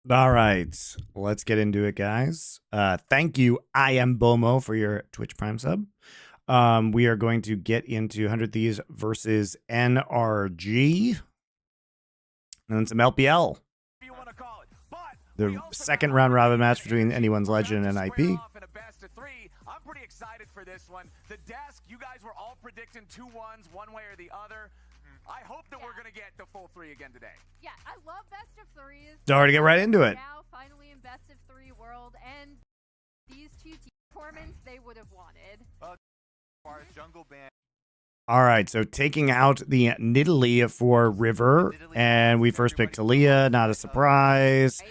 All right, let's get into it, guys. Thank you, I am Bomo, for your Twitch Prime sub. We are going to get into 100 Thieves versus NRG. And then some LPL. The second round robin match between Anyone's Legend and IP. I'm pretty excited for this one. The desk, you guys were all predicting 2-1s one way or the other. I hope that we're going to get the full 3 again today. Yeah, I love best of 3s. Start to get right into it. Now, finally in best of 3 world, and these two team performance they would have wanted. Jungle band. All right, so taking out the Nidalee for River, and we first picked Talia, not a surprise.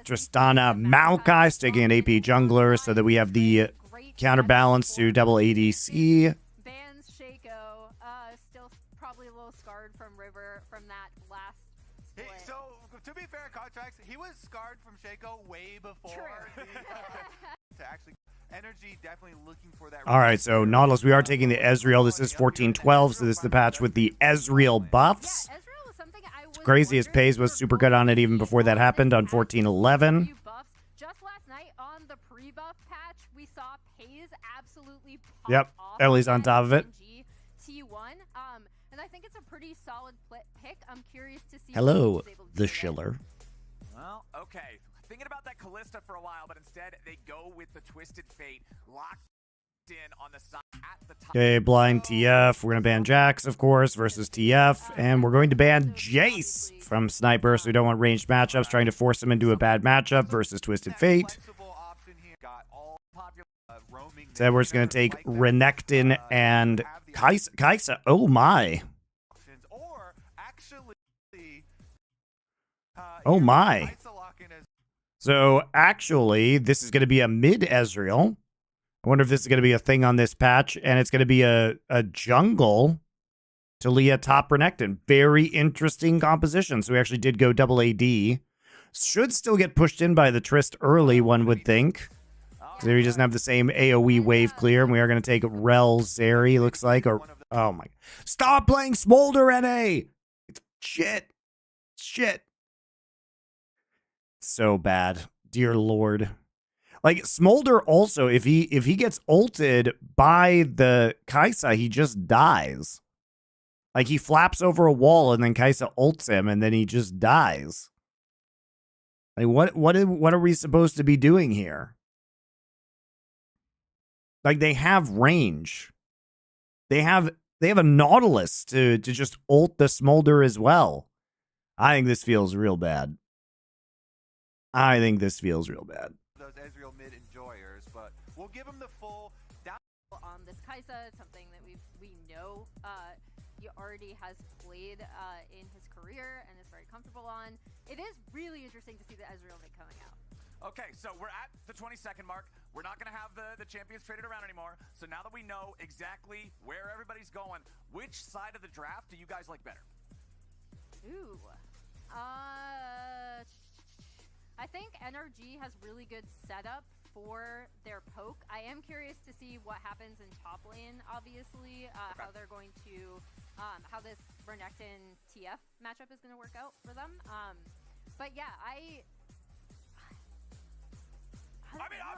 Tristana Maokai taking an AP jungler so that we have the counterbalance to double ADC. Bans Shaco, still probably a little scarred from River from that last split. So, to be fair, Contracts, he was scarred from Shaco way before. To actually, NRG definitely looking for that. All right, so Nautilus, we are taking the Ezreal. This is 14-12, so this is the patch with the Ezreal buffs. Yeah, Ezreal was something I was Crazy as Pays was super good on it even before that happened on 14-11. Just last night on the pre-buff patch, we saw Pays absolutely pop Yep, off Ellie's on top of it. T1, and I think it's a pretty solid pick. I'm curious to see. Hello, the Schiller. Well, okay. Thinking about that Callista for a while, but instead they go with the Twisted Fate locked in on the side at the top. Okay, blind TF. We're going to ban Jax, of course, versus TF. And we're going to ban Jace from Sniper, so we don't want ranged matchups, trying to force him into a bad matchup versus Twisted Fate. So we're just going to take Renekton and Kaisa. Oh, my. Oh, my. So, actually, this is going to be a mid-Ezreal. I wonder if this is going to be a thing on this patch, and it's going to be a jungle Talia top Renekton. Very interesting composition. So we actually did go double AD. Should still get pushed in by the Trist early, one would think. So he doesn't have the same AoE wave clear, and we are going to take Rel Zeri, looks like. Or oh my. Stop playing Smolder, NA! It's shit. Shit. So bad. Dear Lord. Like, Smolder also, if he gets ulted by the Kaisa, he just dies. Like, he flaps over a wall and then Kaisa ults him and then he just dies. Like, what are we supposed to be doing here? Like, they have range. They have a Nautilus to just ult the Smolder as well. I think this feels real bad. I think this feels real bad. Those Ezreal mid enjoyers, but we'll give him the full down on this Kaisa. It's something that we know he already has played in his career and is very comfortable on. It is really interesting to see the Ezreal mid coming out. Okay, so we're at the 20-second mark. We're not going to have the champions traded around anymore. So now that we know exactly where everybody's going, which side of the draft do you guys like better? Ooh. I think NRG has really good setup for their poke. I am curious to see what happens in top lane, obviously, how they're going to, how this Renekton TF matchup is going to work out for them. But yeah, I'm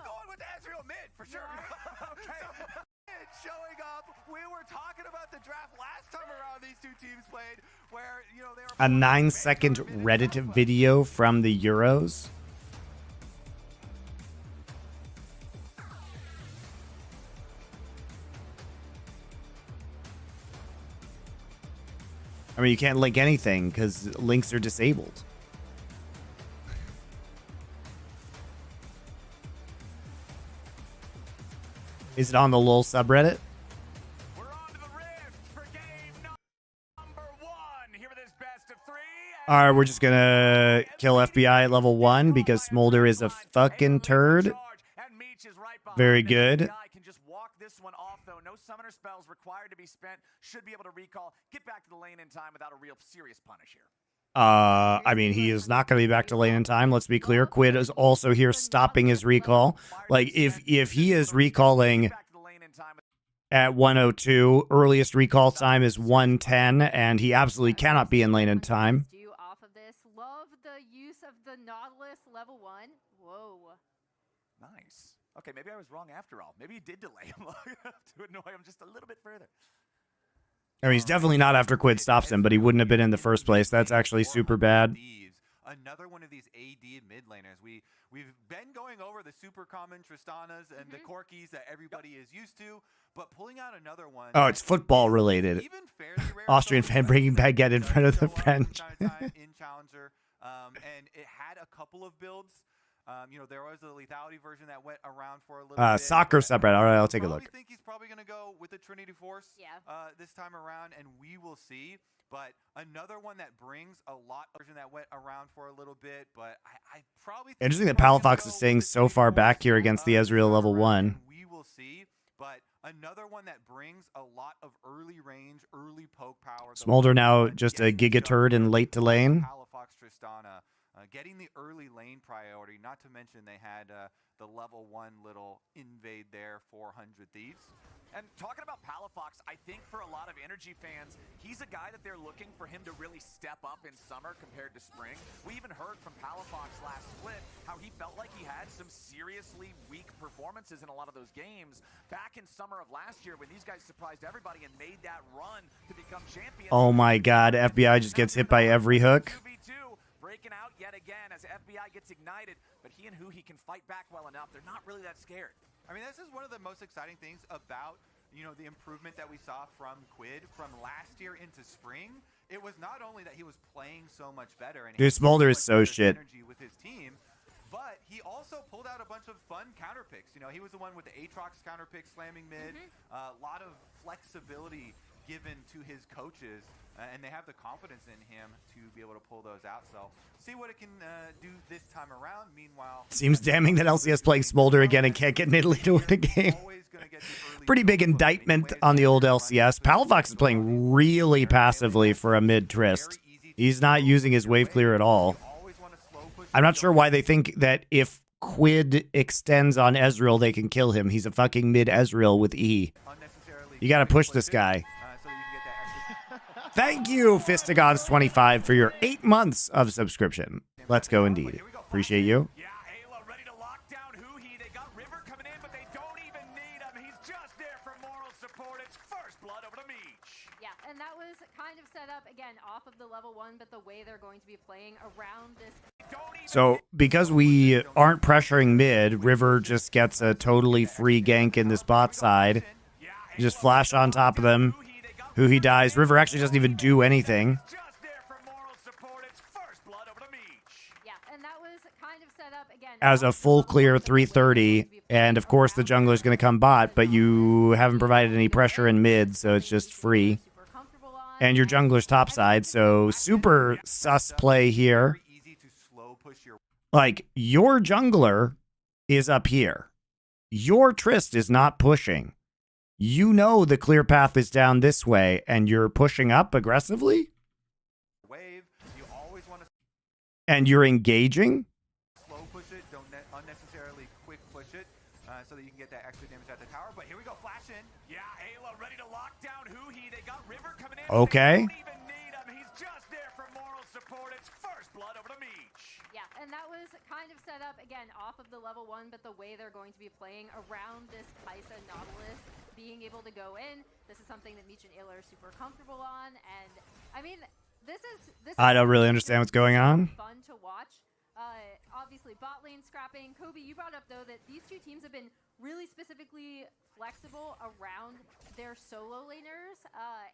going with the Ezreal mid for sure. Okay. Showing up, we were talking about the draft last time around these two teams played, where they were a 9-second Reddit video from the Euros. I mean, you can't link anything because links are disabled. Is it on the LOL subreddit? We're on to the Rift for game number 1. Here with this best of 3. All right, we're just gonna kill FBI at level 1 because Smolder is a fucking turd. Very good. Can just walk this one off though. No summoner spells required to be spent. Should be able to recall. Get back to the lane in time without a real serious punish here. I mean, he is not going to be back to lane in time. Let's be clear. Quid is also here stopping his recall. Like, if he is recalling at 102, earliest recall time is 110, and he absolutely cannot be in lane in time. Love the use of a Nautilus level 1. Whoa. Nice. Okay, maybe I was wrong after all. Maybe you did delay him long enough to annoy him just a little bit further. I mean, he's definitely not after Quid stops him, but he wouldn't have been in the first place. That's actually super bad. Another one of these AD mid laners. We've been going over the super common Tristanas and the Corkis that everybody is used to, but pulling out another one. Oh, it's football related. Even fairly rare. Austrian fan bringing baguette in front of the French. In Challenger, and it had a couple of builds. You know, there was a lethality version that went around for a little bit. Soccer subreddit. All right, I'll take a look. I think he's probably going to go with the Trinity Force this time around, and we will see. But another one that brings a lot of version that went around for a little bit, but I probably think Interesting that Palafox is staying so far back here against the Ezreal level 1. We will see. But another one that brings a lot of early range, early poke power. Smolder now just a gigaturd in late to lane. Palafox Tristana getting the early lane priority, not to mention they had the level 1 little invade there, 400 Thieves. And talking about Palafox, I think for a lot of NRG fans, he's a guy that they're looking for him to really step up in summer compared to spring. We even heard from Palafox last split how he felt like he had some seriously weak performances in a lot of those games. Back in summer of last year when these guys surprised everybody and made that run to become champions. Oh my god, FBI just gets hit by every hook. 2v2, breaking out yet again as FBI gets ignited, but he and who he can fight back well enough. They're not really that scared. I mean, this is one of the most exciting things about, you know, the improvement that we saw from Quid from last year into spring. It was not only that he was playing so much better and Dude, Smolder is so shit. Energy with his team, but he also pulled out a bunch of fun counter picks. You know, he was the one with the Aatrox counter pick slamming mid. A lot of flexibility given to his coaches, and they have the confidence in him to be able to pull those out. So see what it can do this time around. Meanwhile, Seems damning that LCS playing Smolder again and can't get in Italy to win a game. Pretty big indictment on the old LCS. Palafox is playing really passively for a mid Trist. He's not using his wave clear at all. I'm not sure why they think that if Quid extends on Ezreal, they can kill him. He's a fucking mid Ezreal with E. You gotta push this guy. Thank you, Fistigons25, for your 8 months of subscription. Let's go indeed. Appreciate you. Yeah, Ayla ready to lock down Huhi. They got River coming in, but they don't even need him. He's just there for moral support. It's first blood over to Meech. Yeah, and that was kind of set up, again, off of the level 1, but the way they're going to be playing around this. So, because we aren't pressuring mid, River just gets a totally free gank in this bot side. You just flash on top of them. Huhi dies. River actually doesn't even do anything. Yeah, and that was kind of set up, again, As a full clear 330, and of course the jungler is going to come bot, but you haven't provided any pressure in mid, so it's just free. And your jungler's topside, so super sus play here. Like, your jungler is up here. Your Trist is not pushing. You know the clear path is down this way, and you're pushing up aggressively? And you're engaging? Slow push it, don't unnecessarily quick push it, so that you can get that extra damage at the tower. But here we go, flash in. Yeah, Ayla ready to lock down Huhi. They got River coming in. Okay. They don't even need him. He's just there for moral support. It's first blood over to Meech. Yeah, and that was kind of set up, again, off of the level 1, but the way they're going to be playing around this Kaisa Nautilus being able to go in. This is something that Meech and Ayla are super comfortable on, and I mean, this I don't really understand what's going on. Fun to watch. Obviously, bot lane scrapping. Kobe, you brought up though that these two teams have been really specifically flexible around their solo laners,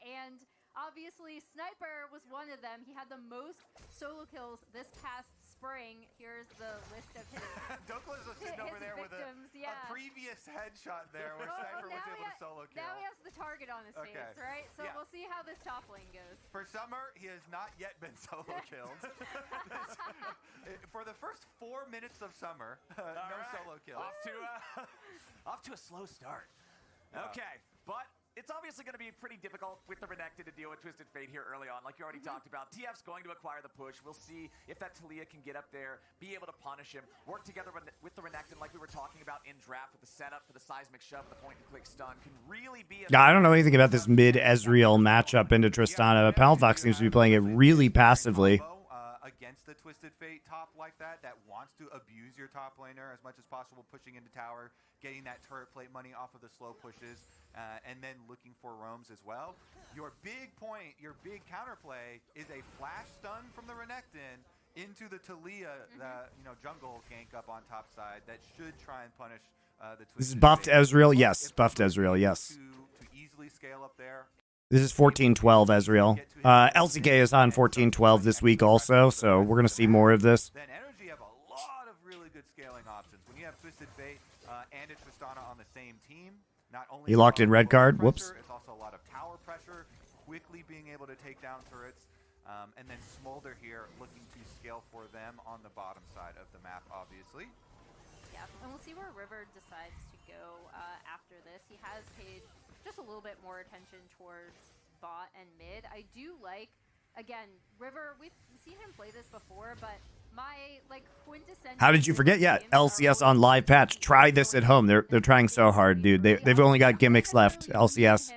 and obviously Sniper was one of them. He had the most solo kills this past spring. Here's the list of his Douglas was sitting over there victims, with a previous headshot there where Sniper was able to solo kill. Now he has the target on his face, right? So we'll see how this top lane goes. For summer, he has not yet been solo killed. For the first 4 minutes of summer, no solo kills. Off to a slow start. Okay, but it's obviously going to be pretty difficult with the Renekton to deal with Twisted Fate here early on, like you already talked about. TF's going to acquire the push. We'll see if that Talia can get up there, be able to punish him, work together with the Renekton like we were talking about in draft with the setup for the seismic shove, the point-and-click stun, can really be a... Yeah, I don't know anything about this mid-Ezreal matchup into Tristana. Palafox seems to be playing it really passively. against the Twisted Fate top like that wants to abuse your top laner as much as possible, pushing into tower, getting that turret plate money off of the slow pushes, and then looking for roams as well. Your big point, your big counterplay is a flash stun from the Renekton into the Talia, the jungle gank up on top side that should try and punish the Twisted This is buffed Fate. Ezreal. Yes, buffed Ezreal. Yes. To easily scale up there. This is 14-12 Ezreal. LCK is on 14-12 this week also, so we're going to see more of this. Then NRG have a lot of really good scaling options. When you have Twisted Fate and a Tristana on the same team, not only He locked in red card. pressure, Whoops. it's also a lot of tower pressure, quickly being able to take down turrets, and then Smolder here looking to scale for them on the bottom side of the map, obviously. Yeah, and we'll see where River decides to go after this. He has paid just a little bit more attention towards bot and mid. I do like, again, River, we've seen him play this before, but my quintessential... How did you forget? Yeah, LCS on live patch. Try this at home. They're trying so hard, dude. They've only got gimmicks left. LCS.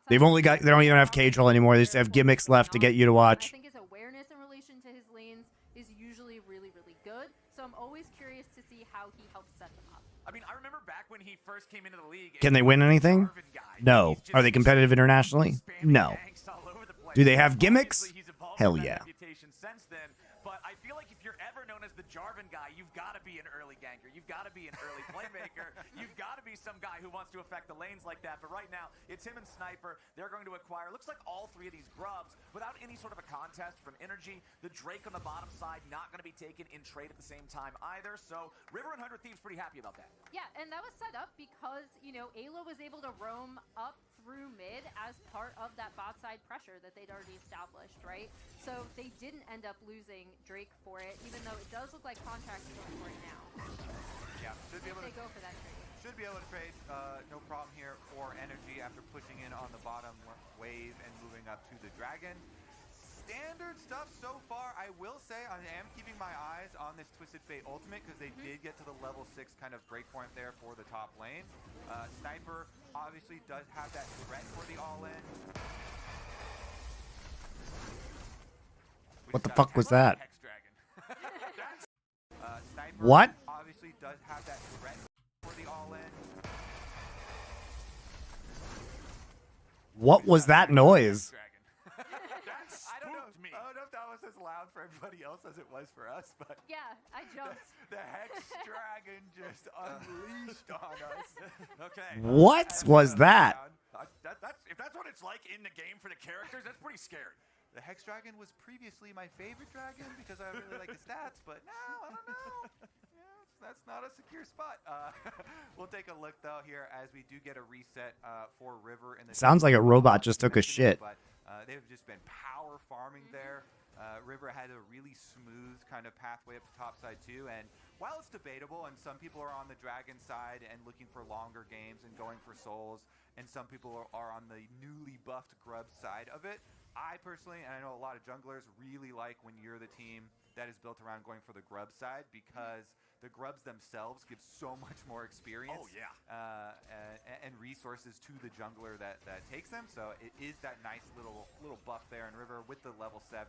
They don't even have cage roll anymore. They just have gimmicks left to get you to watch. I think his awareness in relation to his lanes is usually really, really good. So I'm always curious to see how he helps set them up. I mean, I remember back when he first came into the league. Can they win anything? No. Are they competitive internationally? No. Do they have gimmicks? Hell yeah. Since then, but I feel like if you're ever known as the Jarvan guy, you've got to be an early ganker. You've got to be an early playmaker. You've got to be some guy who wants to affect the lanes like that. But right now, it's him and Sniper. They're going to acquire, looks like all three of these grubs without any sort of a contest from NRG. The Drake on the bottom side not going to be taken in trade at the same time either. So River and 100 Thieves pretty happy about that. Yeah, and that was set up because, Ayla was able to roam up through mid as part of that bot side pressure that they'd already established, right? So they didn't end up losing Drake for it, even though it does look like Contract's going for it now. Yeah, should be able to go for that trade. Should be able to trade, no problem here for NRG after pushing in on the bottom wave and moving up to the Dragon. Standard stuff so far. I will say I am keeping my eyes on this Twisted Fate ultimate because they did get to the level 6 kind of breakpoint there for the top lane. Sniper obviously does have that threat for the all-in. What the fuck was that? Hex Dragon. Sniper What? obviously does have that threat for the all-in. What was that noise? I don't know if that was as loud for everybody else as it was for us, but Yeah, I jumped. the Hex Dragon just unleashed on us. Okay. What was that? If that's what it's like in the game for the characters, that's pretty scary. The Hex Dragon was previously my favorite dragon because I really like his stats, but now, I don't know. Yeah, that's not a secure spot. We'll take a look, though, here as we do get a reset for River. In the Sounds like a robot just took a shit. But they've just been power farming there. River had a really smooth kind of pathway up to top side, too. And while it's debatable, and some people are on the dragon side and looking for longer games and going for souls, and some people are on the newly buffed grub side of it, I personally, and I know a lot of junglers, really like when you're the team that is built around going for the grub side because the grubs themselves give so much more experience and resources to the jungler that takes them. So it is that nice little buff there in River with the level 7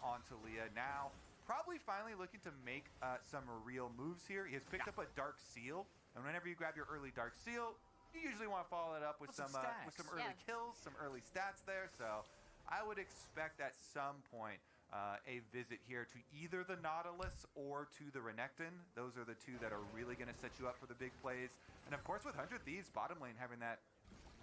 on Talia. Now, probably finally looking to make some real moves here. He has picked up a Dark Seal, and whenever you grab your early Dark Seal, you usually want to follow it up with some early kills, some early stats there. So I would expect at some point a visit here to either the Nautilus or to the Renekton. Those are the two that are really going to set you up for the big plays. And of course, with 100 Thieves, bottom lane having that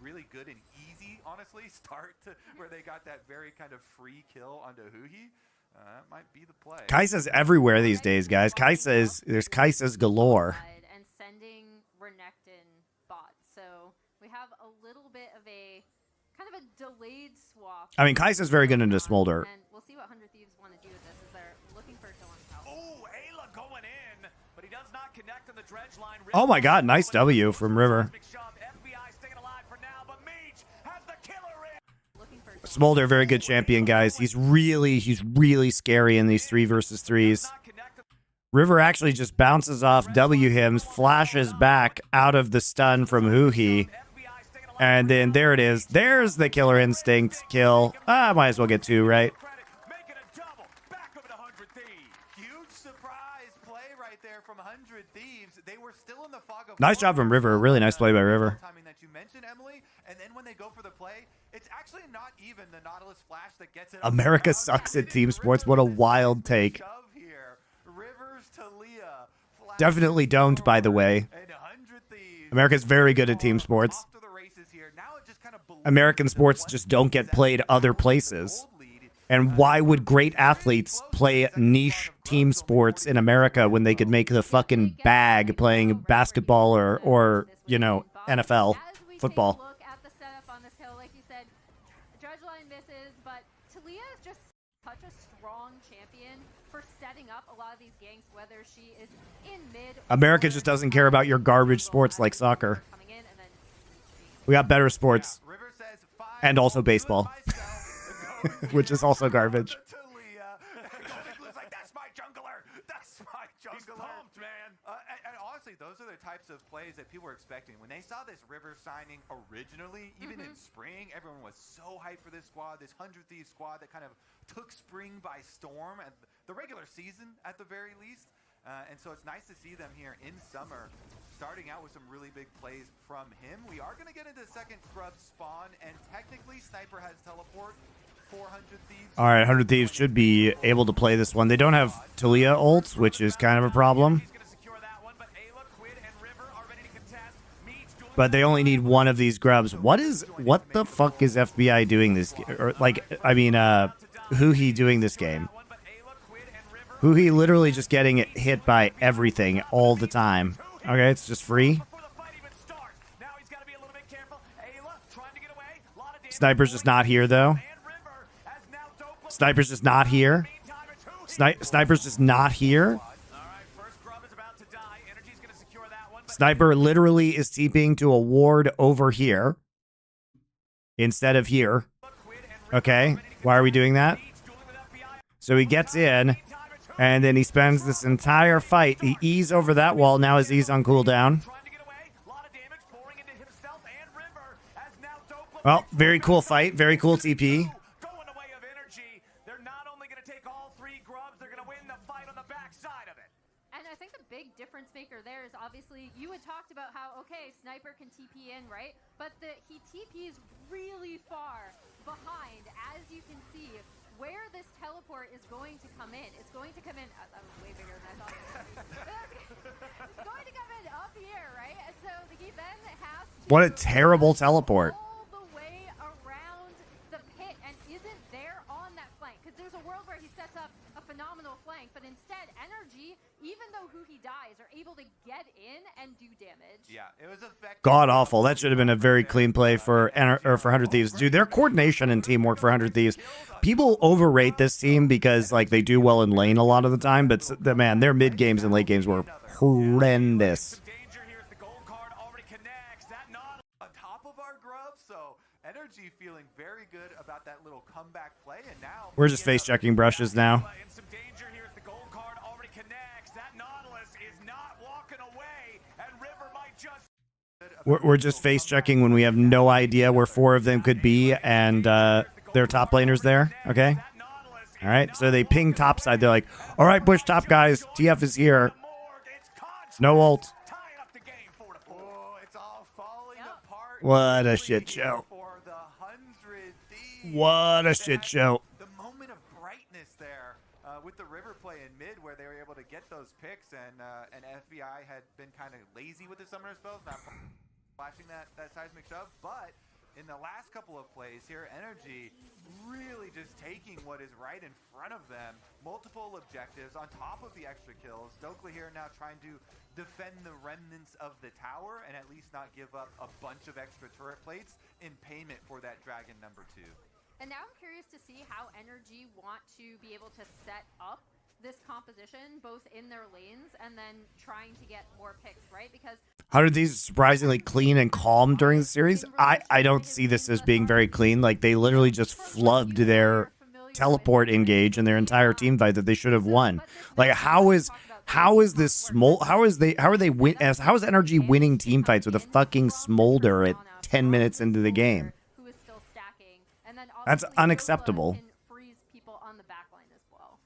really good and easy, honestly, start to where they got that very kind of free kill onto Huhi. That might be the play. Kai'Sa's everywhere these days, guys. There's Kai'Sa's galore. And sending Renekton bot. So we have a little bit of a kind of a delayed swap. I mean, Kai'Sa's very good into Smolder. And we'll see what 100 Thieves want to do with this as they're looking for a kill on top. Oh, Ayla going in, but he does not connect on the dredge line. Oh my god, nice W from River. FBI sticking alive for now, but Mage has the killer in. Smolder, very good champion, guys. He's really scary in these 3 versus 3s. River actually just bounces off W hims, flashes back out of the stun from Huhi. And then there it is. There's the killer instinct kill. Might as well get 2, right? 100 Thieves, they were still in the fog of Nice job from River. Really nice play by River. Timing that you mentioned, Emily. And then when they go for the play, it's actually not even the Nautilus Flash that gets it. America sucks at team sports. What a wild take. Rivers to Leah. Definitely don't, by the way. America's very good at team sports. American sports just don't get played other places. And why would great athletes play niche team sports in America when they could make the fucking bag playing basketball or you know, NFL football? Look at the setup on this hill, like you said, Drudgeline misses, but Talia is just such a strong champion for setting up a lot of these ganks, whether she is in mid. America just doesn't care about your garbage sports like soccer. We got better sports. And also baseball. Which is also garbage. That's my jungler. That's my jungler. He's pumped, man. And honestly, those are the types of plays that people were expecting. When they saw this River signing originally, even in spring, everyone was so hyped for this squad, this 100 Thieves squad that kind of took spring by storm, at the regular season at the very least. And so it's nice to see them here in summer, starting out with some really big plays from him. We are going to get into the second scrub spawn, and technically Sniper has teleport. 400 Thieves. All right, 100 Thieves should be able to play this one. They don't have Talia ults, which is kind of a problem. But they only need one of these grubs. What the fuck is FBI doing this game? Or like, I mean, Huhi doing this game? Huhi literally just getting hit by everything all the time. Okay, it's just free. Sniper's just not here, though. Sniper's just not here. Sniper's just not here. Sniper literally is TPing to a ward over here instead of here. Okay, why are we doing that? So he gets in, and then he spends this entire fight. He E's over that wall. Now his E's on cooldown. Well, very cool fight. Very cool TP. Difference maker there is obviously you had talked about how okay Sniper can TP in, right, but he TPs really far behind, as you can see where this teleport is going to come in. It's going to come in that was way bigger than I thought it was. It's going to come in up here, right? And so he then has to what a terrible teleport all the way around the pit and isn't there on that flank, because there's a world where he sets up a phenomenal flank, but instead NRG, even though Huhi dies, are able to get in and do damage. Yeah, it was effective. God awful. That should have been a very clean play for 100 Thieves. Dude, their coordination and teamwork for 100 Thieves. People overrate this team because like they do well in lane a lot of the time, but man, their mid games and late games were horrendous. On top of our grub, so NRG feeling very good about that little comeback play, and now We're just face checking brushes now. We're just face checking when we have no idea where four of them could be, and their top laners there. Okay. All right. So they ping top side. They're like, all right, push top guys. TF is here. No ult. What a shit show. What a shit show. The moment of brightness there with the River play in mid, where they were able to get those picks, and FBI had been kind of lazy with the summoner spells, not flashing that seismic shove, but in the last couple of plays here, NRG really just taking what is right in front of them. Multiple objectives on top of the extra kills. Stokely here now trying to defend the remnants of the tower and at least not give up a bunch of extra turret plates in payment for that dragon number 2. And now I'm curious to see how NRG want to be able to set up this composition both in their lanes and then trying to get more picks, right? Because 100 Thieves surprisingly clean and calm during the series. I don't see this as being very clean. Like they literally just flubbed their teleport engage in their entire team fight that they should have won. Like how is this small? How is NRG winning team fights with a fucking smolder at 10 minutes into the game? That's unacceptable. Freeze people on the back line as well.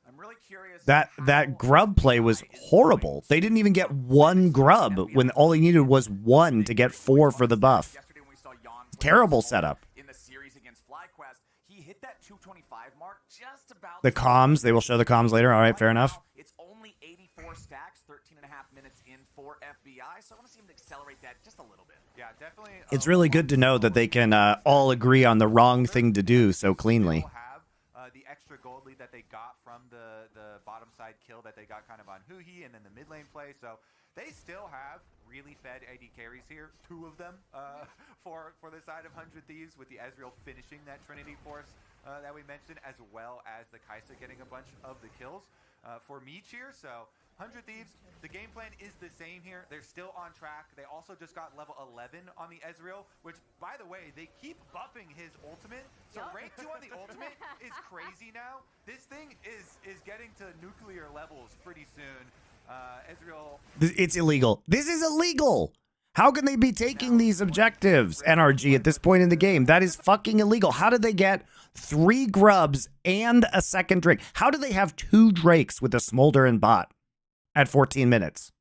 I'm really curious That grub play was horrible. They didn't even get one grub when all they needed was one to get 4 for the buff. Yesterday when we saw Jan play Terrible setup. in the series against FlyQuest, he hit that 225 mark just about The comms, they will show the comms later. All right, fair enough. It's only 84 stacks, 13 and a half minutes in for FBI, so I want to see him accelerate that just a little bit. Yeah, definitely. It's really good to know that they can all agree on the wrong thing to do so cleanly. Have the extra gold lead that they got from the bottom side kill that they got kind of on Huhi and then the mid lane play. So they still have really fed AD carries here, 2 of them for the side of 100 Thieves, with the Ezreal finishing that Trinity Force that we mentioned, as well as the Kai'Sa getting a bunch of the kills for Meech here. So 100 Thieves, the game plan is the same here. They're still on track. They also just got level 11 on the Ezreal, which, by the way, they keep buffing his ultimate. So rank 2 on the ultimate is crazy now. This thing is getting to nuclear levels pretty soon. Ezreal... It's illegal. This is illegal. How can they be taking these objectives, NRG, at this point in the game? That is fucking illegal. How did they get 3 grubs and a second drake? How do they have 2 drakes with a smolder and bot at 14 minutes?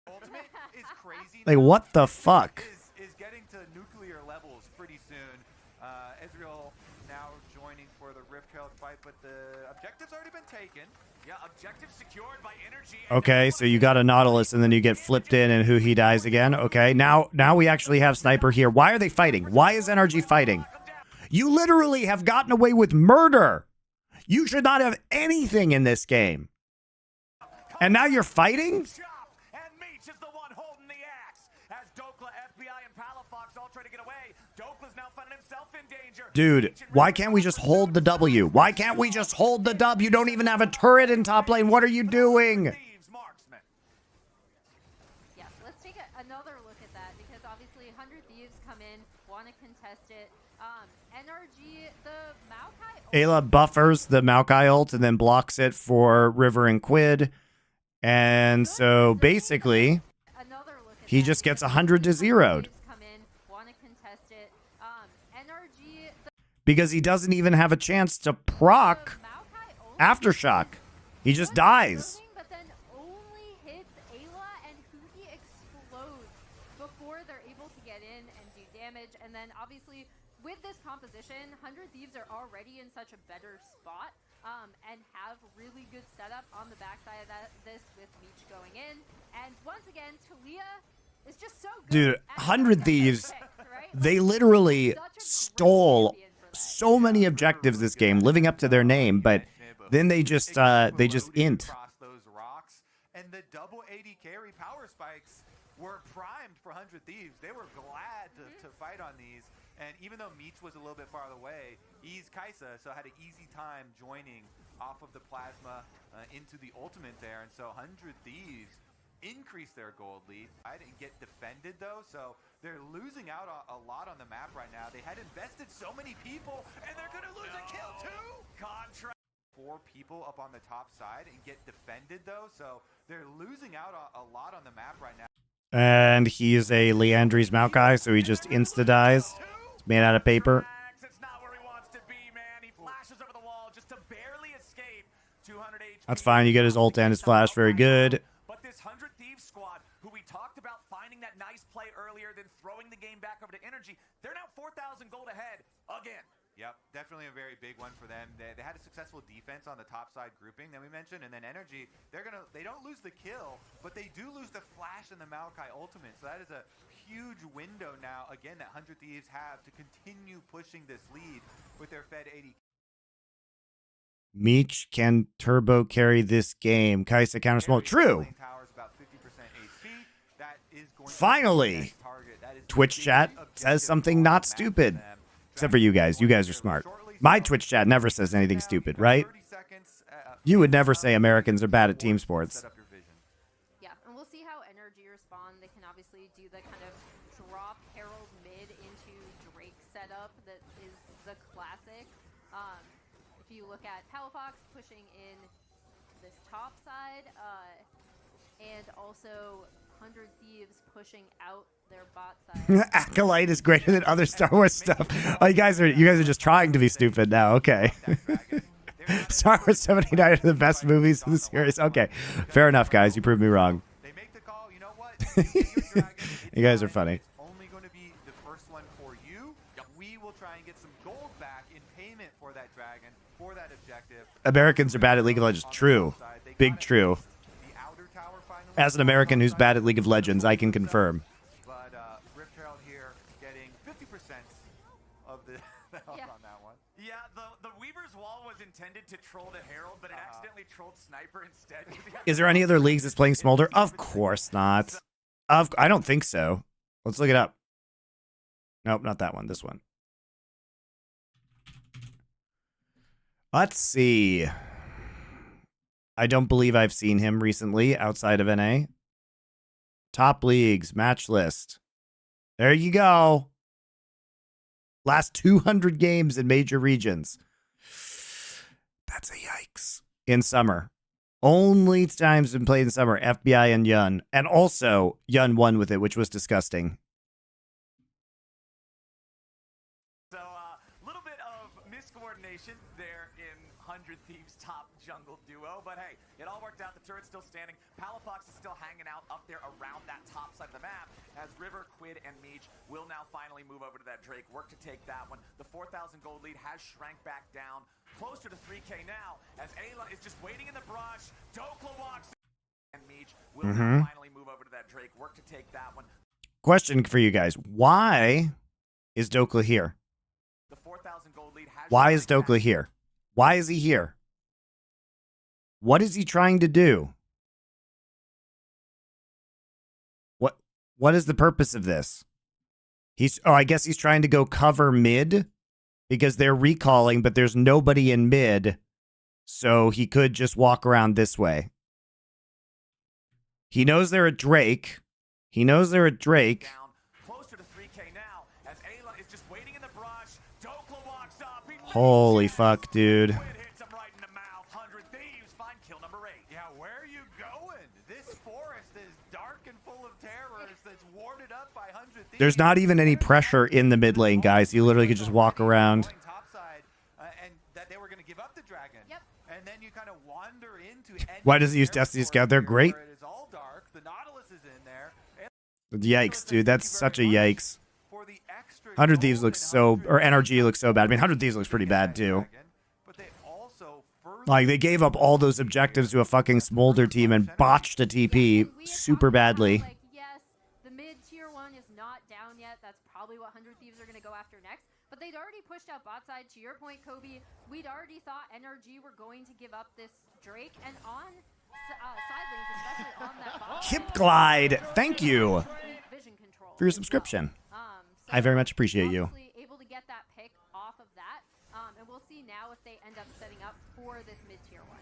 Ultimate is crazy. Like, what the fuck? Is getting to nuclear levels pretty soon. Ezreal now joining for the Rift-Tailed fight, but the objective's already been taken. Yeah, objective secured by NRG. Okay, so you got a Nautilus and then you get flipped in and Huhi dies again. Okay, now we actually have Sniper here. Why are they fighting? Why is NRG fighting? You literally have gotten away with murder. You should not have anything in this game. And now you're fighting? And Meech is the one holding the axe. As Dokla, FBI, and Palafox all try to get away, Dokla's now finding himself in danger. Dude, why can't we just hold the W? Why can't we just hold the W? You don't even have a turret in top lane. What are you doing? Thieves, marksman. Yes, let's take another look at that, because obviously 100 Thieves come in, want to contest it. NRG, the Maokai... Ayla buffers the Maokai ult and then blocks it for River and Quid. And so basically, Another look at he that, just gets 100 to 0'd. come in, want to contest it. NRG, the Because he doesn't even have a chance to proc Maokai ult Aftershock. He just dies. moving, but then only hits Ayla, and Huhi explodes before they're able to get in and do damage. And then obviously with this composition, 100 Thieves are already in such a better spot and have really good setup on the backside of this with Meech going in. And once again, Talia is just so good. Dude, at 100 Thieves, right? they literally Such a great stole champion for that. so many objectives this game, living up to their name, but then they just int. Across those rocks, and the double 80 carry power spikes were primed for 100 Thieves. They were glad to fight on these. And even though Meech was a little bit farther away, he's Kai'Sa, so had an easy time joining off of the plasma into the ultimate there. And so 100 Thieves increase their gold lead. I didn't get defended though, so they're losing out a lot on the map right now. They had invested so many people, and they're gonna lose a kill too. Contract. 4 people up on the top side and get defended though, so they're losing out a lot on the map right now. And he's a Leandri's Maokai, so he just insta-dies. It's made out of paper. It's not where he wants to be, man. He flashes over the wall just to barely escape. 200 HP. That's fine. You get his ult and his flash. Very good. But this 100 Thieves squad, who we talked about finding that nice play earlier, then throwing the game back over to NRG, they're now 4,000 gold ahead again. Yep, definitely a very big one for them. They had a successful defense on the top side grouping that we mentioned, and then NRG, they don't lose the kill, but they do lose the flash and the Maokai ultimate. So that is a huge window now, again, that 100 Thieves have to continue pushing this lead with their Fed 80. Meech can turbo carry this game. Kai'Sa counter smoke. True. Finally, Twitch chat says something not stupid. Except for you guys. You guys are smart. My Twitch chat never says anything stupid, right? You would never say Americans are bad at team sports. Yeah, and we'll see how NRG respond. They can obviously do the kind of drop Herald mid into Drake setup that is the classic. If you look at Palafox pushing in this top side, and also 100 Thieves pushing out their bot side. Acolyte is greater than other Star Wars stuff. Oh, you guys are just trying to be stupid now. Okay. They Star Wars 79 are the best movies in the series. Okay, fair enough, guys. You proved me wrong. They make the call. You know what? You get your dragon, You guys are it's funny. It's only going to be the first one for you. We will try and get some gold back in payment for that dragon, for that objective. Americans are bad at League of Legends. True. Big true. The outer tower finally. As an American who's bad at League of Legends, I can confirm. But Rift Herald here getting 50% of the help Yeah. on that one. Yeah, the Weaver's Wall was intended to troll the Herald, but it accidentally trolled Sniper instead. Is there any other leagues that's playing Smolder? Of course not. I don't think so. Let's look it up. Nope, not that one. This one. Let's see. I don't believe I've seen him recently outside of NA. Top leagues, match list. There you go. Last 200 games in major regions. That's a yikes. In summer. Only times been played in summer, FBI and Yun. And also, Yun won with it, which was disgusting. So a little bit of miscoordination there in 100 Thieves' top jungle duo, but hey, it all worked out. The turret's still standing. Palafox is still hanging out up there around that top side of the map as River, Quid, and Meech will now finally move over to that Drake, work to take that one. The 4,000 gold lead has shrank back down closer to 3K now as Ayla is just waiting in the brush. Dokla walks in, and Meech will now finally move over to that Drake, work to take that one. Question for you guys. Why is Dokla here? The 4,000 gold lead has Why is shrank Dokla back. here? Why is he here? What is he trying to do? What is the purpose of this? I guess he's trying to go cover mid because they're recalling, but there's nobody in mid. So he could just walk around this way. He knows they're at Drake. He knows they're at Drake. Down closer to 3K now as Ayla is just waiting in the brush. Dokla walks up. He Holy reaches. fuck, dude. Quid hits him right in the mouth. 100 Thieves find kill number 8. Yeah, where are you going? This forest is dark and full of terrors that's warded up by 100 thieves. There's not even any pressure in the mid lane, guys. You literally could just walk around. Topside, and that they were going to give up the dragon. Yep. And then you kind of wander into. Why does he use Destiny Scout? They're great. Where it is all dark. The Nautilus is in there. Yikes, dude. That's such a yikes. For the extra 100 Thieves gold looks and so, 100 or NRG looks so bad. I mean, 100 Thieves looks pretty bad too. But they also further Like, they gave up all those objectives to a fucking Smolder team and botched a TP We had super talked about, badly. Like, yes, the mid tier 1 is not down yet. That's probably what 100 Thieves are going to go after next. But they'd already pushed out bot side. To your point, Kobe, we'd already thought NRG were going to give up this Drake. And on side lanes, especially on that bot Hip Glide, thank you vision control for your as well. subscription. So I very much appreciate you. obviously able to get that pick off of that. And we'll see now if they end up setting up for this mid tier 1.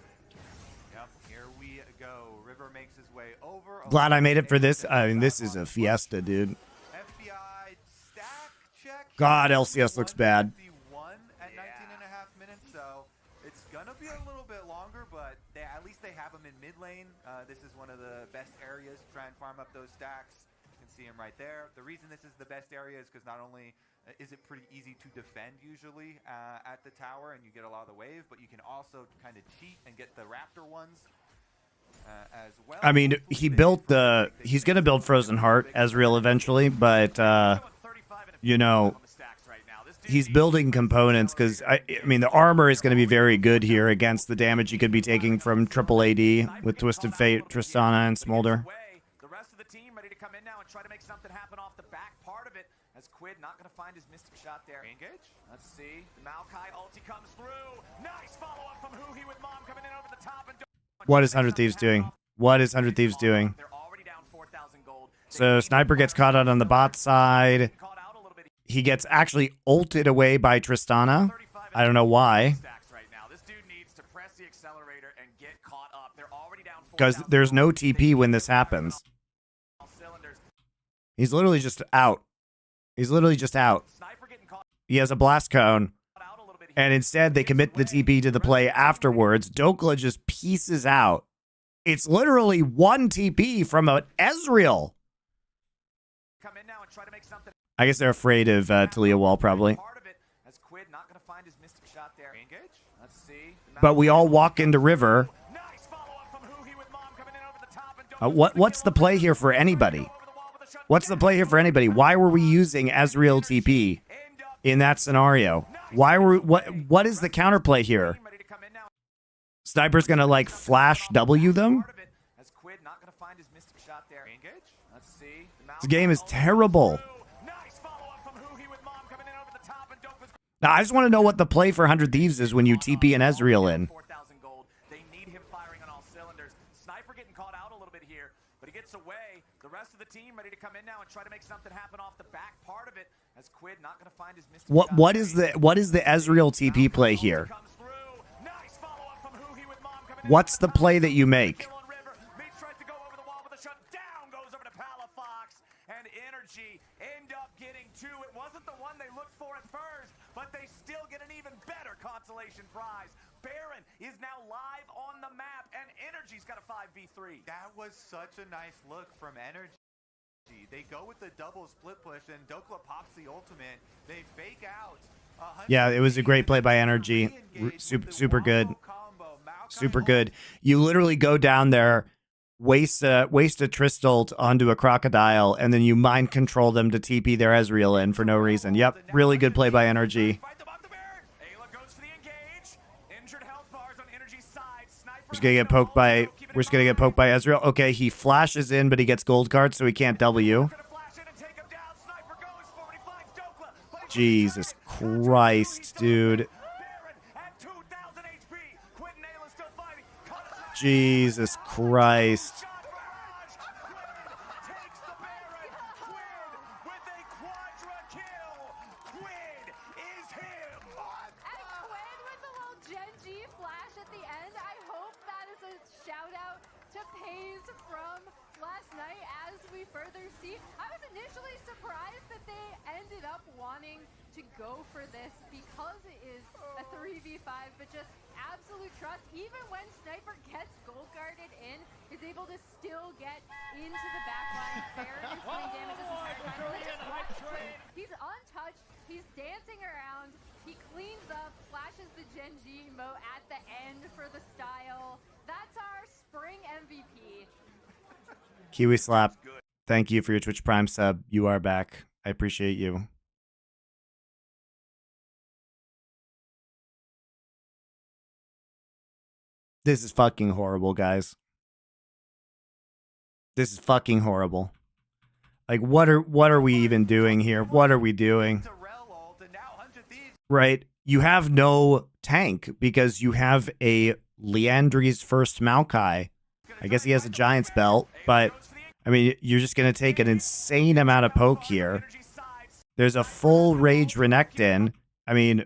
Yep, here we go. River makes his way over. Glad I made it for this. I mean, this is a fiesta, dude. FBI stack check. God, LCS looks bad. 51 at 19 and a half minutes, so it's gonna be a little bit longer, but at least they have him in mid lane. This is one of the best areas to try and farm up those stacks. You can see him right there. The reason this is the best area is because not only is it pretty easy to defend usually at the tower and you get a lot of the wave, but you can also kind of cheat and get the raptor ones as well. I mean, he built he's going to build Frozen Heart as real eventually, but, you know, he's building components because, I mean, the armor is going to be very good here against the damage he could be taking from triple AD with Twisted Fate, Tristana, and Smolder. The rest of the team ready to come in now and try to make something happen off the back part of it as Quid not going to find his mystic shot there. Engage. Let's see. The Maokai ulti comes through. Nice follow-up from Huhi with Mom coming in over the top. And What is 100 Thieves doing? What is 100 Thieves doing? They're already down 4,000 gold. So Sniper gets caught out on the bot side. Caught out a little bit. He gets actually ulted away by Tristana. I don't know why. Stacks right now. This dude needs to press the accelerator and get caught up. They're already down 4,000 Because there's no TP when this happens. cylinders. He's literally just out. He's literally just out. Sniper getting caught He has a blast cone. out a little bit. And instead, they commit the TP to the play afterwards. Dokla just pieces out. It's literally one TP from an Ezreal. Come in now and try to make something. I guess they're afraid of Talia Wall, probably. Part of it as Quid not going to find his mystic shot there. Engage. Let's see. but we all walk into river. Nice follow-up from Huhi with Mom coming in over the top and don't What's the play here for anybody? What's the play here for anybody? Why were we using Ezreal TP in that scenario? Why were what is the counterplay here? ready to come in now. Sniper's gonna like flash W them? Part of it, as Quid not going to find his mystic shot there. Engage. Let's see. This game is terrible. Nice follow-up from Huhi with Mom coming in over the top and don't Now I just want to know what the play for 100 Thieves is when you TP an Ezreal in. 4,000 gold. They need him firing on all cylinders. Sniper getting caught out a little bit here, but he gets away. The rest of the team ready to come in now and try to make something happen off the back part of it. As Quid not going to find his mystic shot. What is the Ezreal TP play here? Comes through. Nice follow-up from Huhi with Mom coming in. What's the play that you make? Kill on River. Meats tries to go over the wall with a shot. Down goes over to Palafox. And NRG end up getting two. It wasn't the one they looked for at first, but they still get an even better consolation prize. Baron is now live on the map, and NRG's got a 5v3. That was such a nice look from NRG. They go with the double split push, and Dokla pops the ultimate. They fake out. Yeah, it was a great play by NRG. Super good. Super good. You literally go down there, waste a Tristult onto a Crocodile, and then you mind control them to TP their Ezreal in for no reason. Yep, really good play by NRG. Fight them off the Baron. Ayla goes for the engage. Injured health bars on NRG's side. Sniper We're just gonna get poked by Ezreal. Okay, he flashes in, but he gets gold card, so he can't W. gonna flash in and take him down. Sniper goes 45 Dokla. But he's Jesus Christ, dude. Baron at 2,000 HP. Quid and Ayla still fighting. Jesus Christ. Shot barrage. Quid takes the Baron. Quid with a quadra kill. Quid is him. And Quinn with the little Gen G flash at the end. I hope that is a shout out to Pays from last night as we further see. I was initially surprised that they ended up wanting to go for this because it is a 3v5, but just absolute trust. Even when Sniper gets gold guarded in, is able to still get into the backline. Baron is doing damage this entire time. He's untouched. He's dancing around. He cleans up, flashes the Gen G emote at the end for the style. That's our spring MVP. Kiwi Slap, thank you for your Twitch Prime sub. You are back. I appreciate you. This is fucking horrible, guys. This is fucking horrible. Like, what are we even doing here? What are we doing? Right? You have no tank because you have a Leandri's first Maokai. I guess he has a Giant's Belt, but I mean, you're just going to take an insane amount of poke here. There's a full Rage Renekton. I mean,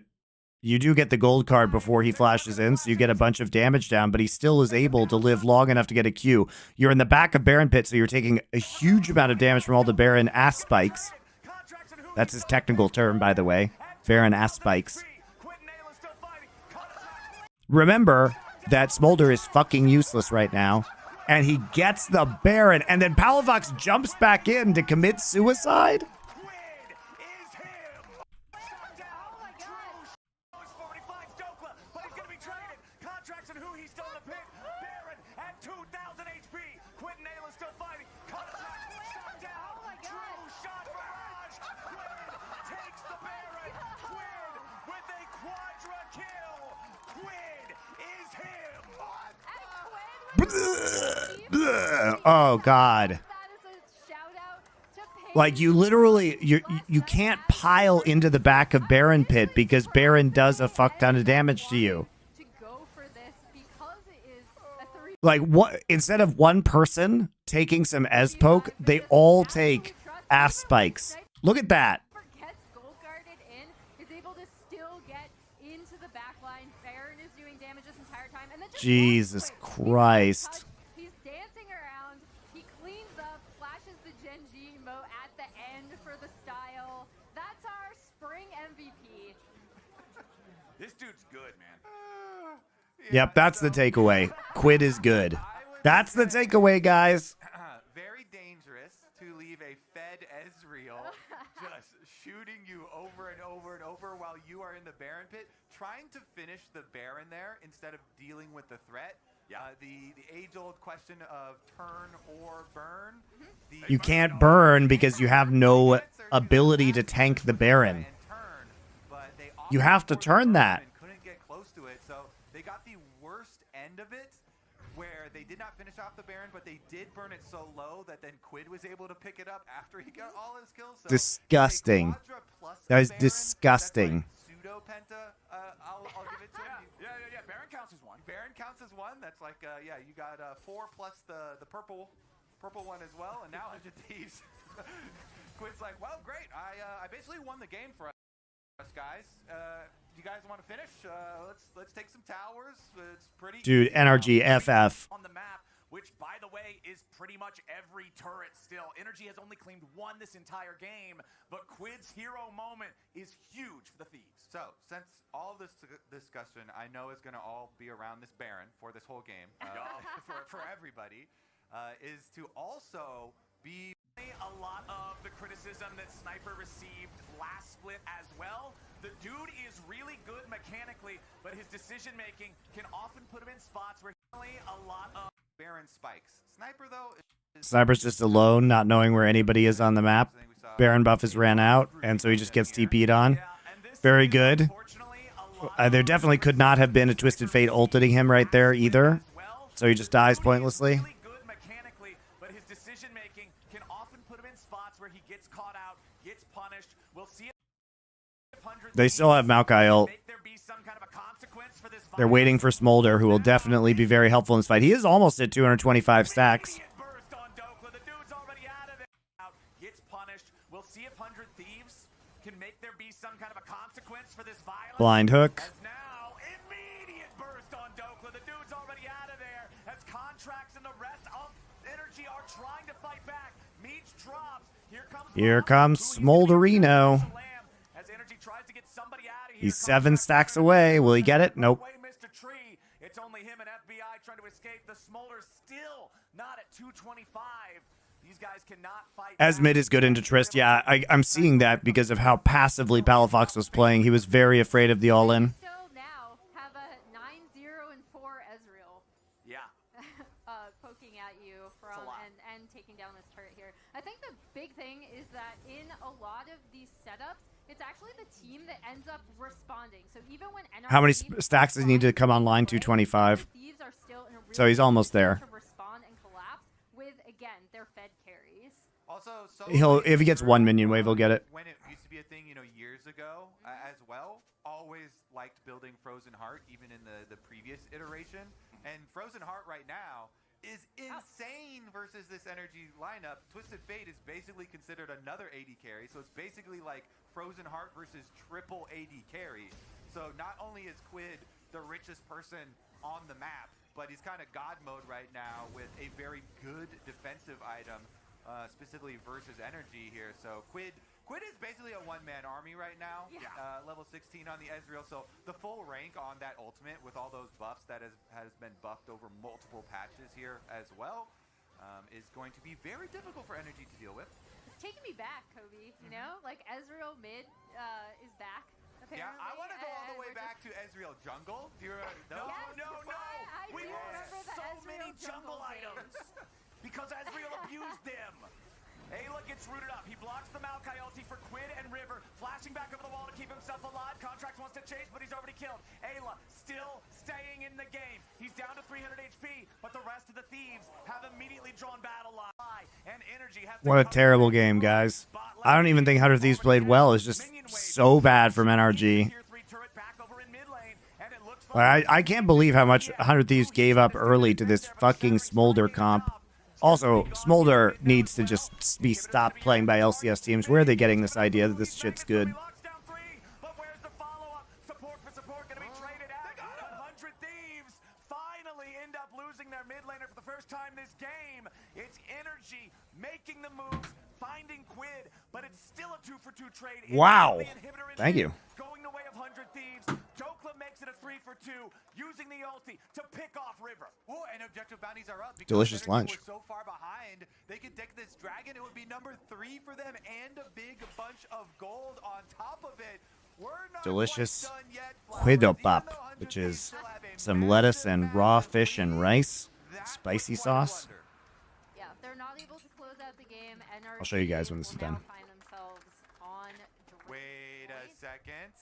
you do get the gold card before he flashes in, so you get a bunch of damage down, but he still is able to live long enough to get a Q. You're in the back of Baron Pit, so you're taking a huge amount of damage from all the Baron ass spikes. That's his technical term, by the way. Baron ass spikes. Remember that Smolder is fucking useless right now, and he gets the Baron, and then Palafox jumps back in to commit suicide? Oh God. Like, you literally, you can't pile into the back of Baron Pit because Baron does a fuck ton of damage to you. Like, what, instead of one person taking some Ez poke, they all take ass spikes. Look at that. Jesus Christ. He's dancing around. He cleans up, flashes the Gen G emote at the end for the style. That's our spring MVP. This dude's good, man. Yep, that's the takeaway. Quid is good. That's the takeaway, guys. Very dangerous to leave a fed Ezreal just shooting you over and over and over while you are in the Baron pit, trying to finish the Baron there instead of dealing with the threat. The age-old question of turn or burn. You can't burn because you have no ability to tank the Baron. You have to turn that. Couldn't get close to it, so they got the worst end of it, where they did not finish off the Baron, but they did burn it so low that then Quid was able to pick it up after he got all his kills. So disgusting. That is disgusting. Pseudo penta. I'll give it to him. Yeah. Baron counts as one. Baron counts as one. That's like you got 4 plus the purple one as well, and now 100 Thieves. Quid's like, well, great. I basically won the game for us guys. You guys want to finish? Let's take some towers. It's pretty. Dude, NRG FF. On the map, which by the way is pretty much every turret still. NRG has only claimed 1 this entire game, but Quid's hero moment is huge for the Thieves. So, since all of this discussion I know is going to all be around this Baron for this whole game, for everybody, is to also be a lot of the criticism that Sniper received last split as well. The dude is really good mechanically, but his decision making can often put him in spots where a lot of Baron spikes. Sniper though, Sniper's just alone, not knowing where anybody is on the map. Baron buff has ran out, and so he just gets TP'd on. Very good. There definitely could not have been a Twisted Fate ulting him right there either, so he just dies pointlessly. They still have Maokai ult. They're waiting for Smolder, who will definitely be very helpful in this fight. He is almost at 225 stacks. Blind hook. Here comes Smolderino. He's 7 stacks away. Will he get it? Nope. It's only him and FBI trying to escape. The Smolder still not at 225. These guys cannot fight. As mid is good into Trist. Yeah, I'm seeing that because of how passively Palafox was playing. He was very afraid of the all-in. Still now have a 9-0-4 Ezreal. Yeah. Poking at you from and taking down this turret here. I think the big thing is that in a lot of these setups, it's actually the team that ends up responding. So even when NRG how many stacks does he need to come online? 225. Thieves are still in a really So he's almost there. to respond and collapse with, again, their fed carries. Also, so If he gets 1 minion wave, he'll get it. When it used to be a thing, years ago as well, always liked building Frozen Heart, even in the previous iteration. And Frozen Heart right now is insane versus this energy lineup. Twisted Fate is basically considered another AD carry, so it's basically like Frozen Heart versus triple AD carry. So not only is Quid the richest person on the map, but he's kind of God mode right now with a very good defensive item, specifically versus energy here. So Quid is basically a one-man army right now. Yeah. Level 16 on the Ezreal, so the full rank on that ultimate with all those buffs that has been buffed over multiple patches here as well is going to be very difficult for energy to deal with. It's taking me back, Kobe. You know, like Ezreal mid is back. Apparently. Yeah, I want to go all the way back to Ezreal jungle. Do you No. I We do lost remember the so Ezreal many jungle days. items because Ezreal abused them. Ayla gets rooted up. He blocks the Maokai ulti for Quid and River, flashing back over the wall to keep himself alive. Contracts wants to chase, but he's already killed. Ayla still staying in the game. He's down to 300 HP, but the rest of the Thieves have immediately drawn battle line. And energy has What a terrible game, guys. I don't even think 100 Thieves played well. It's just so bad from NRG. I can't believe how much 100 Thieves gave up early to this fucking Smolder comp. Also, Smolder needs to just be stopped playing by LCS teams. Where are they getting this idea that this shit's good? Wow. Thank you. Going the way of 100 Thieves. Dokla makes it a 3-for-2, using the ulti to pick off River. Oh, and objective bounties are up. Delicious lunch. So far behind, they could deck this dragon. It would be number 3 for them and a big bunch of gold on top of it. We're delicious huidopap, which is some lettuce and raw fish and rice, spicy sauce. Yeah, if they're not able to close out the game, NRG I'll show you guys when this is will now done. find themselves on direct Wait a point. second.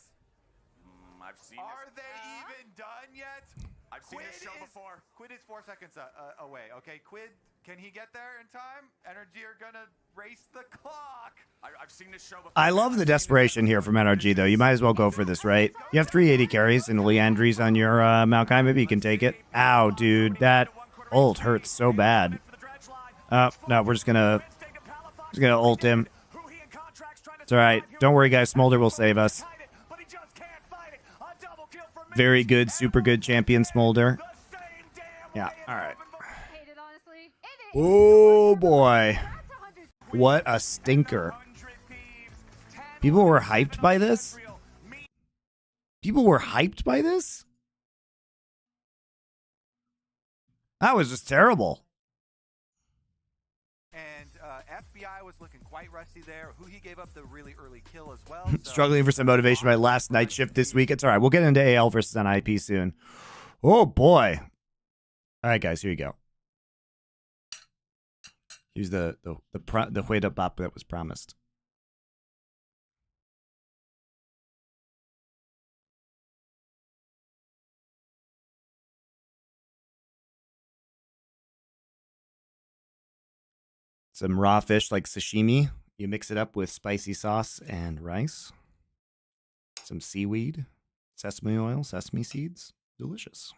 I've seen Are this. they even done yet? I've seen this show before. Quid is 4 seconds away. Okay, Quid, can he get there in time? NRG are gonna race the clock. I've seen this show before. I love the desperation here from NRG, though. You might as well go for this, right? You have 380 carries and Leandries on your Maokai. Maybe you can take it. Ow, dude. That ult hurts so bad. No, we're just gonna ult him. It's all right. Don't worry, guys. Smolder will save us. Very good, super good champion Smolder. Yeah, all right. Hate it, honestly. Oh, boy. What a stinker. People were hyped by this? People were hyped by this? That was just terrible. And FBI was looking quite rusty there. Who he gave up the really early kill as well. So Struggling for some motivation by last night shift this week. It's all right. We'll get into AL versus NIP soon. Oh, boy. All right, guys, here you go. Here's the huidopap that was promised. Some raw fish like sashimi. You mix it up with spicy sauce and rice. Some seaweed, sesame oil, sesame seeds. Delicious.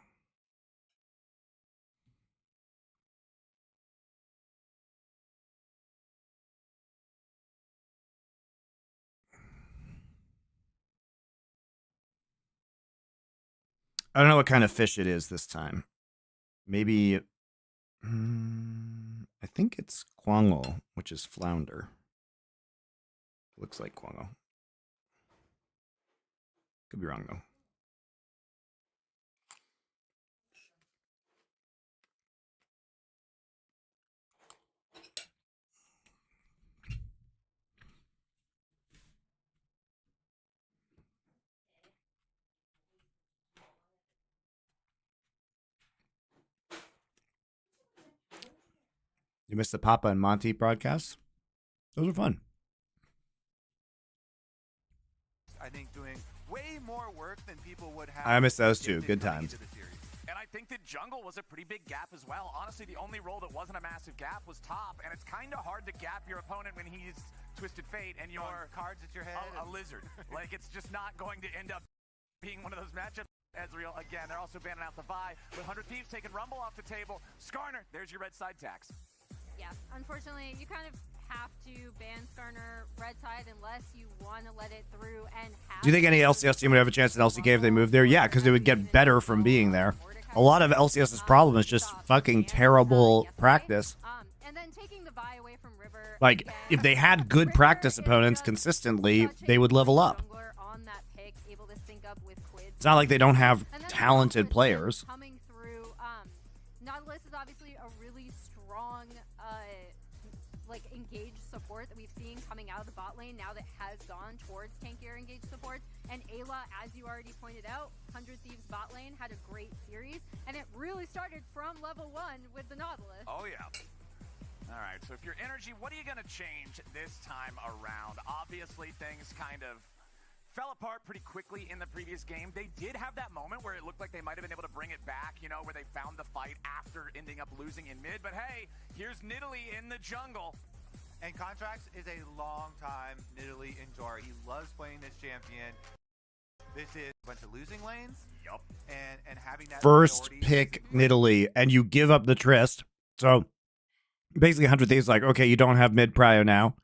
I don't know what kind of fish it is this time. Maybe, I think it's quango, which is flounder. Looks like quango. Could be wrong, though. You missed the Papa and Monty broadcasts? Those were fun. I think doing way more work than people would have. I missed those too. predicted Good coming times. into the series. And I think that jungle was a pretty big gap as well. Honestly, the only role that wasn't a massive gap was top, and it's kind of hard to gap your opponent when he's Twisted Fate and you're Cards at your head. a lizard. Like, it's just not going to end up being one of those matchups. Ezreal, again, they're also banning out the Vi. With 100 Thieves taking Rumble off the table. Skarner, there's your red side tax. Yeah, unfortunately, you kind of have to ban Skarner red side unless you want to let it through and have. Do you think any LCS team would have a chance at LCK if they moved there? Yeah, because they would get better from being there. A lot of LCS's problem is just fucking terrible practice. And then taking the Vi away from River. Like, if they had good practice opponents consistently, they would level up. On that pick, able to sync up with Quid. It's not like they don't have And then talented Nautilus players. coming through. Nautilus is obviously a really strong, like engaged support that we've seen coming out of the bot lane now that has gone towards tankier engaged support. And Ayla, as you already pointed out, 100 Thieves bot lane had a great series, and it really started from level 1 with the Nautilus. Oh, yeah. All right, so if you're Energy, what are you going to change this time around? Obviously, things kind of fell apart pretty quickly in the previous game. They did have that moment where it looked like they might have been able to bring it back, you know, where they found the fight after ending up losing in mid. But hey, here's Nidalee in the jungle. And Contracts is a long time Nidalee enjoyer. He loves playing this champion. This is a bunch of losing lanes. Yup. And having that First priority- pick Nidalee, and you give up the Trist. So basically, 100 Thieves like, okay, you don't have mid prio now.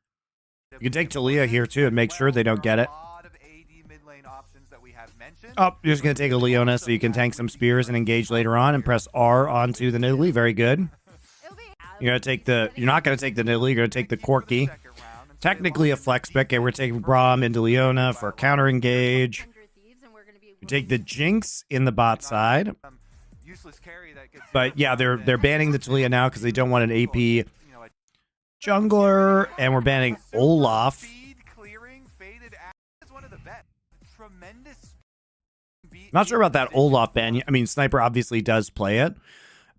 You can take Talia here too and make sure they don't get it. A lot of AD mid lane options that we have mentioned. Oh, you're just going to take a Leona so you can tank some spears and engage later on and press R onto the Nidalee. Very good. It'll be You're not going to take the Nidalee, you're going to take the Corki. Technically a flex pick, and we're taking Braum into Leona for counter engage. 100 Thieves, and we're gonna be You take the Jinx in the bot side. Useless carry that gets But yeah, they're banning the Talia now because they don't want an AP you know, a jungler, and we're banning Olaf. Speed clearing faded out is one of the best. tremendous. Not sure about that Olaf ban. I mean, Sniper obviously does play it,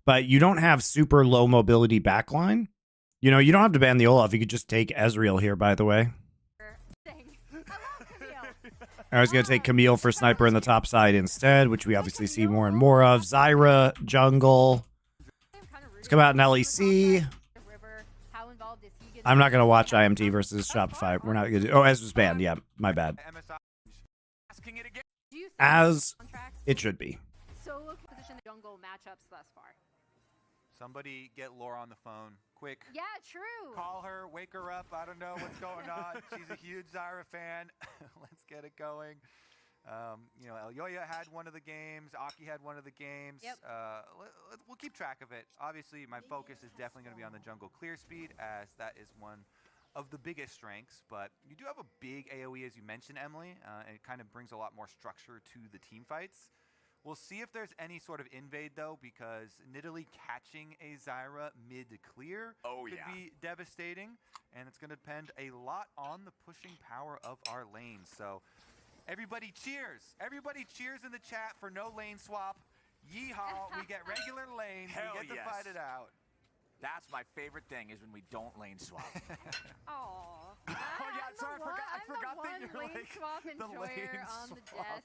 but you don't have super low mobility backline. You know, you don't have to ban the Olaf. You could just take Ezreal here, by the way. I was going to take Camille for Sniper in the top side instead, which we obviously see more and more of. Zyra, jungle. Let's come out in LEC. I'm not going to watch IMT versus Shopify. We're not going to do... Oh, Ez was banned. Yeah, my bad. As it should be. Solo position jungle matchups thus far. Somebody get Laura on the phone. Quick. Yeah, true. Call her, wake her up. I don't know what's going on. She's a huge Zyra fan. Let's get it going. You know, Elyoya had one of the games. Aki had one of the games. Yep. We'll keep track of it. Obviously, my focus is definitely going to be on the jungle clear speed, as that is one of the biggest strengths. But you do have a big AoE, as you mentioned, Emily. And it kind of brings a lot more structure to the team fights. We'll see if there's any sort of invade, though, because Nidalee catching a Zyra mid-clear could be devastating. And it's going to depend a lot on the pushing power of our lanes. So everybody cheers. Everybody cheers in the chat for no lane swap. Yeehaw, we get regular lanes. We get to fight it out. That's my favorite thing, is when we don't lane swap. Oh yeah, sorry, I forgot that you're lane like swap the enjoyer lane on the swap. desk.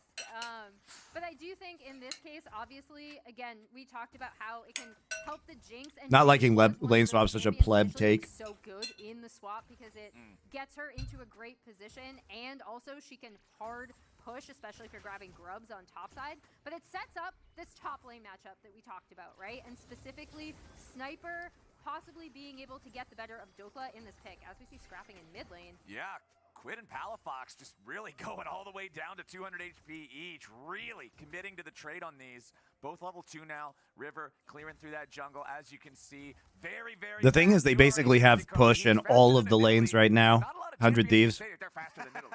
But I do think in this case, obviously, again, we talked about how it can help the Jinx. And Not liking Jinx was one lane of swap those such a champions pleb especially take. who's so good in the swap because it gets her into a great position, and also she can hard push, especially if you're grabbing grubs on top side. But it sets up this top lane matchup that we talked about, right? And specifically, Sniper possibly being able to get the better of Dokla in this pick, as we see scrapping in mid lane. Yeah, Quid and Palafox just really going all the way down to 200 HP each, really committing to the trade on these. Both level 2 now. River clearing through that jungle, as you can see. Very, very The thing is, they basically have push in all of the lanes right now. 100 Thieves. They're faster than Italy.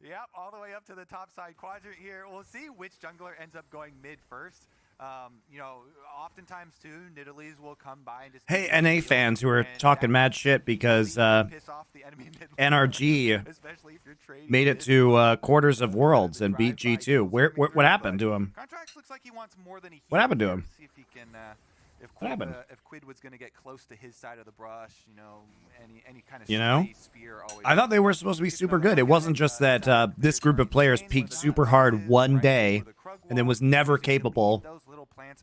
Yep, all the way up to the top side quadrant here. We'll see which jungler ends up going mid first. You know, oftentimes too, Nidalees will come by and just... Hey, NA fans who are talking mad shit because piss off the enemy mid lane, NRG especially if you're trading made it mid. to quarters of worlds and beat G2. What happened to him? Contracts looks like he wants more than he... What happened to him? See if he can... What happened? If Quid was going to get close to his side of the brush, you know, any kind of... You know? Spear always... I thought they were supposed to be super good. It wasn't just that this group of players peaked super hard one day and then was never capable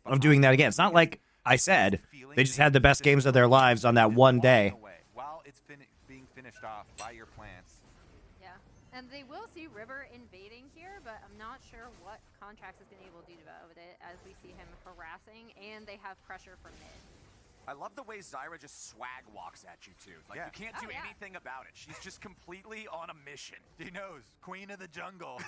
of doing that again. It's not like I said. They just had the best games of their lives on that one day. While it's being finished off by your plants. Yeah, and they will see River invading here, but I'm not sure what Contracts has been able to do about it, as we see him harassing, and they have pressure from mid. I love the way Zyra just swag walks at you, too. Like, you can't do anything about it. She's just completely on a mission. She knows. Queen of the jungle.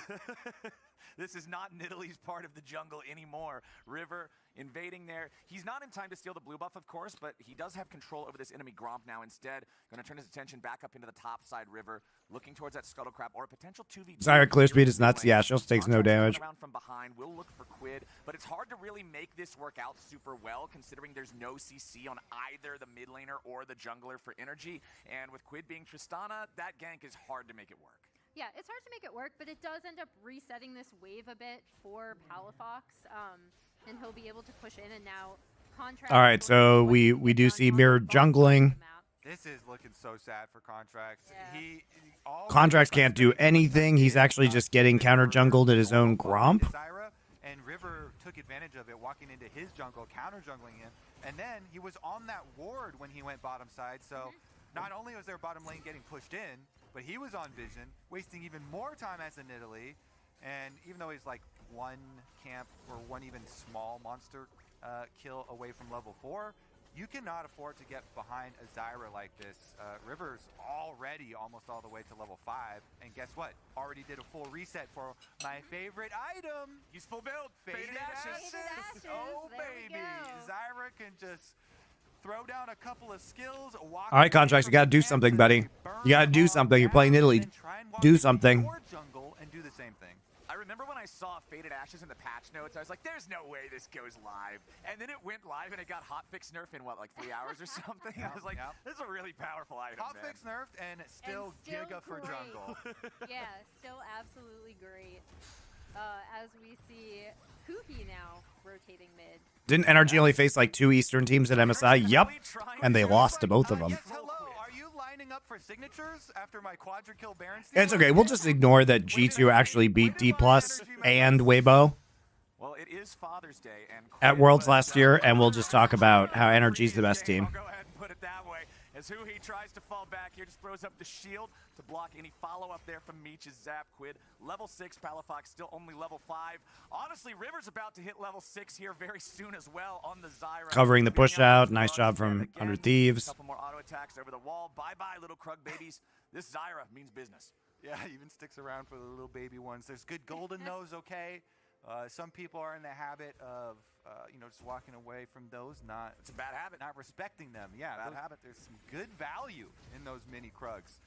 This is not Nidalee's part of the jungle anymore. River invading there. He's not in time to steal the blue buff, of course, but he does have control over this enemy Gromp now instead. Going to turn his attention back up into the top side River, looking towards that Scuttle Crab or a potential 2v2. Zyra clear speed is nuts. Yeah, she also takes no damage. Around from behind, we'll look for Quid, but it's hard to really make this work out super well, considering there's no CC on either the mid laner or the jungler for energy. And with Quid being Tristana, that gank is hard to make it work. Yeah, it's hard to make it work, but it does end up resetting this wave a bit for Palafox, and he'll be able to push in, and now Contracts... All right, so we do see mirror jungling. This is looking so sad for Contracts. Yeah. Contracts can't do anything. He's actually just getting counter jungled at his own Gromp. Zyra, and River took advantage of it, walking into his jungle, counter jungling him, and then he was on that ward when he went bottom side, so not only was their bottom lane getting pushed in, but he was on vision, wasting even more time as a Nidalee, and even though he's like one camp or one even small monster kill away from level 4, you cannot afford to get behind a Zyra like this. River's already almost all the way to level 5, and guess what? Already did a full reset for my favorite item. He's full build. Faded Ashes. Oh, baby. Zyra can just throw down a couple of skills. All right, Contracts, you got to do something, buddy. You got to do something. You're playing Italy. Do something. Jungle and do the same thing. I remember when I saw Faded Ashes in the patch notes, I was like, there's no way this goes live. And then it went live and it got hotfix nerfed in, what, like 3 hours or something? I was like, this is a really powerful item, Hotfix nerfed and still Giga for great. jungle. Yeah, still absolutely great. As we see Huhi now rotating mid. Didn't NRG only face like 2 Eastern teams at MSI? Yup. And they lost to both of them. Yes, hello. Are you lining up for signatures after my quadra kill Baron? It's okay. We'll just ignore that G2 actually beat D+ and Weibo Well, it is Father's Day and at Worlds last year, and we'll just talk about how NRG's the best team. I'll go ahead and put it that way. As Huhi tries to fall back here, just throws up the shield to block any follow-up there from Meech's Zap Quid. Level 6, Palafox still only level 5. Honestly, River's about to hit level 6 here very soon as well on the Zyra. Covering the push out. Nice job from 100 Thieves. A couple more auto attacks over the wall. Bye-bye, little Krug babies. This Zyra means business. Yeah, even sticks around for the little baby ones. There's good golden nose, okay? Some people are in the habit of, just walking away from those, It's a bad habit. not respecting them. Yeah, bad habit. There's some good value in those mini Krugs.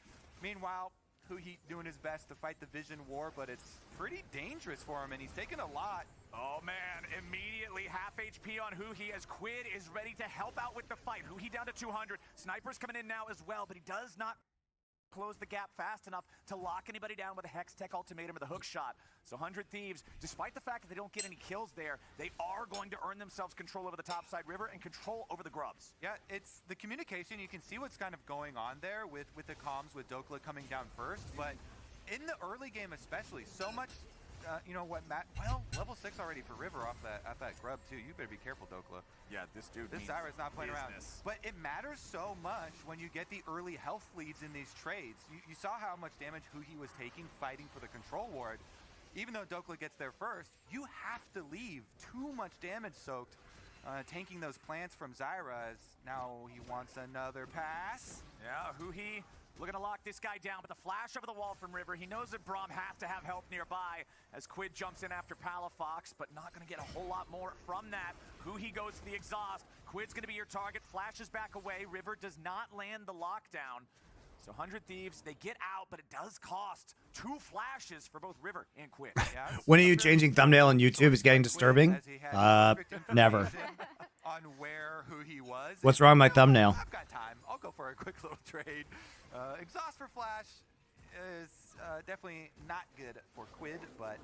Meanwhile, Huhi doing his best to fight the Vision War, but it's pretty dangerous for him, and he's taking a lot. Oh man, immediately half HP on Huhi as Quid is ready to help out with the fight. Huhi down to 200. Sniper's coming in now as well, but he does not close the gap fast enough to lock anybody down with a Hex Tech ultimatum or the hook shot. So 100 Thieves, despite the fact that they don't get any kills there, they are going to earn themselves control over the topside river and control over the grubs. Yeah, it's the communication. You can see what's kind of going on there with the comms with Dokla coming down first, but in the early game especially, so much, level 6 already for River off that grub too. You better be careful, Dokla. Yeah, this dude This Zyra's not playing around. But it matters so much when you get the early health leads in these trades. You saw how much damage Huhi was taking fighting for the control ward. Even though Dokla gets there first, you have to leave too much damage soaked, tanking those plants from Zyra as now he wants another pass. Yeah, Huhi looking to lock this guy down, but the flash over the wall from River, he knows that Braum has to have help nearby as Quid jumps in after Palafox, but not going to get a whole lot more from that. Huhi goes to the exhaust. Quid's going to be your target, flashes back away. River does not land the lockdown. So 100 Thieves, they get out, but it does cost 2 flashes for both River and Quid. When are you changing thumbnail on YouTube? Is getting disturbing? Never. On where Huhi was. What's wrong with my thumbnail? I've got time. I'll go for a quick little trade. Exhaust for Flash is definitely not good for Quid, but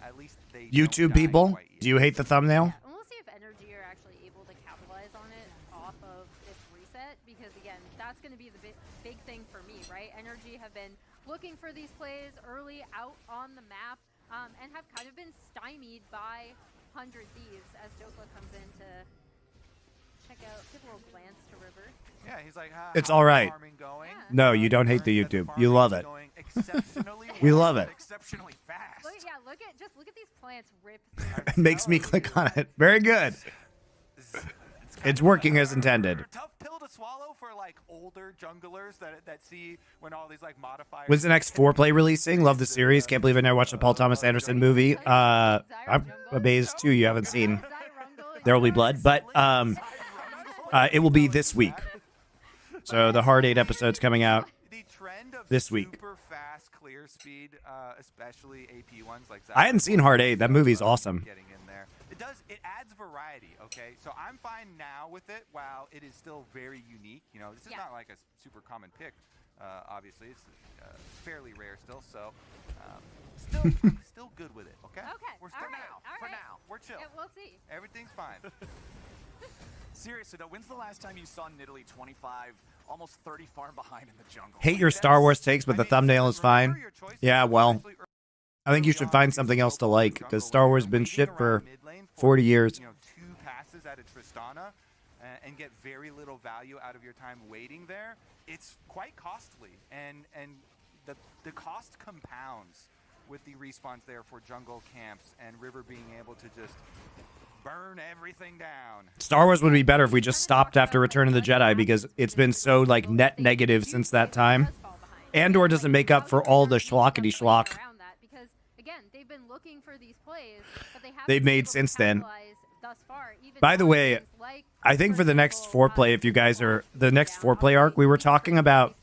at least they YouTube don't die people, quite yet. do you hate the thumbnail? And we'll see if NRG are actually able to capitalize on it off of this reset, because again, that's going to be the big thing for me, right? NRG have been looking for these plays early out on the map, and have kind of been stymied by 100 Thieves as Dokla comes in to check out, give a little glance to River. Yeah, he's like, It's all right. Going? Yeah. No, you don't hate the YouTube. You love it. We love it. Exceptionally fast. Look at these plants rip. It makes me click on it. Very good. It's working as intended. Tough pill to swallow for like older junglers that see when all these like modifiers. When's the next 4Play releasing? Love the series. Can't believe I never watched a Paul Thomas Anderson movie. I'm amazed too you haven't seen There Will Be Blood, but it will be this week. So the Hard 8 episode's coming out The trend of this week. super fast clear speed, especially AP ones like that. I hadn't seen Hard 8. That movie's awesome. Getting in there, it adds variety. Okay, so I'm fine now with it. While it is still very unique, this is not like a super common pick. Obviously, it's fairly rare still. So, still good with it. Okay. Okay. We're still All right. we're chill. Yeah, we'll see. Everything's fine. Seriously though, when's the last time you saw Nidalee 25, almost 30 farm behind in the jungle? Hate your Star Wars takes, but the thumbnail is fine. Yeah, well, I think you should find something else to like, because Star Wars has been shit for 40 years. 2 passes out of Tristana and get very little value out of your time waiting there. It's quite costly, and the cost compounds with the respawns there for jungle camps and River being able to just burn everything down. Star Wars would be better if we just stopped after Return of the Jedi, because it's been so like net negative since that time. Andor doesn't make up for all the schlockety schlock they've made since then. By the way, I think for the next 4Play, if you guys are the next 4Play arc, we were talking about.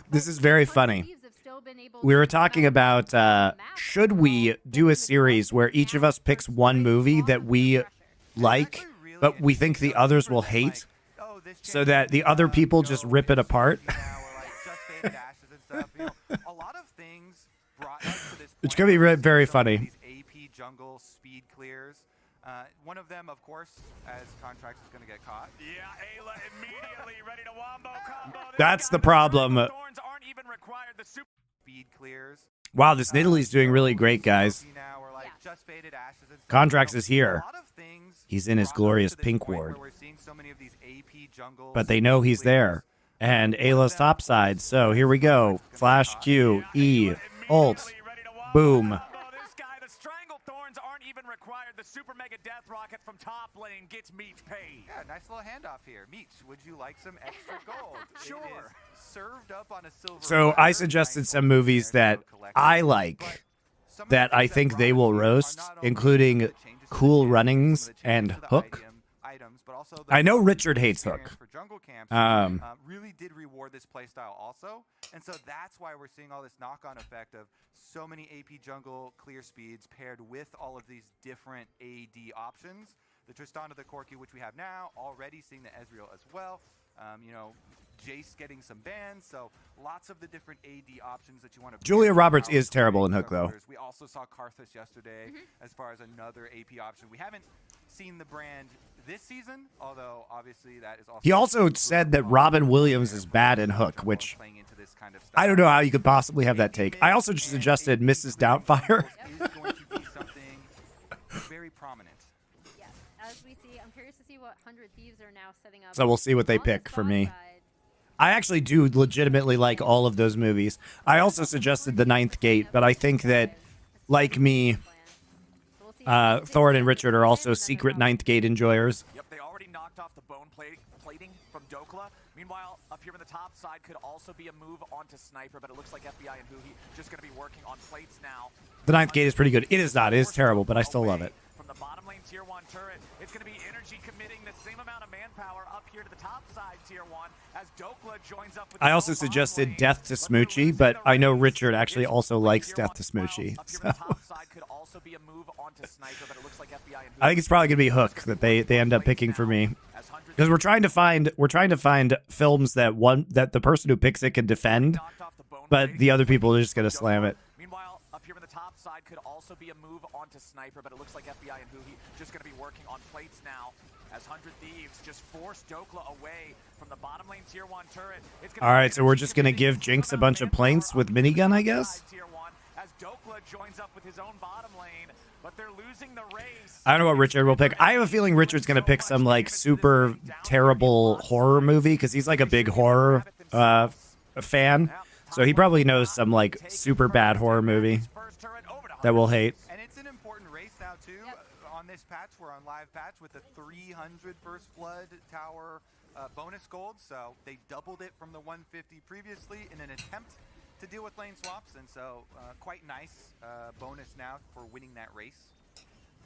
This is very funny. been able we to were talking develop about the map should as we well, do a making the series where choices each of us and picks there's one really movie lots that of we pressure. like, but we think the others will hate, so that the other people just rip it apart? A lot of things brought us to this Which point could be where we're very seeing some of funny. these AP jungle speed clears. One of them, of course, as Contracts is going to get caught. Yeah, Ayla immediately ready to wombo combo. This That's guy, the problem. Thorns aren't even required. The super Speed clears. Wow, this Nidalee's doing really great, guys. Now we're like Yeah. just faded ashes and stuff. Contracts You know, is here. a lot of things He's in his brought us glorious to this pink point where ward. we're seeing so many of these AP jungle But they know he's speed there. clears. And One of Ayla's them, top of side. course, So here we as go. Contracts is gonna Flash get Q, Yeah, E, Ayla ult, immediately ready to wombo boom. combo. This guy, the Strangle Thorns aren't even required. The Super Mega Death Rocket from top lane gets Meech paid. Yeah, nice little handoff here. Meech, would you like some extra gold? Sure. It is served up on a silver So platter. I suggested some movies that I like that I think they will roast, including Cool Runnings and Hook. I know Richard hates Hook. Really did reward this playstyle also, and so that's why we're seeing all this knock-on effect of so many AP jungle clear speeds paired with all of these different AD options. The Tristana, the Corki, which we have now, already seeing the Ezreal as well. You know, Jace getting some bans, so lots of the different AD options that you want to. Julia Roberts is terrible in Hook, though. We also saw Karthus yesterday as far as another AP option. We haven't seen the brand this season, although obviously that is also. He also said that Robin Williams is bad in Hook, which I don't know how you could possibly have that take. I also just suggested Mrs. Doubtfire. Is going to be something very prominent. Yes, as we see, I'm curious to see what 100 Thieves are now setting up. So we'll see what they on the pick for spawn me. side. I actually do legitimately like all of those movies. I also suggested The Ninth Gate, but I think that, like me, Thorn and Richard are also secret Ninth Gate enjoyers. Yep, they already knocked off the bone plating from Dokla. Meanwhile, up here on the top side could also be a move onto Sniper, but it looks like FBI and Huhi just going to be working on plates now. The Ninth Gate is pretty good. It is not. It is terrible, but I still love it. From the bottom lane tier 1 turret, it's going to be NRG committing the same amount of manpower up here to the top side tier 1 as Dokla joins up with I his also own bottom suggested lane, Death to but they're Smoochie, losing but the I know race. Richard actually It's also like likes tier Death 1. to Smoochie. Well, up here So on the top side could also be a move onto Sniper, but it looks like FBI and I think it's probably gonna be Hook that they end up picking for me. Because we're trying to find films that the person who picks it can defend, but the other people are just gonna slam it. Meanwhile, up here on the top side could also be a move onto Sniper, but it looks like FBI and Huhi just going to be working on plates now as 100 Thieves just force Dokla away from the bottom lane tier 1 turret. All right, so we're just gonna give Jinx a bunch of plates with minigun, I guess. As Dokla joins up with his own bottom lane, but they're losing the race. I don't know what Richard will pick. I have a feeling Richard's gonna pick some like super terrible horror movie because he's like a big horror fan. So he probably knows some like super bad horror movie that we'll hate. And it's an important race now too. On this patch, we're on live patch with the 300 First Blood Tower bonus gold. So they doubled it from the 150 previously in an attempt to deal with lane swaps, and so quite nice bonus now for winning that race.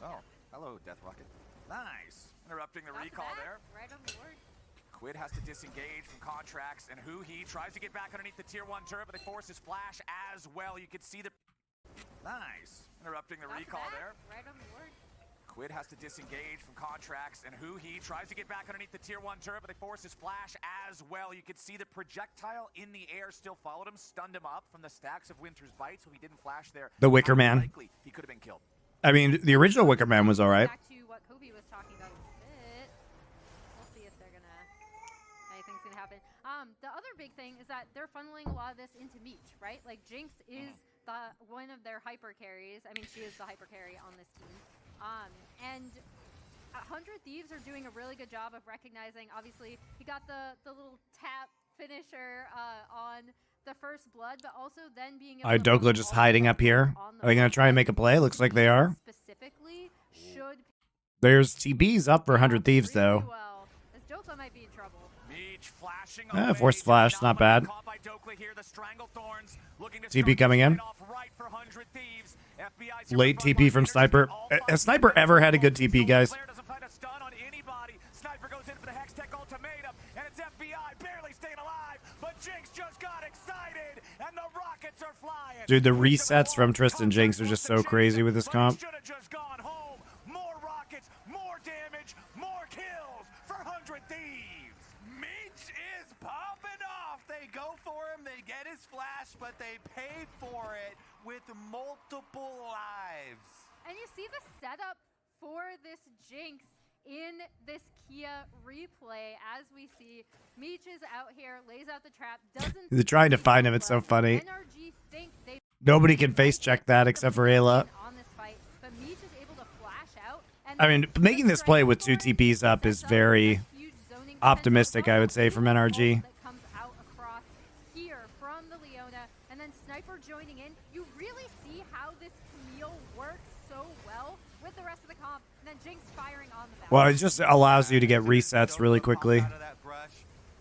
Oh, hello, Death Rocket. Nice. Interrupting the recall there. Right on the board. Quid has to disengage from Contracts, and Huhi tries to get back underneath the tier 1 turret, but they force his flash as well. You can see the... Nice. Interrupting the recall there. Right on the board. Quid has to disengage from Contracts, and Huhi tries to get back underneath the tier 1 turret, but they force his flash as well. You can see the projectile in the air still followed him, stunned him up from the stacks of Winter's Bite, so he didn't flash there. The Wicker Man. Likely he could have been killed. I mean, the original Wicker Man was all right. Back to what Kobe was talking about a bit. We'll see if anything's gonna happen. The other big thing is that they're funneling a lot of this into Meech, right? Like Jinx is one of their hyper carries. I mean, she is the hyper carry on this team. And 100 Thieves are doing a really good job of recognizing. Obviously, he got the little tap finisher on the first blood, but also then being able to Dokla just hiding up here. Are they gonna try and make a play? Looks like they are. Specifically, should There's TBs up for 100 Thieves though. well, as Dokla might be in trouble. Meech flashing Force flash, not bad. TP coming in. Late TP from Sniper. Has Sniper ever had a good TP, guys? Sniper goes in for the Hextech ultimatum, and it's FBI barely staying alive, but Jinx just got excited, and the rockets are flying. Dude, the resets from Tristan Jinx are just so crazy with this comp. Should have just gone home. More rockets, more damage, more kills for 100 Thieves. Meech is popping off. They go for him. They get his flash, but they pay for it with multiple lives. And you see the setup for this Jinx in this Kia replay as we see Meech is out here, lays out the trap, doesn't. They're trying to find him. It's so funny. NRG think they Nobody can face check that except for Ayla. on this fight, but Meech is able to flash out. And I mean, making this play with 2 TPs up is very optimistic, I would say, from NRG. That comes out across here from the Leona, and then Sniper joining in. You really see how this Camille works so well with the rest of the comp, and then Jinx firing on the back. Well, it just allows you to get resets really quickly. Out of that brush.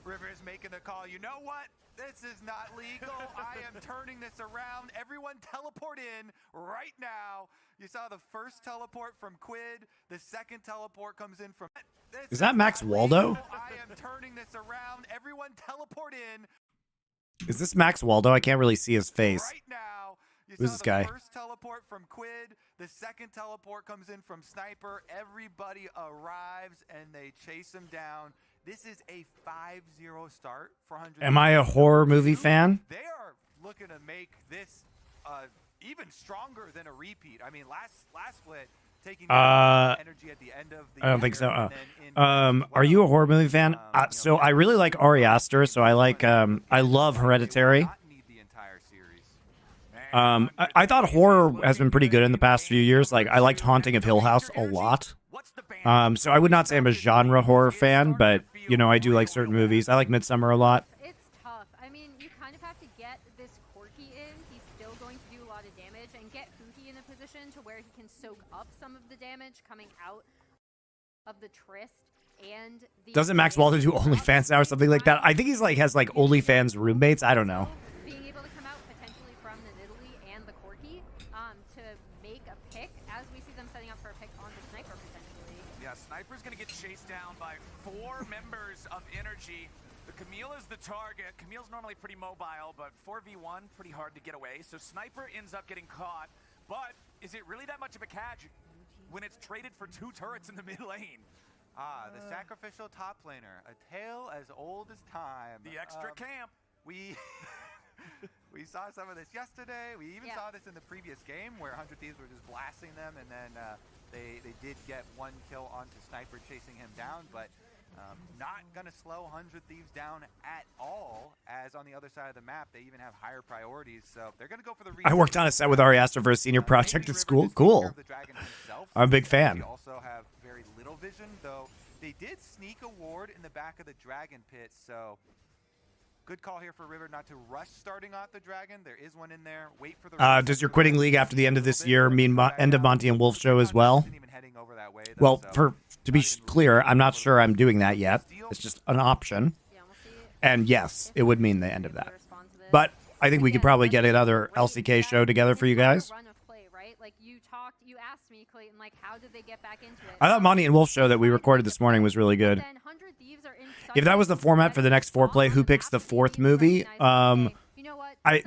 River is making the call. You know what? This is not legal. I am turning this around. Everyone teleport in right now. You saw the first teleport from Quid. The second teleport comes in from... Is that Max Waldo? I am turning this around. Everyone teleport in Is this Max Waldo? I can't really see his face. right now. You Who's saw this the guy? first teleport from Quid. The second teleport comes in from Sniper. Everybody arrives and they chase him down. This is a 5-0 start for 100. Am I a horror movie fan? They are looking to make this even stronger than a repeat. I mean, last split taking energy at the end of the I don't think so. year, and then in Are you a horror movie fan? So I really like Ari Aster. So I like I love Hereditary. not need the entire series. I thought horror has been pretty good in the past few years. Like I liked Haunting of Hill House a lot. So I would not say I'm a genre horror fan, but you know I do like certain movies. I like Midsummer a lot. It's tough. I mean, you kind of have to get this Corki in. He's still going to do a lot of damage, and get Huki in a position to where he can soak up some of the damage coming out of the Trist and the... Doesn't Max Waldo do OnlyFans now or something like that? I think he's like has like OnlyFans roommates. I don't know. Being able to come out potentially from the Nidalee and the Corki to make a pick, as we see them setting up for a pick on the Sniper potentially. Yeah, Sniper's gonna get chased down by 4 members of NRG. The Camille is the target. Camille's normally pretty mobile, but 4v1, pretty hard to get away. So Sniper ends up getting caught. But is it really that much of a catch when it's traded for 2 turrets in the mid lane? The sacrificial top laner, a tale as old as time. The extra camp. We we saw some of this yesterday. We even saw this in the previous game where 100 Thieves were just blasting them, and then they did get 1 kill onto Sniper chasing him down, but not gonna slow 100 Thieves down at all, as on the other side of the map they even have higher priorities, so they're gonna go for the I worked on a set with Ari Aster for a senior project at school. Cool. I'm a big fan. They also have very little vision, though they did sneak a ward in the back of the Dragon pit, so good call here for River not to rush starting off the Dragon. There is one in there. Wait for the Does your quitting league after the end of this year mean end of Monty and Wolf show as well? Well, to be clear, I'm not sure I'm doing that yet. It's just an option. Yeah, we'll see. And yes, it would mean the end of that. But I think we could probably get another LCK show together for you guys. Run of play, right? Like you asked me, Clayton, like how did they get back into it? I thought Monty and Wolf show that we recorded this morning was really good. Then 100 Thieves are in If that was the format for the next 4-play, who picks the 4th movie?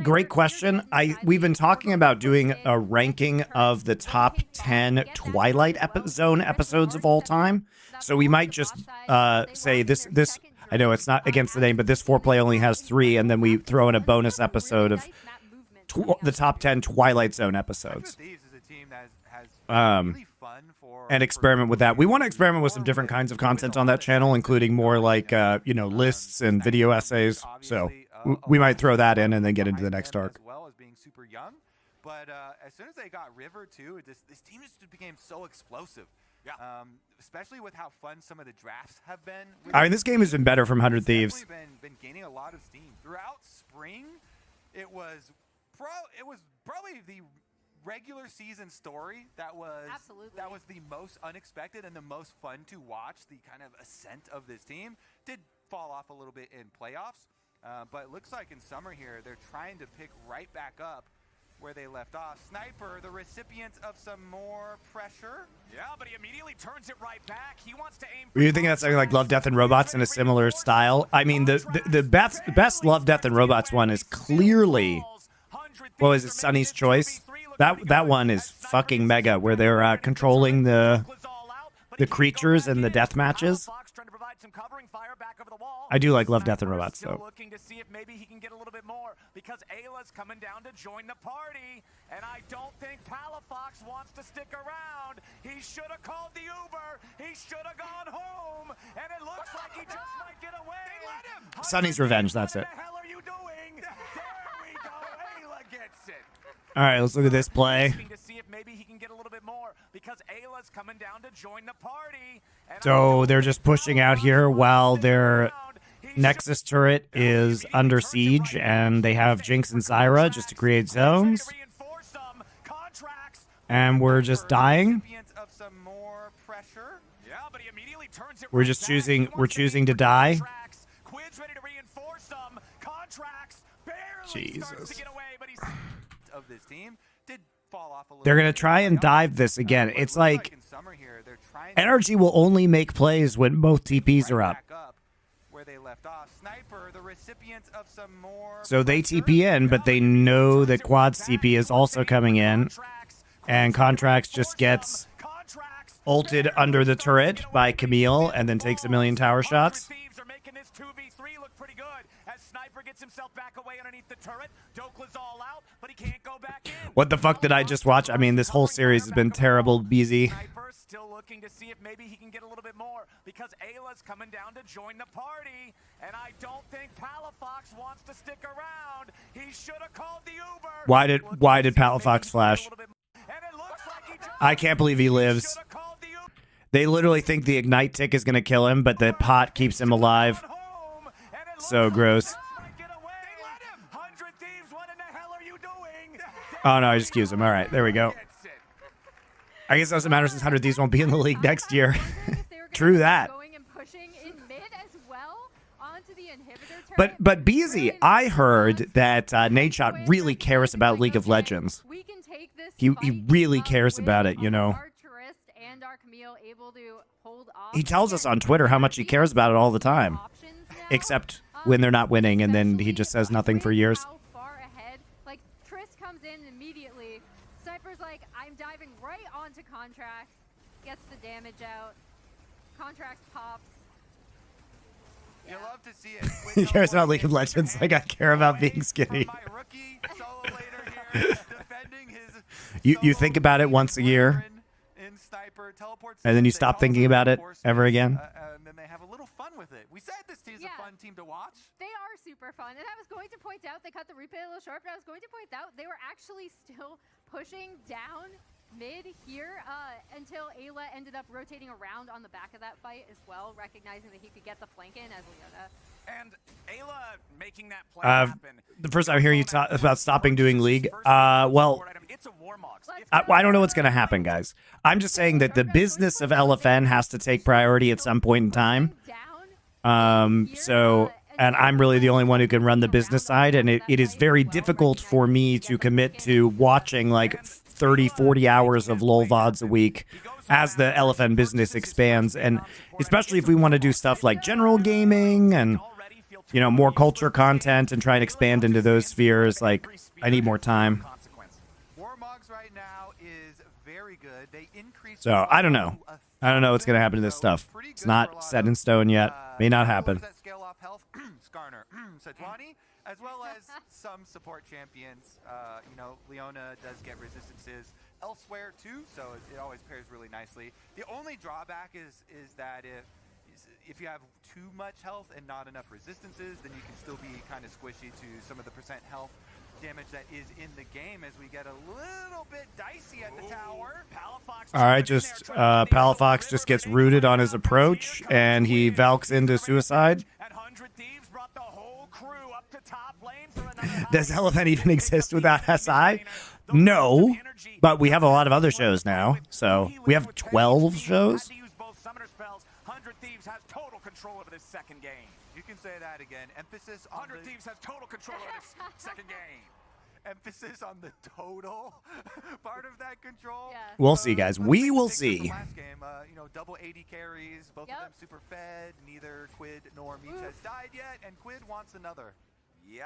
Great question. We've been talking about doing a ranking of the top 10 Twilight Zone episodes of all time. So we might just say this. I know it's not against the name, but this 4-play only has 3, and then we throw in a bonus episode of the top 10 Twilight Zone episodes. And experiment with that. We want to experiment with some different kinds of content on that channel, including more like lists and video essays. So we might throw that in and then get into the next arc. As well as being super young, but as soon as they got River too, this team just became so explosive. Yeah. Especially with how fun some of the drafts have been. I mean, this game has been better from 100 Thieves. It's been gaining a lot of steam throughout spring. It was probably the regular season story that was the most unexpected and the most fun to watch. The kind of ascent of this team did fall off a little bit in playoffs, but it looks like in summer here they're trying to pick right back up where they left off. Sniper, the recipient of some more pressure. Yeah, but he immediately turns it right back. He wants to aim. Were you thinking that's something like Love, Death, and Robots in a similar style? I mean, the best Love, Death, and Robots one is clearly what was it, Sunny's Choice? That one is fucking mega, where they're controlling the creatures and the death matches. I do like Love, Death, and Robots, though. Looking to see if maybe he can get a little bit more because Ayla's coming down to join the party, and I don't think Palafox wants to stick around. He should have called the Uber. He should have gone home, and it looks like he just might get away. They let him. Sunny's Revenge, that's it. What the hell are you doing? There we go. Ayla gets it. All right, let's look at this play. To see if maybe he can get a little bit more because Ayla's coming down to join the party. So they're just pushing out here while their Nexus turret is under siege, and they have Jinx and Zyra just to create zones. And we're just dying. We're just choosing to die. Jesus. They're going to try and dive this again. It's like NRG will only make plays when both TPs are up. So they TP in, but they know that Quad's TP is also coming in. And Contracts just gets ulted under the turret by Camille and then takes a million tower shots. What the fuck did I just watch? I mean, this whole series has been terrible, BZ. Still looking to see if maybe he can get a little bit more because Ayla's coming down to join the party, and I don't think Palafox wants to stick around. He should have called the Uber. Why did Palafox flash? I can't believe he lives. They literally think the ignite tick is going to kill him, but the pot keeps him alive. So gross. Oh no, I just accused him. All right, there we go. I guess it doesn't matter since 100 Thieves won't be in the league next year. True that. But BZ, I heard that Nadeshot really cares about League of Legends. He really cares about it, you know. He tells us on Twitter how much he cares about it all the time. Except when they're not winning, and then he just says nothing for years. Diving right onto Contracts, gets the damage out. Contracts pops. You love to see it. He cares about League of Legends like I care about being skinny. You think about it once a year, and then you stop thinking about it ever again. And then they have a little fun with it. We said this team's a fun team to watch. They are super fun. And I was going to point out, they cut the replay a little short, but I was going to point out they were actually still pushing down mid here until Ayla ended up rotating around on the back of that fight as well, recognizing that he could get the flank in as Leona. And Ayla making that play happen. The first time I hear you talk about stopping doing League, well, I don't know what's going to happen, guys. I'm just saying that the business of LFN has to take priority at some point in time. And I'm really the only one who can run the business side, and it is very difficult for me to commit to watching like 30, 40 hours of LOL VODs a week as the LFN business expands, and especially if we want to do stuff like general gaming and, you know, more culture content and try and expand into those spheres. Like, I need more time. So I don't know. I don't know what's going to happen to this stuff. It's not set in stone yet. May not happen. As well as some support champions. You know, Leona does get resistances elsewhere too, so it always pairs really nicely. The only drawback is that if you have too much health and not enough resistances, then you can still be kind of squishy to some of the percent health damage that is in the game as we get a little bit dicey at the tower. All right, just Palafox just gets rooted on his approach, and he valks into suicide. Does LFN even exist without SI? No, but we have a lot of other shows now. So we have 12 shows. You can say that again. Emphasis on 100 Thieves has total control of this second game. Emphasis on the total part of that control. Yeah. We'll see, guys. We will see. Last game, you know, double 80 carries, both of them super fed. Neither Quid nor Meech has died yet, and Quid wants another. Yeah,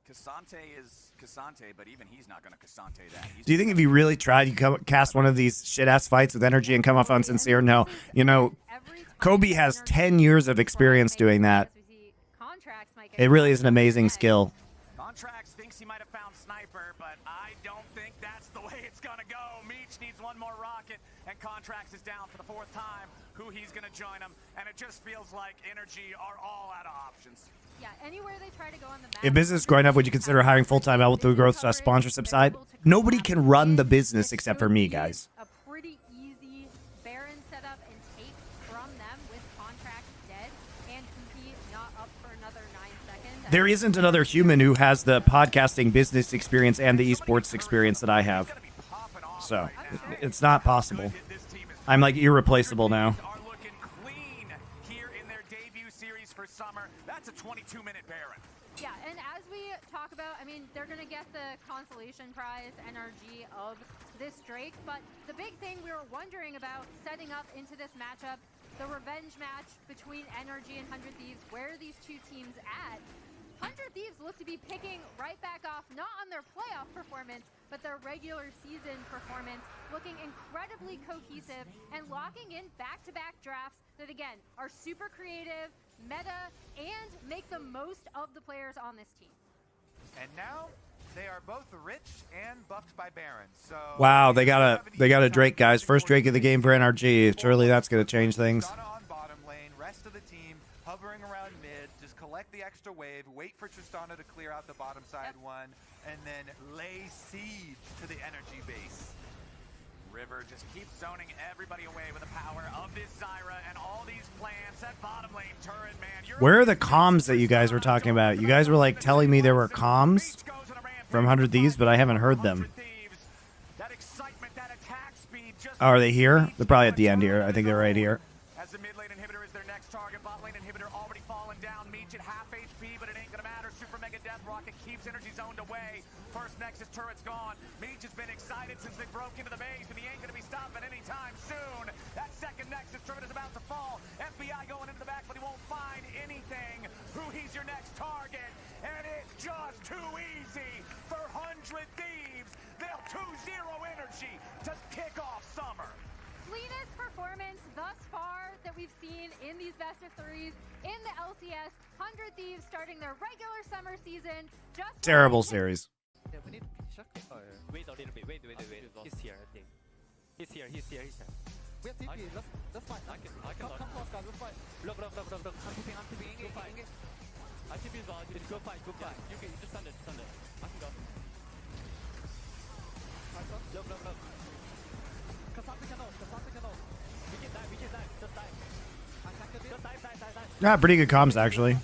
Cassante is Cassante, but even he's not going to Cassante that. Do you think if you really tried, you could cast one of these shit-ass fights with energy and come off unsincere? No. You know, Kobe has 10 years of experience doing that. It really is an amazing skill. Contracts thinks he might have found Sniper, but I don't think that's the way it's going to go. Meech needs one more rocket, and Contracts is down for the 4th time. Who he's going to join him, and it just feels like NRG are all out of options. Yeah, anywhere they try to go on the map. In business growing up, would you consider hiring full-time out with the growth sponsorship side? Nobody can run the business except for me, guys. A pretty easy Baron setup and take from them with Contracts dead and compete not up for another 9 seconds. There isn't another human who has the podcasting business experience and the esports experience that I have. So, it's not possible. I'm like irreplaceable now. Are looking clean here in their debut series for summer. That's a 22-minute Baron. Yeah, and as we talk about, I mean, they're going to get the consolation prize, NRG, of this Drake, but the big thing we were wondering about setting up into this matchup, the revenge match between NRG and 100 Thieves, where are these two teams at? 100 Thieves look to be picking right back off, not on their playoff performance, but their regular season performance, looking incredibly cohesive and locking in back-to-back drafts that, again, are super creative, meta, and make the most of the players on this team. And now they are both rich and buffed by Baron. So Wow, they got a Drake, guys. First Drake of the game for NRG. Surely that's going to change things. On bottom lane, rest of the team hovering around mid, just collect the extra wave, wait for Tristana to clear out the bottom side one, and then lay siege to the energy base. River just keeps zoning everybody away with the power of this Zyra and all these plants. That bottom lane turret, man. Where are the comms that you guys were talking about? You guys were like telling me there were comms from 100 Thieves, but I haven't heard them. Oh, are they here? They're probably at the end here. I think they're right here. As the mid lane inhibitor is their next target, bot lane inhibitor already fallen down. Meech at half HP, but it ain't gonna matter. Super Mega Death Rocket keeps energy zoned away. First Nexus turret's gone. Meech has been excited since they broke into the base, and he ain't gonna be stopping anytime soon. That second Nexus turret is about to fall. FBI going into the back, but he won't find anything. Who he's your next target, and it's just too easy for 100 Thieves. They'll 2-0 energy to kick off summer. Cleanest performance thus far that we've seen in these best of threes in the LCS. 100 Thieves starting their regular summer season. Just Terrible series. Yeah, we need to wait a little bit. Wait. He's here, I think. He's here. We have TP. Let's fight. Come to us, guys. Let's fight. Look. I'm TPing. Go fight. I TP is on. Go fight. You just send it. I can go. Look. Cassandra cannot. We can die. Just die. Just die. Yeah, pretty good comms actually. I'm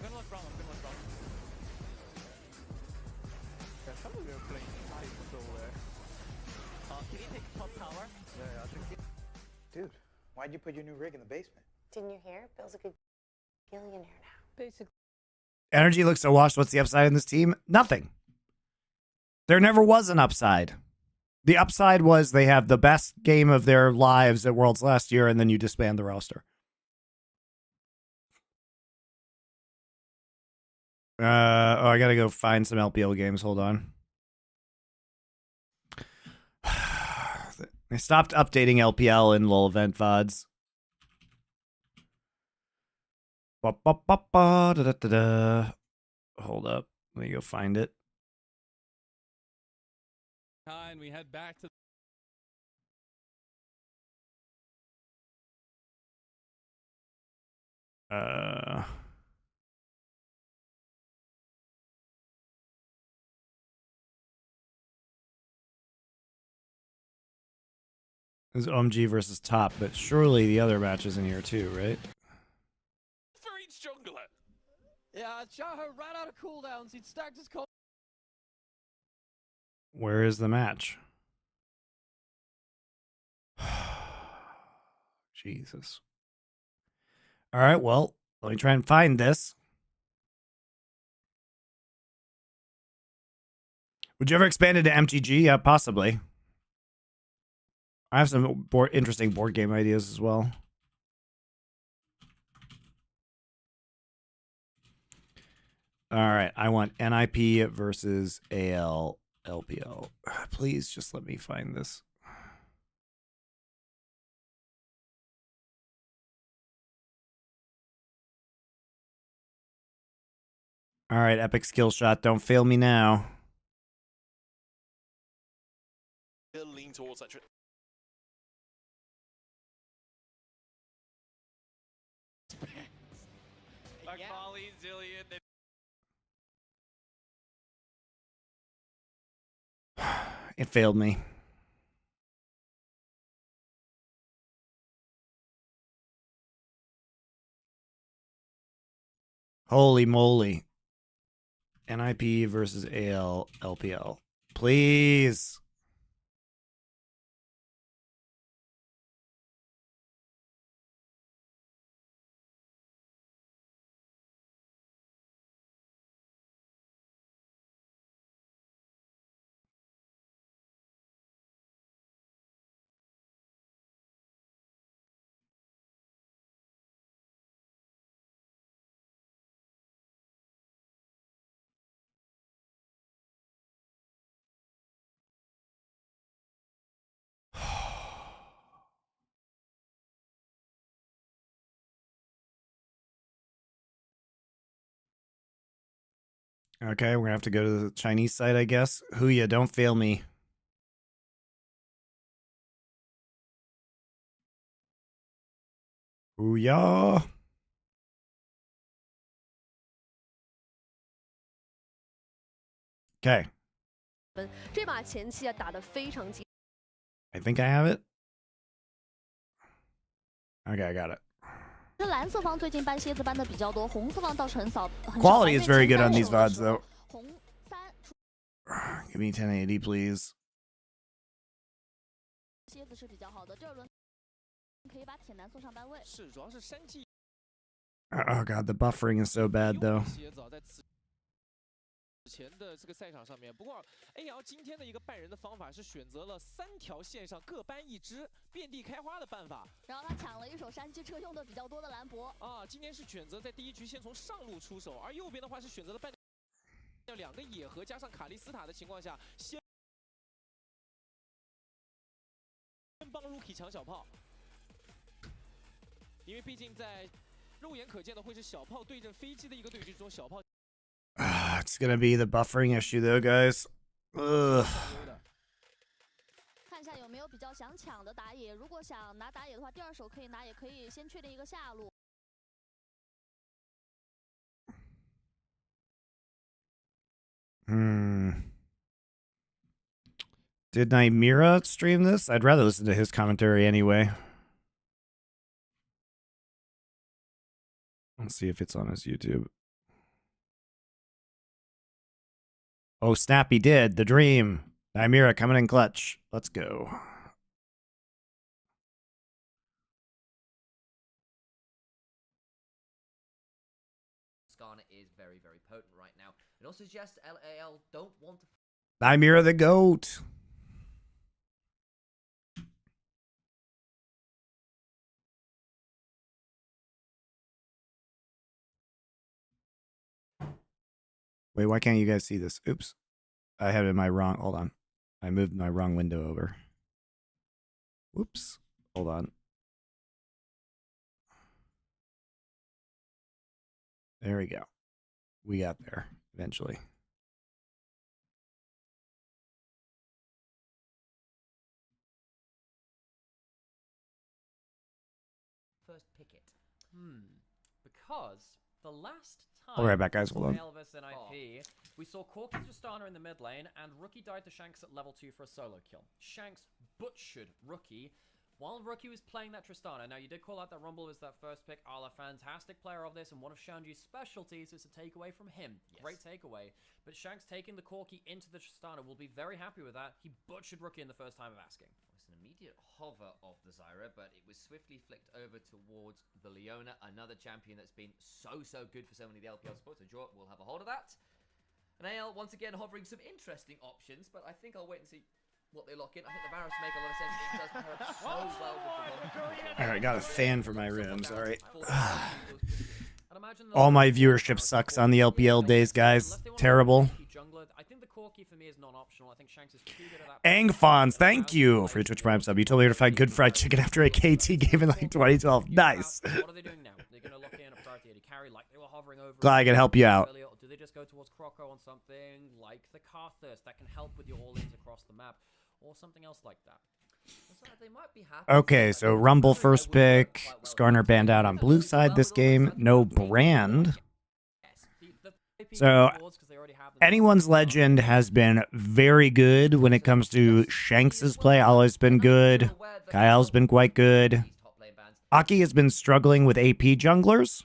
gonna look wrong. We were playing safe so there. Can you take top tower? Yeah, I think. Dude, why'd you put your new rig in the basement? Didn't you hear? Bill's a good billionaire now. Basically. Energy looks so washed. What's the upside in this team? Nothing. There never was an upside. The upside was they have the best game of their lives at Worlds last year, and then you disband the roster. I gotta go find some LPL games. Hold on. They stopped updating LPL in LoL event VODs. Hold up. Let me go find it. And we head back to This is OMG versus top, but surely the other match is in here too, right? for each jungler. Yeah, Chaho ran out of cooldowns. He'd stacked his cooldown. Where is the match? Jesus. All right, well, let me try and find this. Would you ever expand into MTG? Yeah, possibly. I have some interesting board game ideas as well. All right, I want NIP versus AL LPL. Please just let me find this. All right, epic skill shot. Don't fail me now. He'll lean towards that. Like Molly, Zillion, It failed me. Holy moly. NIP versus AL LPL. Please. Okay, we're gonna have to go to the Chinese side, I guess. Huya, don't fail me. Huya. Okay. 这把前期啊打得非常精。 I think I have it. Okay, I got it. 这蓝色方最近搬蝎子搬的比较多，红色方倒是很少。 Quality is very good on these VODs, though. 红三 Give me 1080, please. 蝎子是比较好的，第二轮可以把铁男送上单位。是，主要是山鸡。 Oh god, the buffering is so bad, though. 蝎子在此前的这个赛场上面，不过 AL 今天的一个办人的方法是选择了3条线上各搬一只，遍地开花的办法。然后他抢了一手山鸡车用的比较多的兰博。啊，今天是选择在第一局先从上路出手，而右边的话是选择了半2个野河加上卡利斯塔的情况下，先帮 Rookie 抢小炮，因为毕竟在肉眼可见的会是小炮对阵飞机的一个对局中，小炮。 It's gonna be the buffering issue, though, guys. Ugh. 看一下有没有比较想抢的打野，如果想拿打野的话，第二手可以拿，也可以先确定一个下路。 Did Nymira stream this? I'd rather listen to his commentary anyway. Let's see if it's on his YouTube. Oh, Snappy did. The dream. Nymira coming in clutch. Let's go. Skarner is very, very potent right now. It also suggests LAL don't want to... Nymira the GOAT. Wait, why can't you guys see this? Oops. I have it in my wrong... Hold on. I moved my wrong window over. Whoops. Hold on. There we go. We got there eventually. First picket. Because the last time... I'll be right back, guys. Hold on. Elvis and IP, we saw Corky's Tristana in the mid lane, and Rookie died to Shanks at level 2 for a solo kill. Shanks butchered Rookie while Rookie was playing that Tristana. Now, you did call out that Rumble was that first pick. A fantastic player of this, and one of Shanji's specialties is a takeaway from him. Yes. Great takeaway. But Shanks taking the Corky into the Tristana will be very happy with that. He butchered Rookie in the first time of asking. It's an immediate hover of the Zyra, but it was swiftly flicked over towards the Leona, another champion that's been so good for so many of the LPL supports. So Draw will have a hold of that. And AL, once again, hovering some interesting options, but I think I'll wait and see what they lock in. I think the Varus make a lot of sense. It does pair up so well with the one. All right, got a fan for my room. Sorry. I'd imagine All my viewership sucks on the LPL days, guys. Terrible. I think the core key for me is non-optional. I think Shanks is too good at that. Angfons, thank you for your Twitch Prime sub. You told me to find good fried chicken after a KT game in like 2012. Nice. What are they doing now? They're going to lock in a priority AD carry like they were hovering over. Glad I can help you out. Earlier, or do they just go towards Croco on something like the Carthurst that can help with your all-ins across the map, or something else like that? They might be happy. Okay, so Rumble first pick. Skarner banned out on blue side this game. No Brand. So anyone's legend has been very good when it comes to Shanks' play. Always been good. Kyle's been quite good. Aki has been struggling with AP junglers,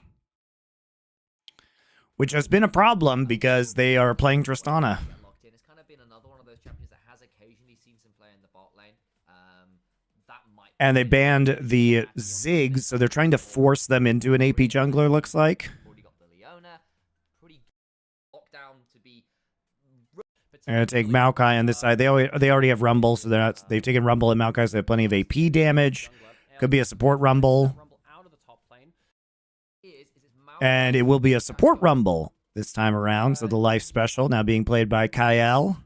which has been a problem because they are playing Tristana. It's kind of been another one of those champions that has occasionally seen some play in the bot lane. And they banned the Ziggs, so they're trying to force them into an AP jungler, looks like. They're going to take Maokai on this side. They already have Rumble, so they've taken Rumble and Maokai, so they have plenty of AP damage. Could be a support Rumble. And it will be a support Rumble this time around, so the life special now being played by Kyle.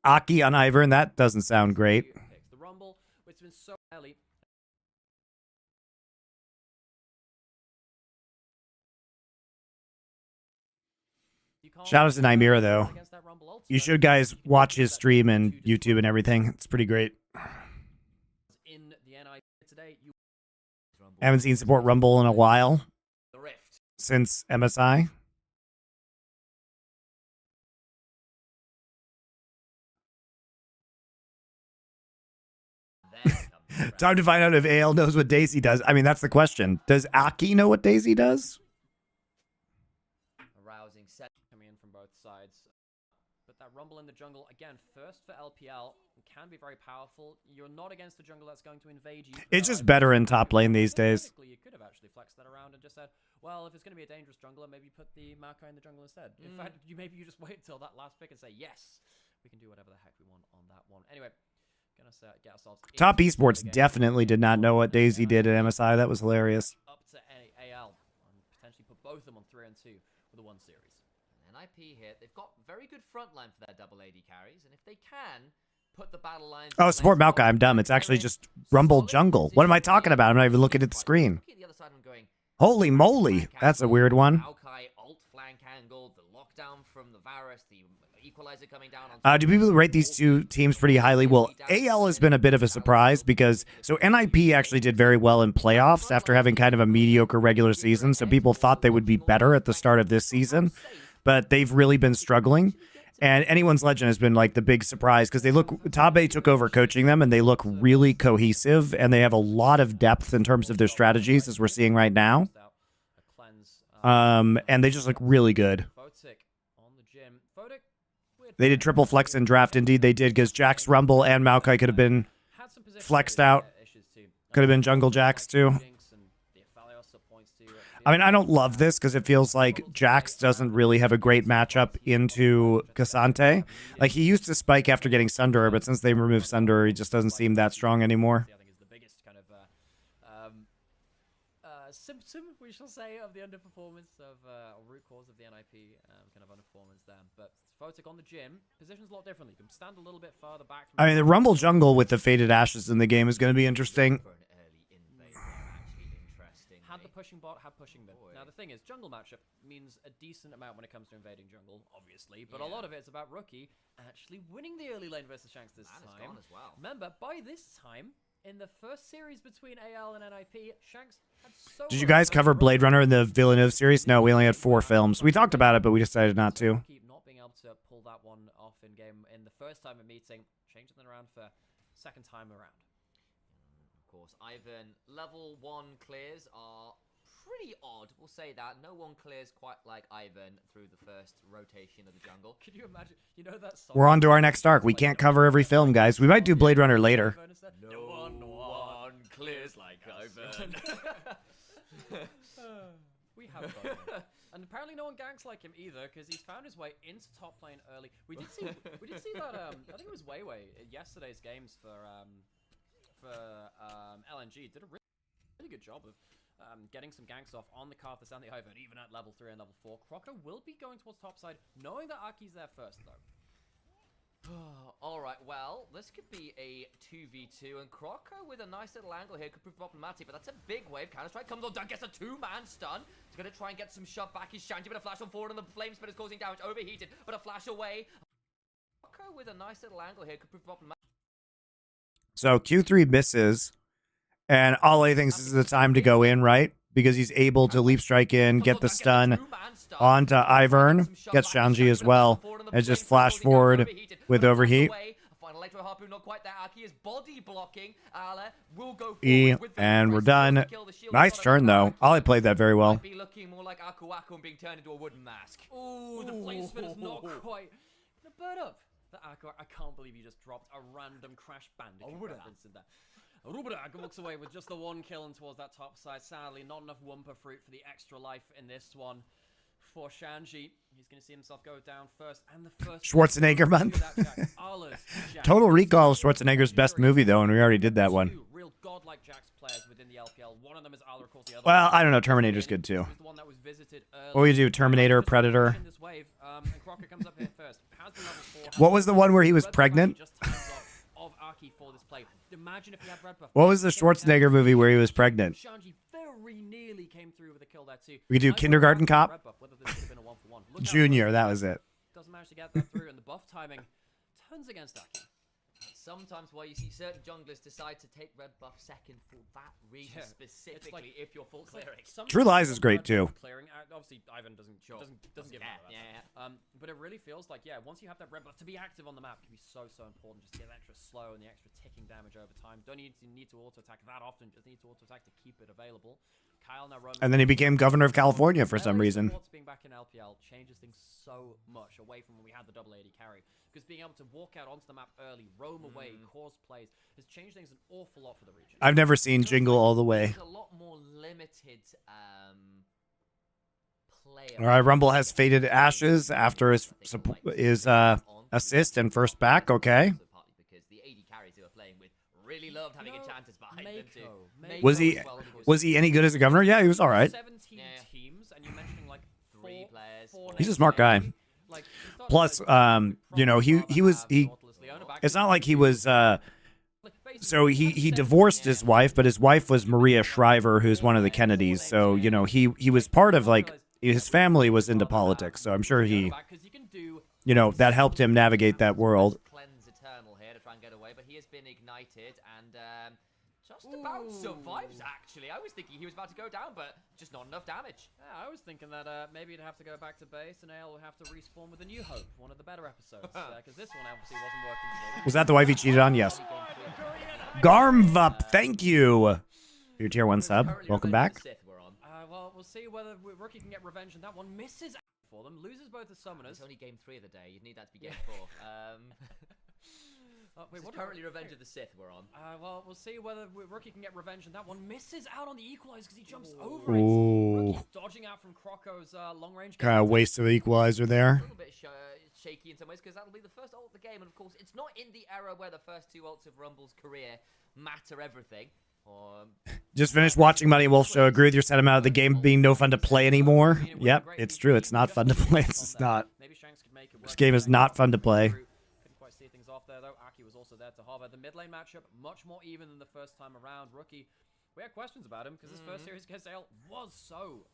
Aki on Ivern, that doesn't sound great. The Rumble, which has been so early. Shout out to Nymira, though. You should, guys, watch his stream and YouTube and everything. It's pretty great. Haven't seen support Rumble in a while. Since MSI. Time to find out if AL knows what Daisy does. I mean, that's the question. Does Aki know what Daisy does? Arousing set coming in from both sides. But that Rumble in the jungle, again, first for LPL, can be very powerful. You're not against the jungle that's going to invade you. It's just better in top lane these days. You could have actually flexed that around and just said, well, if it's going to be a dangerous jungler, maybe put the Maokai in the jungle instead. In fact, maybe you just wait until that last pick and say, yes, we can do whatever the heck we want on that one. Anyway. Get ourselves Top Esports definitely did not know what Daisy did at MSI. That was hilarious. Up to AL and potentially put both of them on 3 and 2 with a 1 series. NIP here, they've got very good front line for their double AD carries, and if they can put the battle lines. Oh, support Maokai. I'm dumb. It's actually just Rumble jungle. What am I talking about? I'm not even looking at the screen. Holy moly, that's a weird one. Maokai alt flank angle, the lockdown from the Varus, the equalizer coming down on do people rate these two teams pretty highly? Well, AL has been a bit of a surprise because NIP actually did very well in playoffs after having kind of a mediocre regular season. So people thought they would be better at the start of this season, but they've really been struggling. And Anyone's Legend has been like the big surprise because Tabe took over coaching them and they look really cohesive and they have a lot of depth in terms of their strategies as we're seeing right now. And they just look really good. They did triple flex in draft. Indeed, they did because Jax, Rumble, and Maokai could have been flexed out. Could have been Jungle Jax too. I mean, I don't love this because it feels like Jax doesn't really have a great matchup into Cassante. Like, he used to spike after getting Sunderer, but since they removed Sunderer, he just doesn't seem that strong anymore. I think is the biggest kind of symptom, we shall say, of the underperformance of root cause of the NIP kind of underperformance there. But Photic on the gym positions a lot differently. You can stand a little bit farther back. I mean, the Rumble jungle with the Faded Ashes in the game is going to be interesting. Had the pushing bot, had pushing mid. Now the thing is, jungle matchup means a decent amount when it comes to invading jungle, obviously, but a lot of it's about Rookie actually winning the early lane versus Shanks this time. As well. Remember, by this time, in the first series between AL and NIP, Shanks had so Did you guys cover Blade Runner in the Villeneuve series? No, we only had 4 films. We talked about it, but we decided not to. Keep not being able to pull that one off in game in the first time of meeting, changing it around for second time around. Of course, Ivan, level 1 clears are pretty odd. We'll say that. No one clears quite like Ivan through the first rotation of the jungle. Could you imagine? You know that song? We're on to our next arc. We can't cover every film, guys. We might do Blade Runner later. No one clears like Ivan. We have fun. And apparently no one ganks like him either, because he's found his way into top lane early. We did see that. I think it was Weiwei yesterday's games for LNG did a really good job of getting some ganks off on the Karthus and the Ivern, even at level 3 and level 4. Crocker will be going towards topside, knowing that Aki's there first, though. Alright, well, this could be a 2v2, and Crocker with a nice little angle here could prove problematic, but that's a big wave. Counter-strike comes on down, gets a 2-man stun. He's going to try and get some shot back. He's Shanty, but a flash on forward, and the flame spin is causing damage. Overheated, but a flash away. Crocker with a nice little angle here could prove problematic. So Q3 misses, and Ale thinks this is the time to go in, right? Because he's able to leap strike in, get the stun onto Ivern, gets Shanji as well, and just flash forward with overheat. E, and we're done. Nice turn, though. Ale played that very well. Be looking more like Aku Aku and being turned into a wooden mask. Ooh, the flame spin is not quite the bird up. The Aku, I can't believe you just dropped a random Crash Bandicoot reference in there. Rubrag walks away with just the 1 kill and towards that top side. Sadly, not enough Wumpa Fruit for the extra life in this one for Shanji. He's going to see himself go down first. And the first Schwarzenegger month. Total Recall is Schwarzenegger's best movie, though, and we already did that one. Real godlike Jax players within the LPL. One of them is Ala, of course, the other Well, I don't know. Terminator's good, too. the one that was visited What would you do? Terminator, Predator? this wave, and Crocker comes up here first. Has the level 4. What was the one where he was pregnant? Just hands of Aki for this play. Imagine if he had red buff. What was the Schwarzenegger movie where he was pregnant? Shanji very nearly came through with a kill there too. We could do Kindergarten Cop? Red buff, whether this could have been a 1-for-1. Look out Junior, for that was it. Doesn't manage to get that through, and the buff timing turns against Aki. Sometimes why you see certain junglers decide to take red buff second for that reason specifically if you're full clearing. True Lies is great, too. Clearing, obviously, Ivan doesn't give him that. But it really feels like, once you have that red buff, to be active on the map can be so important. Just get extra slow and the extra ticking damage over time. Don't need to auto-attack that often, just need to auto-attack to keep it available. Kyle now roaming. And then he became governor of California for some reason. Being back in LPL changes things so much away from when we had the double AD carry. Because being able to walk out onto the map early, roam away, cause plays, has changed things an awful lot for the region. I've never seen Jingle All the Way. There's a lot more limited player. All right, Rumble has faded ashes after his assist and first back. Okay. Partly because the AD carries they were playing with really loved having enchanters behind them too. Was he any good as a governor? Yeah, he was all right. 17 teams, and you're mentioning like 3 players. He's a smart guy. Plus, it's not like he was, so he divorced his wife, but his wife was Maria Shriver, who's one of the Kennedys. So, he was part of, like, his family was into politics. So I'm sure that helped him navigate that world. Cleanse Eternal here to try and get away, but he has been ignited and just about survives, actually. I was thinking he was about to go down, but just not enough damage. Yeah, I was thinking that maybe he'd have to go back to base and Ale would have to respawn with a New Hope, one of the better episodes, because this one obviously wasn't working for him. Was that the wife he cheated on? Yes. Garmvup, thank you. Your tier 1 sub. Welcome back. Well, we'll see whether Rookie can get revenge, and that one misses for them, loses both the summoners. It's only game 3 of the day. You'd need that to be game 4. Wait, what currently Revenge of the Sith we're on? Well, we'll see whether Rookie can get revenge, and that one misses out on the equalizer because he jumps over it. Rookie's dodging out from Croco's long range. Kind of waste of the equalizer there. A little bit shaky in some ways because that'll be the first ult of the game, and of course, it's not in the era where the first 2 ults of Rumble's career matter everything. Just finished watching Money Wolf Show. Agree with your sentiment of the game being no fun to play anymore. Yep, it's true. It's not fun to play. It's not. This game is not fun to play. Couldn't quite see things off there though. Aki was also there to hover. The mid lane matchup much more even than the first time around. Rookie, we had questions about him because his first series against Ale was so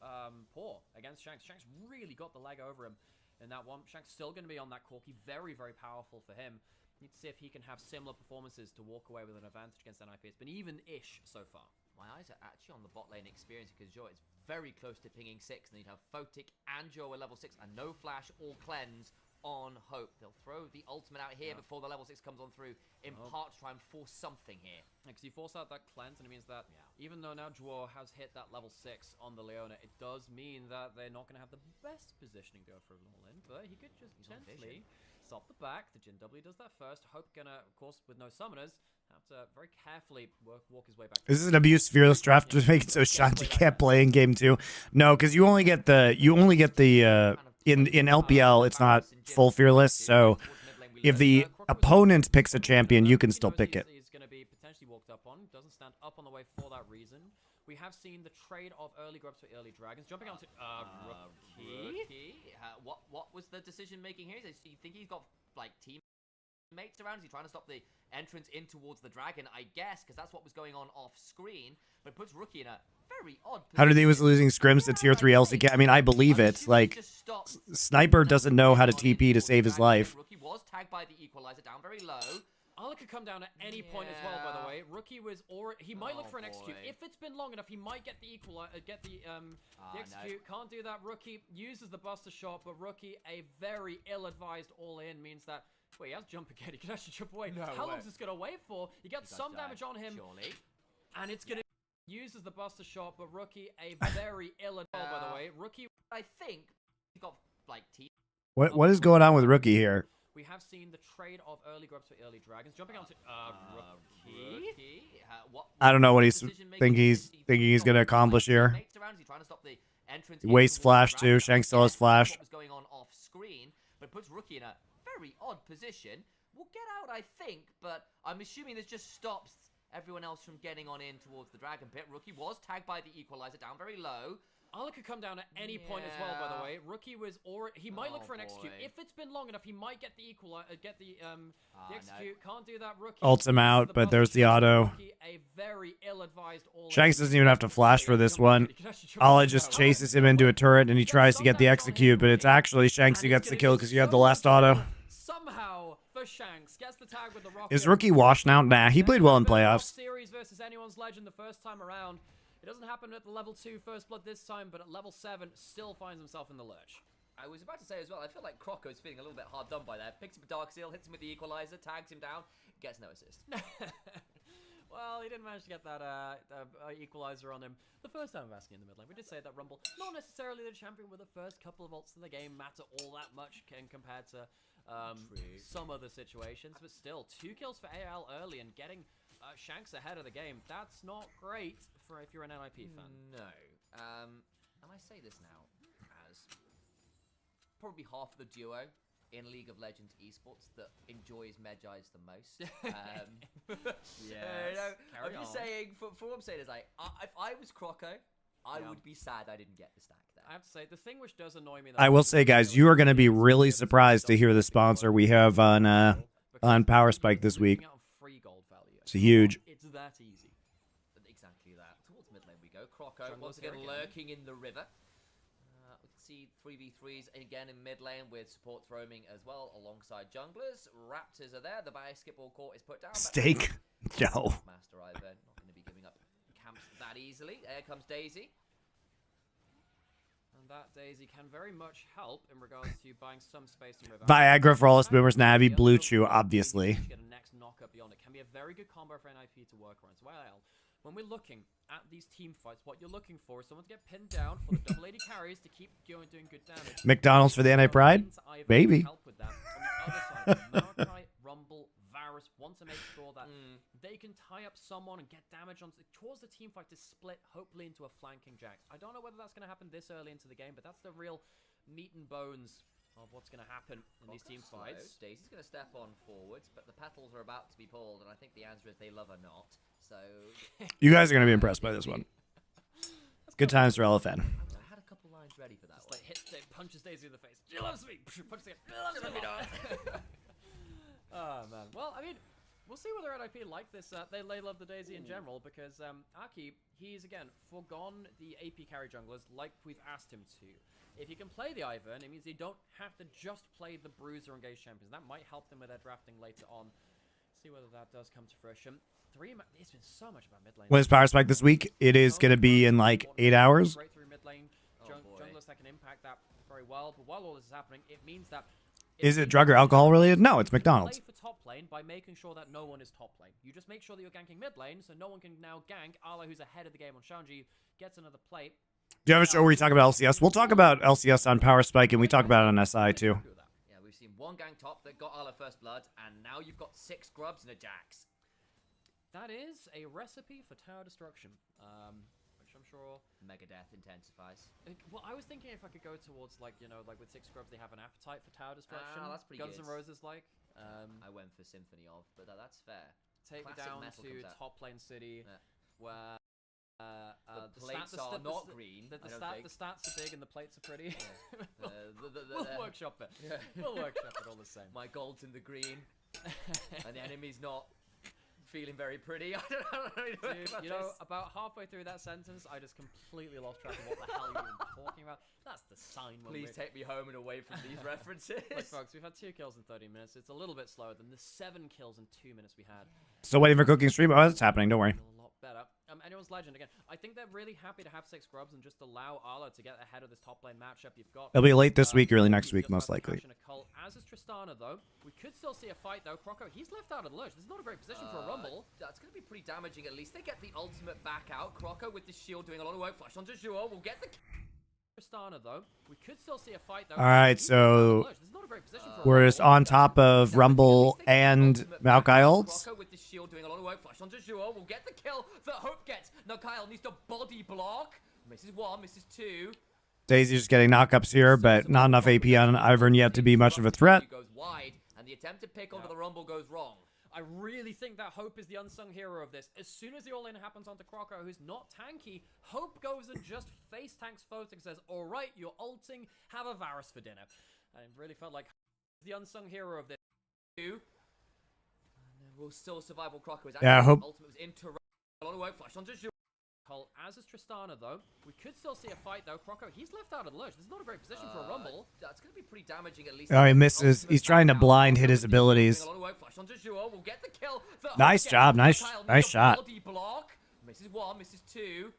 poor against Shanks. Shanks really got the leg over him in that one. Shanks still going to be on that Corki. Very, very powerful for him. Need to see if he can have similar performances to walk away with an advantage against NIP. It's been even-ish so far. My eyes are actually on the bot lane experience because Joe is very close to pinging 6, and you'd have Photic and Joe at level 6 and no flash or cleanse on Hope. They'll throw the ultimate out here before the level 6 comes on through, in part to try and force something here. Because you force out that cleanse, and it means that even though now Joe has hit that level 6 on the Leona, it does mean that they're not going to have the best positioning to go for a all-in, but he could just gently stop the back. The Jin W does that first. Hope gonna, of course, with no summoners, have to very carefully walk his way back. Is this an abuse fearless draft to make it so Shanti can't play in game 2? No, because you only get the in LPL it's not full fearless. So if the opponent picks a champion, you can still pick it. He's going to be potentially walked up on. Doesn't stand up on the way for that reason. We have seen the trade of early grubs for early dragons. Jumping onto Rookie. What was the decision making here? Do you think he's got like teammates around? Is he trying to stop the entrance in towards the dragon? I guess because that's what was going on off screen. But it puts Rookie in a very odd position. How did he was losing scrims to tier 3 LCK? I mean, I believe it. Like, Sniper doesn't know how to TP to save his life. Rookie was tagged by the equalizer down very low. Ala could come down at any point as well, by the way. Rookie was already... He might look for an execute. If it's been long enough, he might get the the execute. No. Can't do that. Rookie uses the buster shot, but Rookie, a very ill-advised all-in, means that... Wait, he has jump again. He can actually jump away. How long is this going to wait for? He gets some damage on him. Surely. And it's going to... Uses the buster shot, but Rookie, a very ill-advised... by the way. Rookie... I think he got, like, What is going on with Rookie here? We have seen the trade of early grubs for early dragons. Jumping onto Rookie. I don't know what he's thinking he's going to accomplish here. He wastes flash too. Shanks still has flash. What was going on off screen, but puts Rookie in a very odd position. We'll get out, I think, but I'm assuming this just stops everyone else from getting on in towards the dragon pit. Rookie was tagged by the equalizer down very low. Ala could come down at any point as well, by the way. Rookie was already... He might look for an execute. If it's been long enough, he might get the the execute. No. Can't do that. Rookie Ults him out, but there's the auto. Rookie, a very ill-advised all-in. Shanks doesn't even have to flash for this one. Ala just chases him into a turret, and he tries to get the execute, but it's actually Shanks who gets the kill because you have the last auto. Somehow, for Shanks, gets the tag with the rocket. Is Rookie washed now? Nah, he played well in playoffs. Series versus anyone's legend the first time around. It doesn't happen at the level 2 first blood this time, but at level 7 still finds himself in the lurch. I was about to say as well, I feel like Croco's feeling a little bit hard done by that. Picks up a Dark Seal, hits him with the equalizer, tags him down, gets no assist. Well, he didn't manage to get that equalizer on him the first time of asking in the mid lane. We did say that Rumble, not necessarily the champion with the first couple of ults in the game, matter all that much compared to some other situations, but still, 2 kills for AL early and getting Shanks ahead of the game. That's not great for if you're an NIP fan. No. And I say this now as probably half the duo in League of Legends esports that enjoys Medjai's the most. I'm just saying, for what I'm saying is, if I was Croco, I would be sad I didn't get the stack there. I have to say, the thing which does annoy me... I will say, guys, you are going to be really surprised to hear the sponsor we have on Power Spike this week. It's huge. It's that easy. Exactly that. Towards mid lane we go. Croco once again lurking in the river. We can see 3v3s again in mid lane with supports roaming as well alongside junglers. Raptors are there. The basketball court is put down. Steak. No. Master Ivan not going to be giving up camps that easily. There comes Daisy. And that Daisy can very much help in regards to buying some space in river. Viagra for all us boomers. Navi, Blue Chew, obviously. Get a next knockup beyond it can be a very good combo for NIP to work around. So when we're looking at these team fights, what you're looking for is someone to get pinned down for the double AD carries to keep doing good damage. McDonald's for the anti-pride? Maybe. Help with that. On the other side, Malachi, Rumble, Varus want to make sure that they can tie up someone and get damage on towards the team fight to split, hopefully into a flanking Jax. I don't know whether that's going to happen this early into the game, but that's the real meat and bones of what's going to happen in these team fights. Daisy's going to step on forwards, but the petals are about to be pulled, and I think the answer is they love her not. So you guys are going to be impressed by this one. Good times for LFN. I had a couple lines ready for that. Just like punches Daisy in the face. She loves me. Punches again. She loves me not. Oh man. Well, I mean, we'll see whether NIP like this. They love the Daisy in general because Aki, he's again forgone the AP carry junglers like we've asked him to. If he can play the Ivern, it means they don't have to just play the Bruiser engaged champions. That might help them with their drafting later on. See whether that does come to fruition. It's been so much about mid lane. When is Power Spike this week? It is going to be in like 8 hours. Right through mid lane, junglers that can impact that very well. But while all this is happening, it means that. Is it drug or alcohol related? No, it's McDonald's. Play for top lane by making sure that no one is top lane. You just make sure that you're ganking mid lane, so no one can now gank. Ala, who's ahead of the game on Shanji, gets another plate. Do you have a show where you talk about LCS? We'll talk about LCS on Power Spike, and we talk about it on SI too. Yeah, we've seen one gang top that got Ala first blood, and now you've got 6 grubs and a Jax. That is a recipe for tower destruction, which I'm sure Megadeth intensifies. Well, I was thinking if I could go towards like like with 6 scrubs, they have an appetite for tower destruction. That's pretty Guns good. N' Roses like. I went for Symphony of, but that's fair. Take me Classic down metal to comes out. top lane city, where The plates are not green. The stats are big and the plates are pretty. We'll workshop it. Yeah. We'll workshop it all the same. My gold's in the green, and the enemy's not feeling very pretty. I don't know. Dude, you know, about halfway through that sentence, I just completely lost track of what the hell you were talking about. That's the sign. Please take me home and away from these references. Look, folks, we've had 2 kills in 30 minutes. It's a little bit slower than the 7 kills in 2 minutes we had. Still waiting for cooking stream. Oh, it's happening. Don't worry. A lot better. Anyone's Legend again. I think they're really happy to have 6 grubs and just allow Arlo to get ahead of this top lane matchup. You've got. It'll be late this week, early next week, most likely. As is Tristana, though. We could still see a fight, though. Croco, he's left out of the lurch. This is not a great position for a rumble. That's going to be pretty damaging. At least they get the ultimate back out. Croco with the shield doing a lot of work. Flash onto Zhuo. We'll get the. Tristana, though. We could still see a fight, though. All right, so we're just on top of Rumble and Maokai ults. Croco with the shield doing a lot of work. Flash onto Zhuo. We'll get the kill that Hope gets. Now Kyle needs to body block. Misses 1, misses 2. Daisy's just getting knockups here, but not enough AP on Ivern yet to be much of a threat. Goes wide, and the attempt to pick onto the Rumble goes wrong. I really think that Hope is the unsung hero of this. As soon as the all-in happens onto Croco, who's not tanky, Hope goes and just face tanks Photic and says, all right, you're ulting, have a Varus for dinner. I really felt like the unsung hero of this. And we'll still survive while Croco is Yeah, I hope. Ultimate was interrupted. A lot of work, flash onto Zhuo. As is Tristana, though. We could still see a fight, though. Croco, he's left out of the lurch. This is not a great position for a rumble. That's going to be pretty damaging, at least. Oh, he misses. He's trying to blind hit his abilities. We'll get the kill. Nice job. Nice shot. Misses 1, misses 2.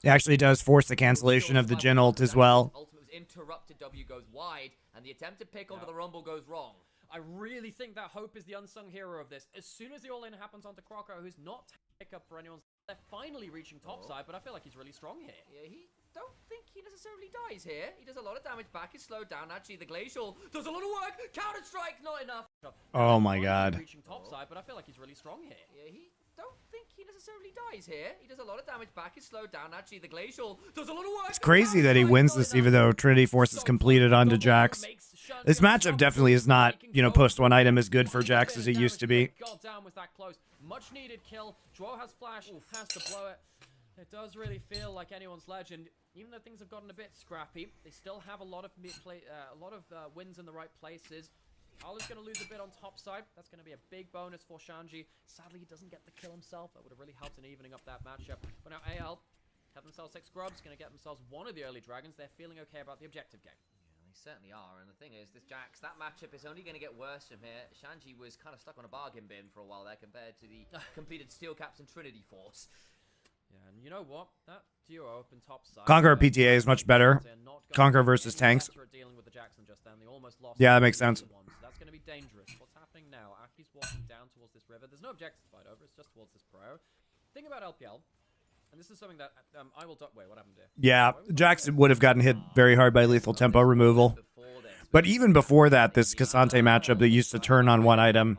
He actually does force the cancellation of the Jhin ult as well. Ultimate was interrupted. W goes wide, and the attempt to pick onto the Rumble goes wrong. I really think that Hope is the unsung hero of this. As soon as the all-in happens onto Croco, who's not pick up for anyone's. They're finally reaching topside, but I feel like he's really strong here. Yeah, don't think he necessarily dies here. He does a lot of damage back. He's slowed down. Actually, the Glacial does a lot of work. Counter-strike, not enough. Oh my god. Reaching topside, but I feel like he's really strong here. Yeah, don't think he necessarily dies here. He does a lot of damage back. He's slowed down. Actually, the Glacial does a lot of work. It's crazy that he wins this even though Trinity Force is completed onto Jax. This matchup definitely is not, you know, post one item as good for Jax as it used to be. God damn, was that close. Much needed kill. Joao has flash, has to blow it. It does really feel like anyone's Legend. Even though things have gotten a bit scrappy, they still have a lot of wins in the right places. Arlo's going to lose a bit on top side. That's going to be a big bonus for Shanji. Sadly, he doesn't get the kill himself. That would have really helped in evening up that matchup. But now AL have themselves 6 grubs, going to get themselves one of the early dragons. They're feeling okay about the objective game. They certainly are, and the thing is, this Jax, that matchup is only going to get worse from here. Shanji was kind of stuck on a bargain bin for a while there compared to the completed Steel Caps and Trinity Force. Yeah, and you know what? That duo up in top side. Conqueror PTA is much better. Conqueror versus tanks. Dealing with the Jackson just then. They almost lost. Yeah, that makes sense. So that's going to be dangerous. What's happening now? Aki's walking down towards this river. There's no objective to fight over. It's just towards this pro. Thing about LPL. And this is something that I will... Wait, what happened here? Yeah, Jackson would have gotten hit very hard by lethal tempo removal. But even before that, this Cassante matchup that used to turn on one item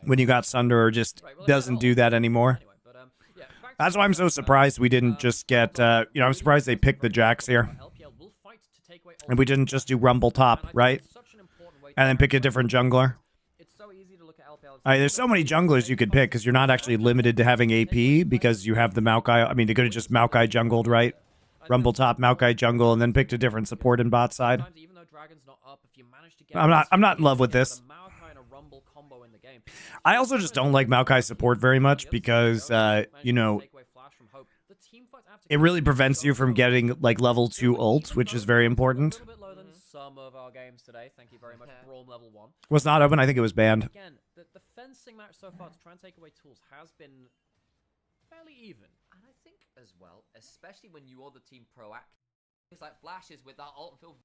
when you got Sunder just doesn't do that anymore. That's why I'm so surprised we didn't just get... you know, I'm surprised they picked the Jax here. And we didn't just do Rumble top, right? And then pick a different jungler. There's so many junglers you could pick because you're not actually limited to having AP because you have the Maokai. I mean, they could have just Maokai jungled, right? Rumble top, Maokai jungle, and then picked a different support in bot side. I'm not in love with this. I also just don't like Maokai support very much because, you know, it really prevents you from getting like level 2 ults, which is very important. Some of our games today. Thank you very much. Brawl level 1 was not open. I think it was banned. Again, the fencing match so far to try and take away tools has been fairly even. And I think as well, especially when you are the team proactive, things like flashes with that ult and field.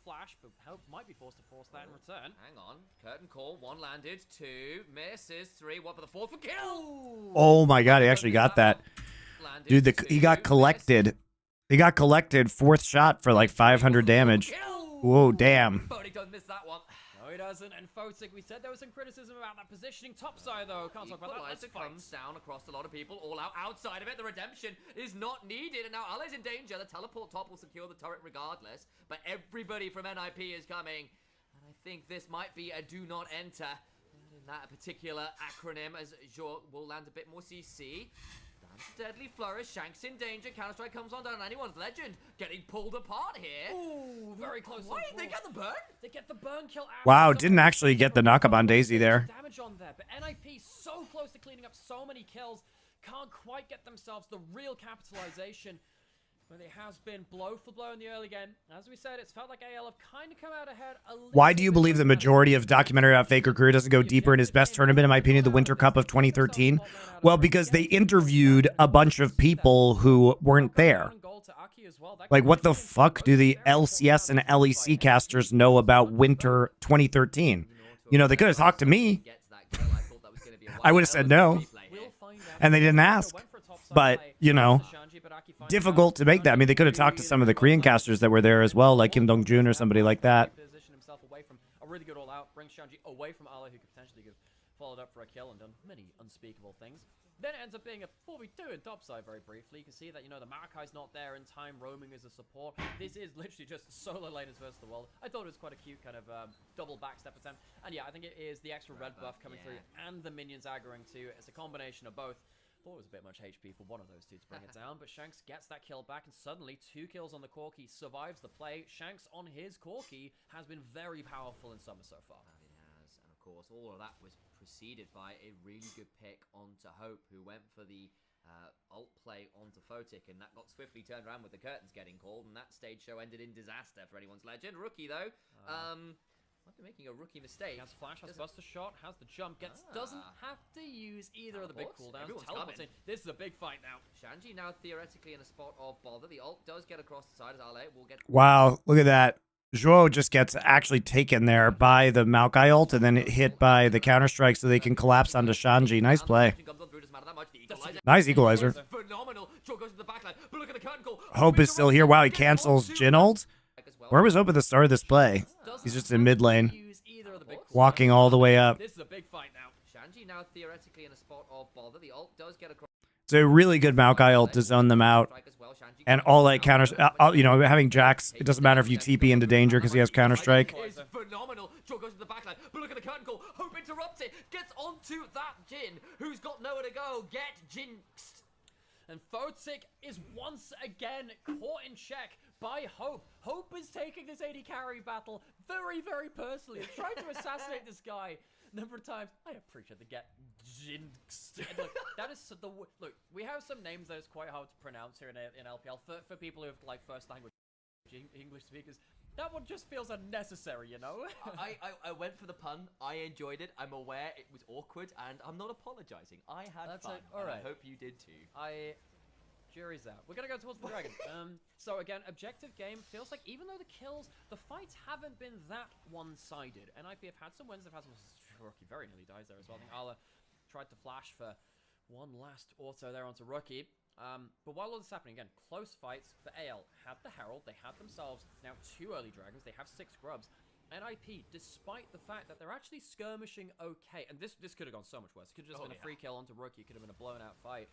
Flash, but Hope might be forced to force that in return. Hang on. Curtain call. 1 landed. 2 misses. 3. 1 for the 4th for kill. Oh my god, he actually got that. Dude, he got collected. He got collected 4th shot for like 500 damage. Whoa, damn. Photic doesn't miss that one. No, he doesn't. And Photic, we said there was some criticism about that positioning topside, though. Can't talk about that. Let's fight. Comes down across a lot of people. All out outside of it. The redemption is not needed. And now Ali's in danger. The teleport top will secure the turret regardless. But everybody from NIP is coming. And I think this might be a do not enter. in that particular acronym, as Zhou will land a bit more CC. Deadly flourish, Shanks in danger, Counter-Strike comes on down, and anyone's legend getting pulled apart here. Ooh, very close. Wait, they get the burn? They get the burn kill out. Wow, didn't actually get the knockup on Daisy there. Damage on there, but NIP so close to cleaning up so many kills, can't quite get themselves the real capitalization. But it has been blow for blow in the early game. As we said, it's felt like AL have kind of come out ahead a little. Why do you believe the majority of documentary about Faker career doesn't go deeper in his best tournament, in my opinion, the Winter Cup of 2013? Well, because they interviewed a bunch of people who weren't there. Like, what the fuck do the LCS and LEC casters know about Winter 2013? You know, they could have talked to me. I would have said no. And they didn't ask. But, you know, difficult to make that. I mean, they could have talked to some of the Korean casters that were there as well, like Kim Dong-jun or somebody like that. Position himself away from a really good all-out, brings Shanji away from Allah, who could potentially have followed up for a kill and done many unspeakable things. Then it ends up being a 4v2 in topside very briefly. You can see that, you know, the Maracai's not there in time, roaming as a support. This is literally just solo laners versus the world. I thought it was quite a cute kind of double backstep attempt. And yeah, I think it is the extra red buff coming through and the minions aggroing too. It's a combination of both. Thought it was a bit much HP for one of those two to bring it down, but Shanks gets that kill back, and suddenly 2 kills on the Corki, survives the play. Shanks on his Corki has been very powerful in summer so far. It has, and of course, all of that was preceded by a really good pick onto Hope, who went for the ult play onto Photic, and that got swiftly turned around with the curtains getting called, and that stage show ended in disaster for anyone's legend. Rookie, though, might be making a rookie mistake. Has flash, has buster shot, has the jump, doesn't have to use either of the big cooldowns. Teleporting. This is a big fight now. Shanji now theoretically in a spot of bother. The ult does get across the side as Ale will get. Wow, look at that. Zhou just gets actually taken there by the Maokai ult and then hit by the Counter-Strike so they can collapse onto Shanji. Nice play. Nice equalizer. Phenomenal. Zhou goes to the backline, but look at the curtain call. Hope is still here. Wow, he cancels Jin ult. Where was Hope at the start of this play? He's just in mid lane, walking all the way up. This is a big fight now. Shanji now theoretically in a spot of bother. The ult does get across. It's a really good Maokai ult to zone them out. And all that counters, you know, having Jax, it doesn't matter if you TP into danger because he has Counter-Strike. Is phenomenal. Zhou goes to the backline, but look at the curtain call. Hope interrupts it, gets onto that Jin, who's got nowhere to go. Get jinxed. And Photic is once again caught in check by Hope. Hope is taking this AD carry battle very, very personally and trying to assassinate this guy a number of times. I appreciate the get jinxed. Look, that is the look. We have some names that is quite hard to pronounce here in LPL for people who have like first language English speakers. That one just feels unnecessary, you know. I went for the pun. I enjoyed it. I'm aware it was awkward, and I'm not apologizing. I had fun. All right. I hope you did too. Jury's out. We're gonna go towards the dragon. So again, objective game feels like even though the fights haven't been that one-sided. NIP have had some wins. They've had some. Rookie very nearly dies there as well. I think Ala tried to flash for one last auto there onto Rookie. But while all this is happening, again, close fights. The AL had the Herald. They had themselves now 2 early dragons. They have 6 grubs. NIP, despite the fact that they're actually skirmishing okay, and this could have gone so much worse. It could have just been a free kill onto Rookie. It could have been a blown-out fight.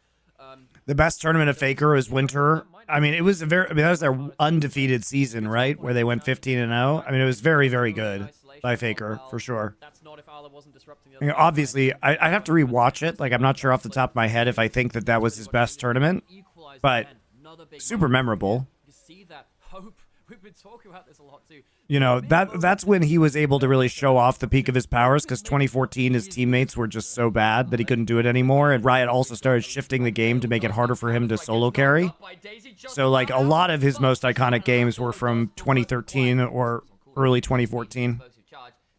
The best tournament of Faker was Winter. I mean, it was that was their undefeated season, right? Where they went 15-0. I mean, it was very, very good by Faker, for sure. That's not if Ala wasn't disrupting the I mean, obviously, I'd have to rewatch it. Like, I'm not sure off the top of my head if I think that was his best tournament, but super memorable. You see that Hope. We've been talking about this a lot too. You know, that's when he was able to really show off the peak of his powers, because 2014 his teammates were just so bad that he couldn't do it anymore, and Riot also started shifting the game to make it harder for him to solo carry. So like a lot of his most iconic games were from 2013 or early 2014.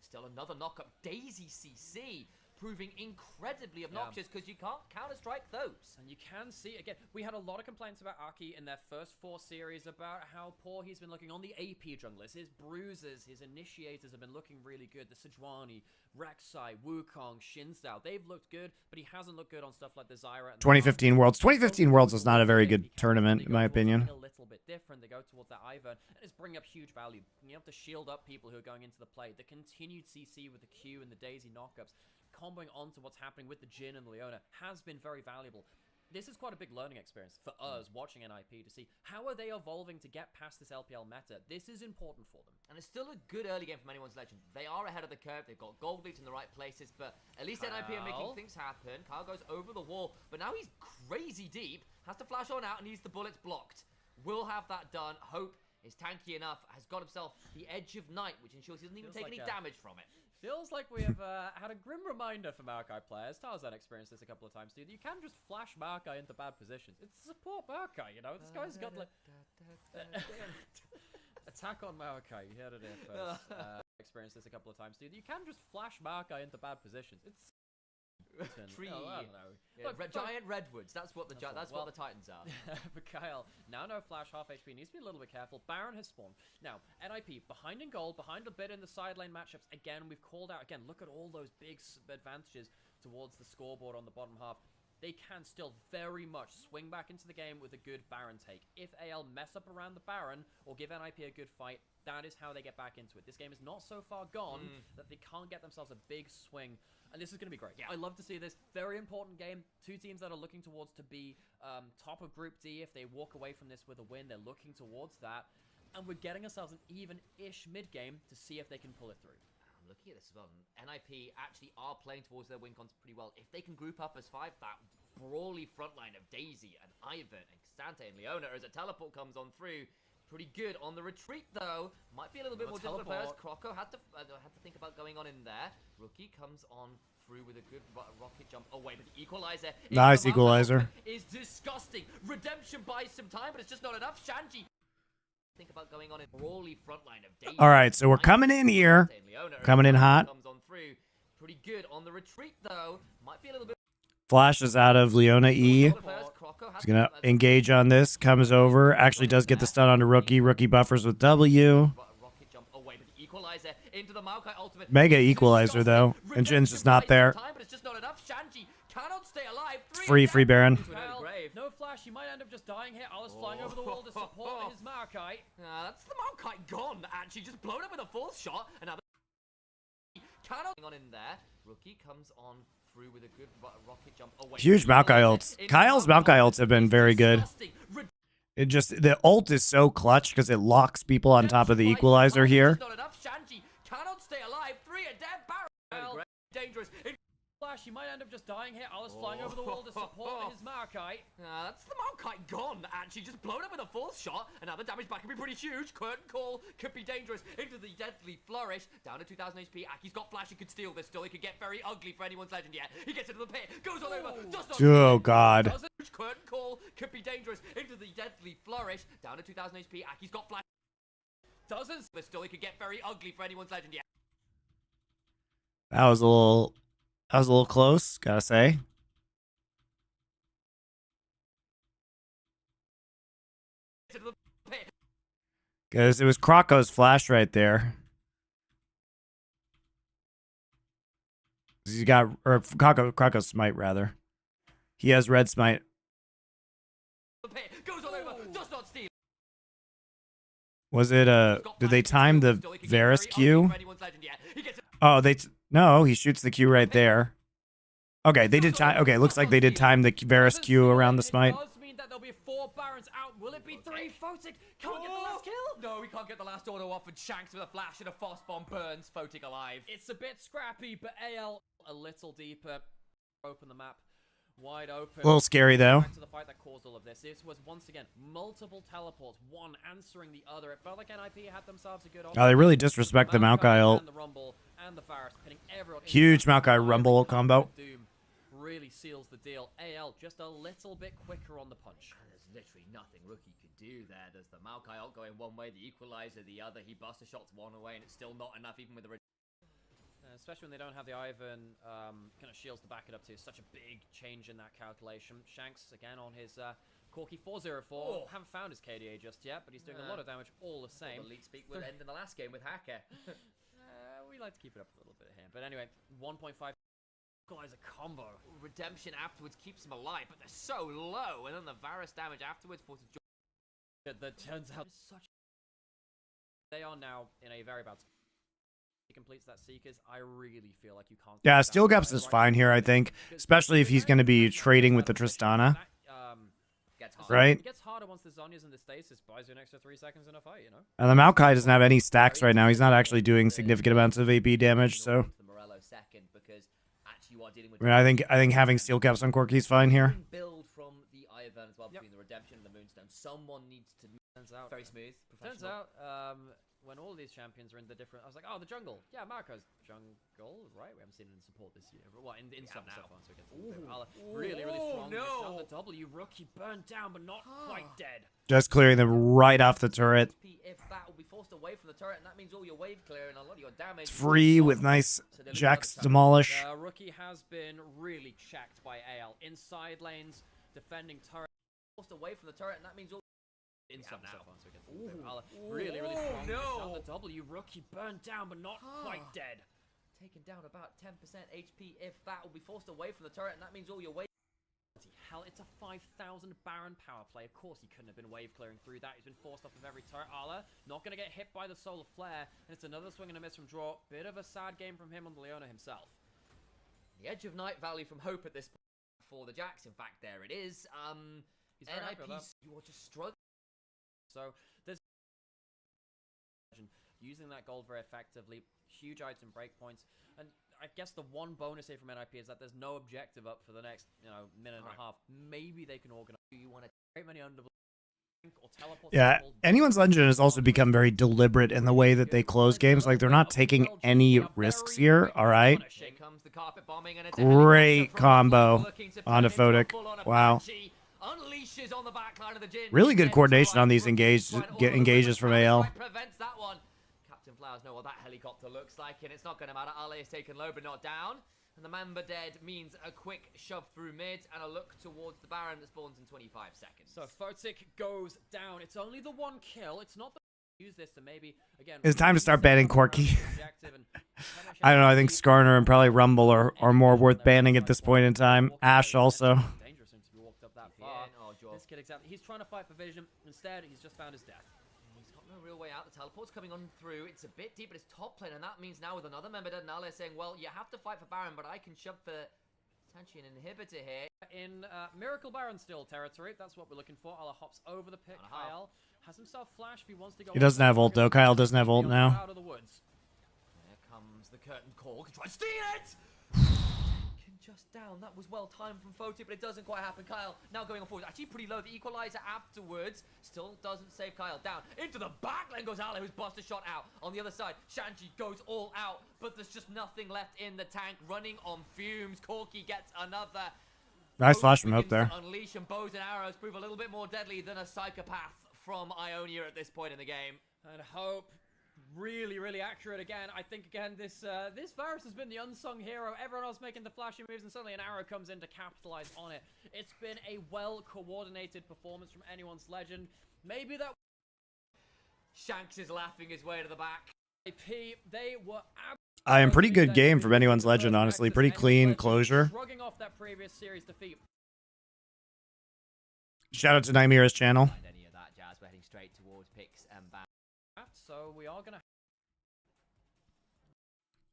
Still another knock-up. Daisy CC proving incredibly obnoxious because you can't counter-strike those. And you can see, again, we had a lot of complaints about Aki in their first 4 series about how poor he's been looking on the AP junglers. His bruisers, his initiators have been looking really good. The Sejuani, Rek'Sai, Wukong, Shinzao, they've looked good, but he hasn't looked good on stuff like the Zyra. 2015 Worlds. 2015 Worlds was not a very good tournament, in my opinion. A little bit different. They go towards that Ivern, and it's bringing up huge value. You have to shield up people who are going into the play. The continued CC with the Q and the Daisy knockups, comboing onto what's happening with the Jhin and the Leona has been very valuable. this is quite a big learning experience for us watching NIP to see how are they evolving to get past this LPL meta. This is important for them. And it's still a good early game from anyone's legend. They are ahead of the curve. They've got gold leads in the right places, but at least NIP are making things happen. Kyle goes over the wall, but now he's crazy deep. Has to flash on out and needs the bullets blocked. Will have that done. Hope is tanky enough. Has got himself the Edge of Night, which ensures he doesn't even take any damage from it. Feels like we have had a grim reminder for Maokai players. Tarzan experienced this a couple of times too. You can just flash Maokai into bad positions. It's support Maokai, you know. This guy's got like attack on Maokai. You heard it here first. Experienced this a couple of times too. You can just flash Maokai into bad positions. It's tree. Oh, I don't know. Yeah, giant redwoods. That's what the what the Titans are. But Kyle, now no flash, half HP. Needs to be a little bit careful. Baron has spawned. Now, NIP behind in gold, behind a bit in the side lane matchups. Again, we've called out. Again, look at all those big advantages towards the scoreboard on the bottom half. They can still very much swing back into the game with a good Baron take. If AL mess up around the Baron or give NIP a good fight, that is how they get back into it. This game is not so far gone that they can't get themselves a big swing. And this is going to be great. I love to see this. Very important game. Two teams that are looking towards to be top of Group D. If they walk away from this with a win, they're looking towards that. And we're getting ourselves an even-ish mid-game to see if they can pull it through. I'm looking at this as well. NIP actually are playing towards their win cons pretty well. If they can group up as 5, that brawly front line of Daisy and Ivan and Xante and Leona as a teleport comes on through. Pretty good on the retreat, though. Might be a little bit more difficult for players. Croco had to think about going on in there. Rookie comes on through with a good rocket jump away, but the equalizer. Nice equalizer. Is disgusting. Redemption buys some time, but it's just not enough. Shanji. Think about going on in brawly front line of Daisy. All right, so we're coming in here. Coming in hot. Comes on through. Pretty good on the retreat, though. Might be a little bit. Flashes out of Leona E. He's going to engage on this. Comes over. Actually does get the stun onto Rookie. Rookie buffers with W. Mega equalizer, though. And Jin's just not there. It's free Baron. No flash. He might end up just dying here. Alice flying over the wall to support his Maokai. That's the Maokai gone, actually. Just blown up with a full shot. Another cannot on in there. Rookie comes on through with a good rocket jump away. Huge Maokai ults. Kyle's Maokai ults have been very good. It just, the ult is so clutch because it locks people on top of the equalizer here. Shanji cannot stay alive. 3 a dead Baron. Dangerous. Flash, he might end up just dying here. Alice flying over the wall to support his Maokai. That's the Maokai gone, actually. Just blown up with a full shot. Another damage back could be pretty huge. Curtain call could be dangerous. Into the deadly flourish. Down to 2000 HP. Aki's got flash. He could steal this still. He could get very ugly for anyone's legend yet. He gets into the pit. Goes all over. Oh, God. Curtain call could be dangerous. Into the deadly flourish. Down to 2000 HP. Aki's got flash. Doesn't. But still, he could get very ugly for anyone's legend yet. That was a little close, gotta say. Because it was Croco's flash right there. He's got, or Croco's smite, rather. He has red smite. Was it, did they time the Varus Q? Oh, no, he shoots the Q right there. Okay, they did time. Okay, looks like they did time the Varus Q around the smite. Does mean that there'll be 4 Barons out. Will it be 3? Photic can't get the last kill. No, we can't get the last auto off, and Shanks with a flash and a fast bomb burns Photic alive. It's a bit scrappy, but AL a little deeper. Open the map. Wide open. A little scary, though. Back to the fight that caused all of this. This was, once again, multiple teleports, one answering the other. It felt like NIP had themselves a good option. Oh, they really disrespect the Maokai ult. Huge Maokai Rumble combo. Doom really seals the deal. AL just a little bit quicker on the punch. There's literally nothing Rookie could do there. There's the Maokai ult going one way, the equalizer the other. He buster shots one away, and it's still not enough, even with the... Especially when they don't have the Ivan kind of shields to back it up to. Such a big change in that calculation. Shanks, again, on his Corky 404. Haven't found his KDA just yet, but he's doing a lot of damage all the same. The leak speak would end in the last game with Hacker. We like to keep it up a little bit here. But anyway, 1.5 equalizer combo. Redemption afterwards keeps him alive, but they're so low. And then the Varus damage afterwards forces... That turns out such... They are now in a very bad spot. He completes that Seekers. I really feel like you can't... Yeah, Steel Gaps is fine here, I think. Especially if he's going to be trading with the Tristana. gets harder. Right? It gets harder once the Zhonya's in the stasis, buys you an extra 3 seconds in a fight, you know? And the Maokai doesn't have any stacks right now. He's not actually doing significant amounts of AP damage, so I mean, I think having steel caps on Corki's fine here. Build from the Ivan as well between the Redemption and the Moonstone. Someone needs to. Turns out Very smooth. Turns out, when all these champions are in the different, I was like, oh, the jungle. Yeah, Marco's jungle, right? We haven't seen it in support this year, but what in summer so far, so it gets a little bit really strong. No. The W rookie burned down, but not quite dead. Just clearing them right off the turret. If that will be forced away from the turret, and that means all your wave clear and a lot of your damage. It's free with nice jacks demolish. Rookie has been really checked by AL inside lanes, defending turret. Forced away from the turret, and that means all. In some so far, so it gets a little bit really strong. No. The W rookie burned down, but not quite dead. Taken down about 10% HP. If that will be forced away from the turret, and that means all your wave. Hell, it's a 5,000 Baron power play. Of course, he couldn't have been wave clearing through that. He's been forced off of every turret. Ala not going to get hit by the Solar Flare, and it's another swing and a miss from draw. Bit of a sad game from him on the Leona himself. The edge of Night Valley from Hope at this point for the Jacks. In fact, there it is. He's very happy with that. You are just struggling. So there's using that gold very effectively, huge item breakpoints, and I guess the one bonus here from NIP is that there's no objective up for the next, minute and a half. Maybe they can organize. Do you want to great many under or teleport? Yeah, Anyone's Legend has also become very deliberate in the way that they close games. Like, they're not taking any risks here, all right? Great combo onto Photic. Wow. Unleashes on the backline of the Jin. Really good coordination on these engages from AL. Prevents that one. Captain Flowers know what that helicopter looks like, and it's not going to matter. Ale is taken low but not down. And the Mamba dead means a quick shove through mid and a look towards the Baron that spawns in 25 seconds. So Photic goes down. It's only the one kill. It's not the use this to maybe again. It's time to start banning Corki. I don't know. I think Skarner and probably Rumble are more worth banning at this point in time. Ash also. This kid exactly. He's trying to fight for vision. Instead, he's just found his death. He's got no real way out. The teleport's coming on through. It's a bit deep, but it's top lane, and that means now with another member dead, Nale saying, well, you have to fight for Baron, but I can shove for potentially an inhibitor here. In Miracle Baron still territory. That's what we're looking for. Ala hops over the pick. Kyle has himself flash if he wants to go. He doesn't have ult, though. Kyle doesn't have ult now. Out of the woods. There comes the curtain call. Can try to steal it! Just down. That was well timed from Photic, but it doesn't quite happen. Kyle now going on forward. Actually pretty low. The equalizer afterwards still doesn't save Kyle. Down into the back lane goes Ale, who's busted shot out. On the other side, Shanji goes all out, but there's just nothing left in the tank. Running on fumes. Corki gets another. Nice flash from Hope there. Unleash, and bows and arrows prove a little bit more deadly than a psychopath from Ionia at this point in the game. And Hope. Really accurate again. I think again this Varus has been the unsung hero. Everyone else making the flashy moves, and suddenly an arrow comes in to capitalize on it. It's been a well coordinated performance from Anyone's Legend. Maybe that Shanks is laughing his way to the back. They were I am pretty good game from Anyone's Legend, honestly. Pretty clean closure. Shrugging off that previous series defeat. Shout out to Nymira's channel. Any of that, Jazz. We're heading straight towards picks and bans. So we are gonna.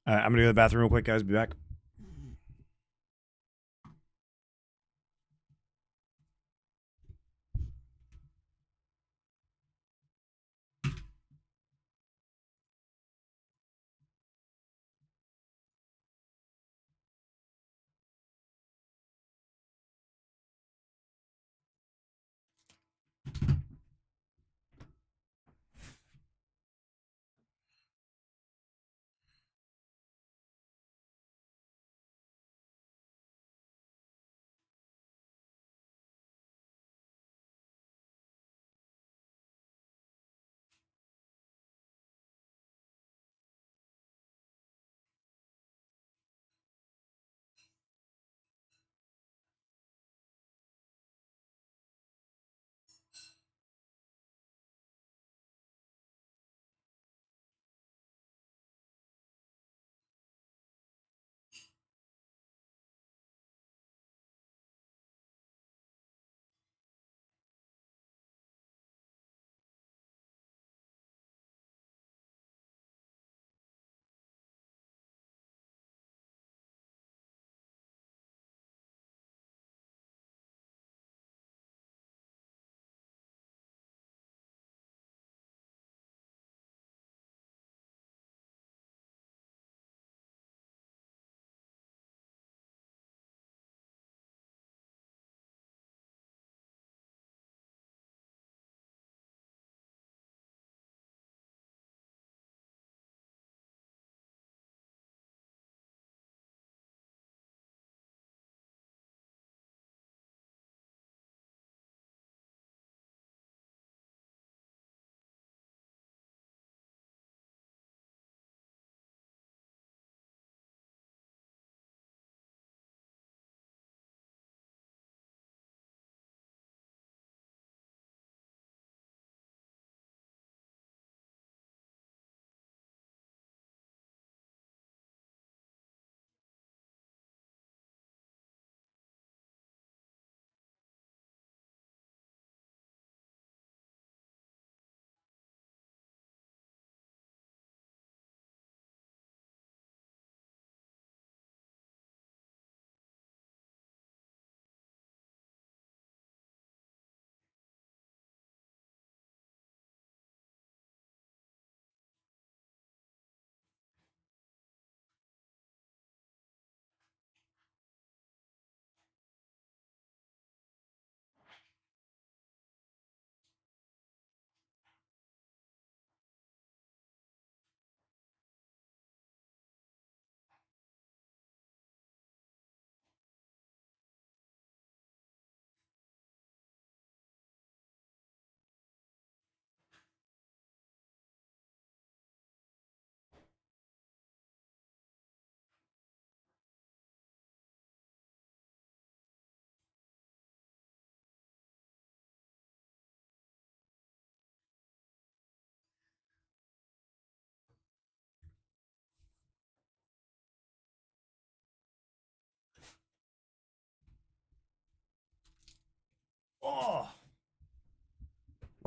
I'm gonna go to the bathroom real quick, guys. Be back.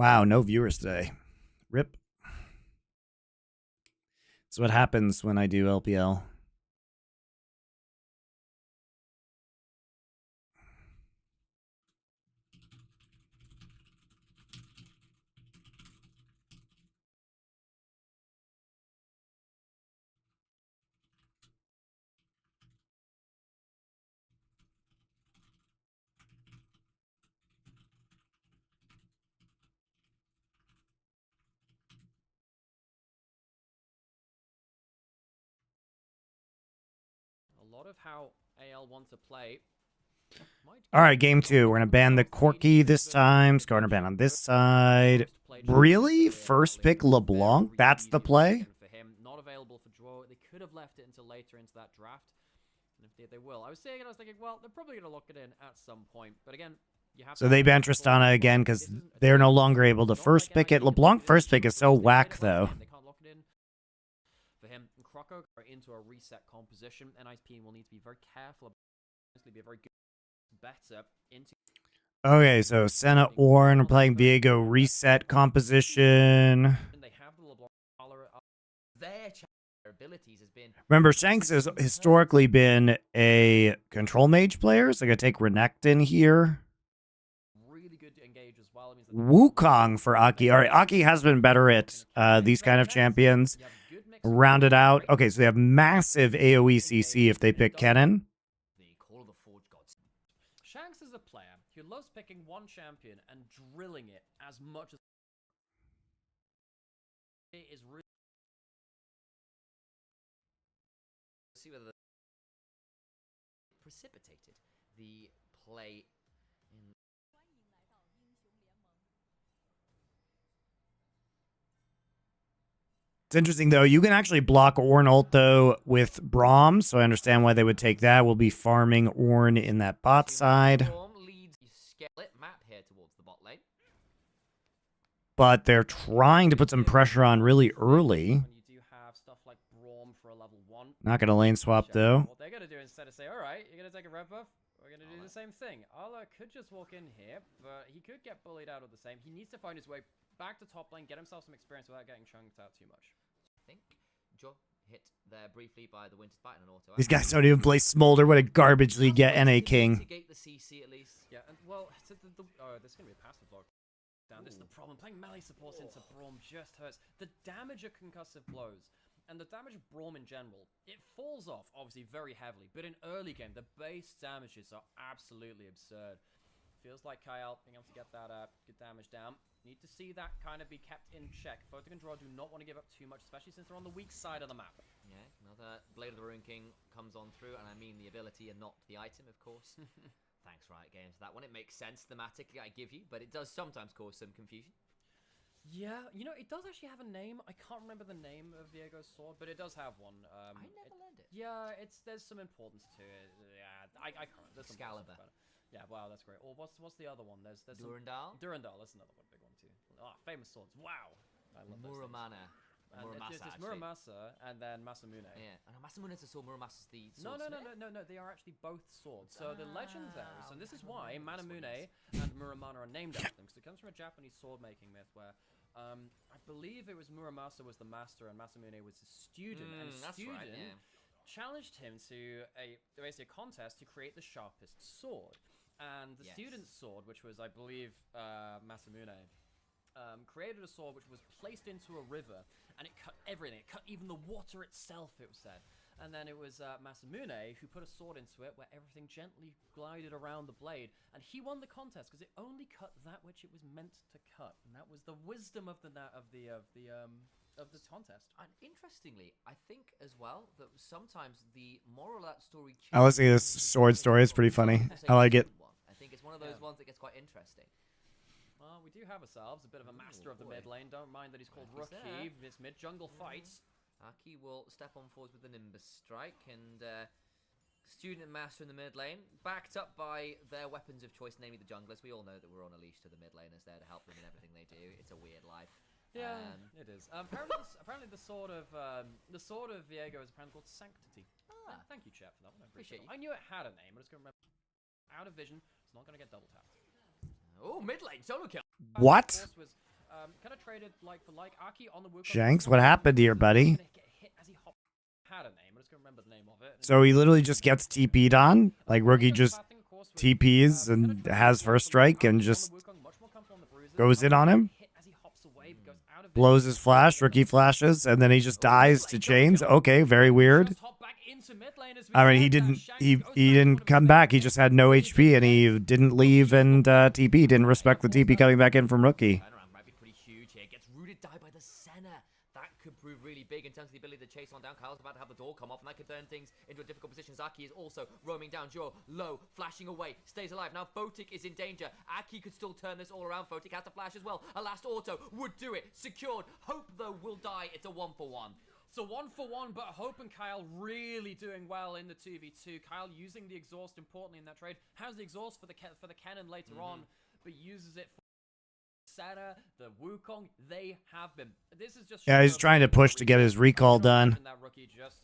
Wow, no viewers today. Rip. That's what happens when I do LPL. A lot of how AL want to play. All right, game 2. We're going to ban the Corki this time. Skarner ban on this side. Really? First pick LeBlanc? That's the play? For him, not available for draw. They could have left it until later into that draft. And if they will. I was thinking, well, they're probably going to lock it in at some point. But again, you have So they ban Tristana again because they're no longer able to first pick it. LeBlanc first pick is so whack, though. They can't lock it in. For him, and Croco are into a reset composition. NIP will need to be very careful. Be a very good better into. Okay, so Senna Ornn playing Viego reset composition. They have the LeBlanc Their abilities has been. Remember, Shanks has historically been a control mage player, so I gotta take Renekton here. Really good to engage as well. Wukong for Aki. All right, Aki has been better at these kind of champions. Rounded out. Okay, so they have massive AoE CC if they pick Kennen. Shanks is a player who loves picking one champion and drilling it as much as it is really. See whether precipitated the play in. It's interesting, though. You can actually block Ornn ult, though, with Braum, so I understand why they would take that. We'll be farming Ornn in that bot side. But they're trying to put some pressure on really early. You do have stuff like Braum for a level 1. Not going to lane swap, though. What they're going to do instead of say, all right, you're going to take a red buff, we're going to do the same thing. Arla could just walk in here, but he could get bullied out of the same. He needs to find his way back to top lane, get himself some experience without getting chunked out too much. I think Joe hit there briefly by the Winter Spite and an auto. These guys don't even play Smolder. What a garbage league get NA King. The CC at least. Yeah, and well, there's going to be a passive block. Down. This is the problem. Playing melee support into Braum just hurts. The damage of concussive blows and the damage of Braum in general, it falls off obviously very heavily. But in early game, the base damages are absolutely absurd. Feels like Kyle being able to get that good damage down. Need to see that kind of be kept in check. Photic and Draw do not want to give up too much, especially since they're on the weak side of the map. Yeah, another Blade of the Rune King comes on through, and I mean the ability and not the item, of course. Thanks, Riot Games, for that one. It makes sense thematically, I give you, but it does sometimes cause some confusion. Yeah, you know, it does actually have a name. I can't remember the name of Viego's sword, but it does have one. I never learned it. Yeah, there's some importance to it. Yeah, I can't remember. There's Excalibur. Yeah, wow, that's great. Or what's the other one? There's Durandal? Durandal, that's another one, big one too. Ah, famous swords. Wow. I love Muramana. There's Muramasa and then Masamune. Yeah, I know Masamune's a sword, Muramasa's the sword. No, they are actually both swords. So the legendaries, and this is why Manamune and Muramana are named after them, because it comes from a Japanese sword making myth where I believe it was Muramasa was the master and Masamune was the student, and student challenged him to basically a contest to create the sharpest sword. And the student's sword, which was I believe Masamune, created a sword which was placed into a river, and it cut everything. It cut even the water itself, it was said. And then it was Masamune who put a sword into it where everything gently glided around the blade, and he won the contest because it only cut that which it was meant to cut, and that was the wisdom of the contest. And interestingly, I think as well that sometimes the moral of that story. I was thinking this sword story is pretty funny. I like it. I think it's one of those ones that gets quite interesting. Well, we do have ourselves a bit of a master of the mid lane. Don't mind that he's called Rookie. It's mid-jungle fights. Aki will step on forwards with the Nimbus Strike, and Student and Master in the mid lane, backed up by their weapons of choice, namely the junglers. We all know that we're on a leash to the mid laners there to help them in everything they do. It's a weird life. Yeah, it is. Apparently the sword of Viego is apparently called Sanctity. Thank you, Chet, for that one. I appreciate it. I knew it had a name, but I was going to remember. Out of vision, it's not going to get double tapped. Oh, mid lane solo kill. What? kind of traded like for like. Aki on the Wukong. Shanks, what happened here, buddy? Had a name. I'm just gonna remember the name of it. So he literally just gets TP'd on? Like Rookie just TPs and has first strike and just goes in on him? Blows his flash, Rookie flashes, and then he just dies to chains? Okay, very weird. I mean, he didn't come back. He just had no HP and he didn't leave and TP, didn't respect the TP coming back in from Rookie. Might be pretty huge here. Gets rooted die by the center. That could prove really big in terms of the ability to chase on down. Kyle's about to have the door come off, and that could turn things into a difficult position. Zaki is also roaming down. Joe low, flashing away, stays alive. Now Photic is in danger. Aki could still turn this all around. Photic has to flash as well. A last auto would do it. Secured. Hope, though, will die. It's a 1-for-1. So 1-for-1, but Hope and Kyle really doing well in the 2v2. Kyle using the exhaust importantly in that trade. Has the exhaust for the cannon later on, but uses it for Seta, the Wukong. They have been. This is just Yeah, he's trying to push to get his recall done. That Rookie just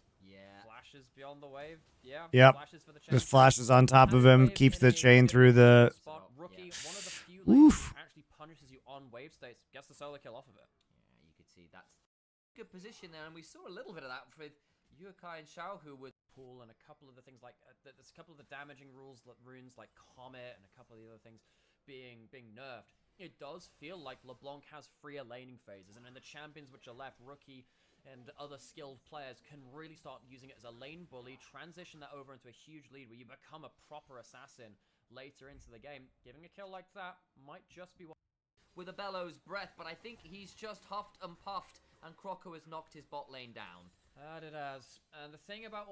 flashes beyond the wave. Yeah. Yep. Flashes for the chain. Just flashes on top of him, keeps the chain through the. Rookie, one of the few Oof. actually punishes you on wave states. Gets the solo kill off of it. Yeah, you could see that's good position there, and we saw a little bit of that with Yukai and Shao, who would pool and a couple of the things like there's a couple of the damaging runes like Comet and a couple of the other things being nerfed. It does feel like LeBlanc has freer laning phases, and then the champions which are left, Rookie and other skilled players, can really start using it as a lane bully, transition that over into a huge lead where you become a proper assassin later into the game. Giving a kill like that might just be what with a bellows breath, but I think he's just huffed and puffed, and Croco has knocked his bot lane down. That it has. And the thing about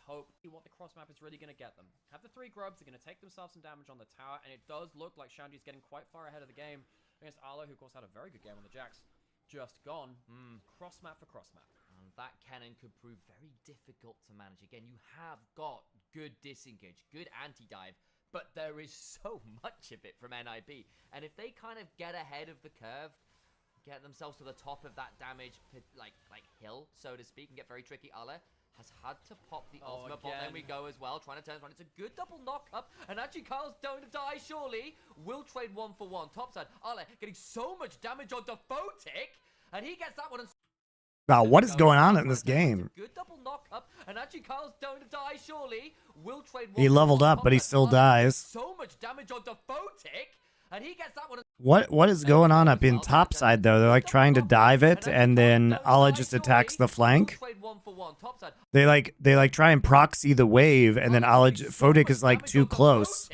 Hope, what the cross map is really going to get them. Have the 3 grubs, they're going to take themselves some damage on the tower, and it does look like Shanji's getting quite far ahead of the game against Arlo, who of course had a very good game on the Jax. Just gone. Cross map for cross map. And that cannon could prove very difficult to manage. Again, you have got good disengage, good anti-dive, but there is so much of it from NIP. And if they kind of get ahead of the curve, get themselves to the top of that damage, like hill, so to speak, and get very tricky, Ale has had to pop the ultimate bot. Then we go as well, trying to turn around. It's a good double knock up, and actually Kyle's going to die surely. Will trade 1-for-1. Topside, Ale getting so much damage onto Photic, and he gets that one. Wow, what is going on in this game? Good double knock up, and actually Kyle's going to die surely. Will trade. He leveled up, but he still dies. So much damage onto Photic, and he gets that one. What is going on up in top side though? They're like trying to dive it, and then Allah just attacks the flank. They like try and proxy the wave, and then Allah Photic is like too close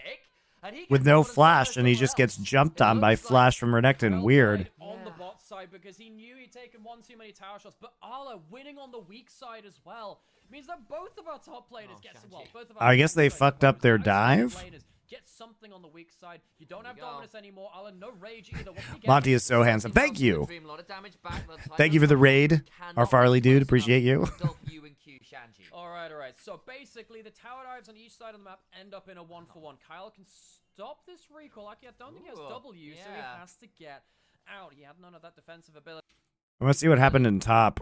with no flash, and he just gets jumped on by flash from Renekton. Weird. On the bot side because he knew he'd taken one too many tower shots, but Arla winning on the weak side as well means that both of our top laners get some. Well, both of our I guess they fucked up their dive. Get something on the weak side. You don't have Dominus anymore. Alan, no rage either. Monty is so handsome. Thank you. Thank you for the raid, our Farley dude. Appreciate you. Alright. So basically, the tower dives on each side of the map end up in a 1-for-1. Kyle can stop this recall. Like, I don't think he has W, so he has to get out. He had none of that defensive ability. I want to see what happened in top.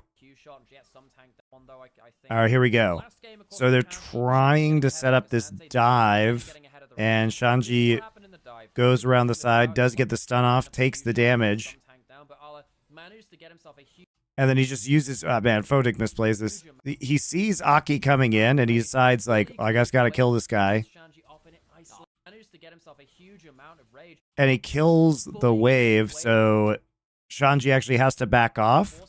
Alright, here we go. So they're trying to set up this dive, and Shanji goes around the side, does get the stun off, takes the damage, and then he just uses... Oh man, Photic misplays this. He sees Aki coming in, and he decides, like, oh, I guess gotta kill this guy. And he kills the wave, so Shanji actually has to back off.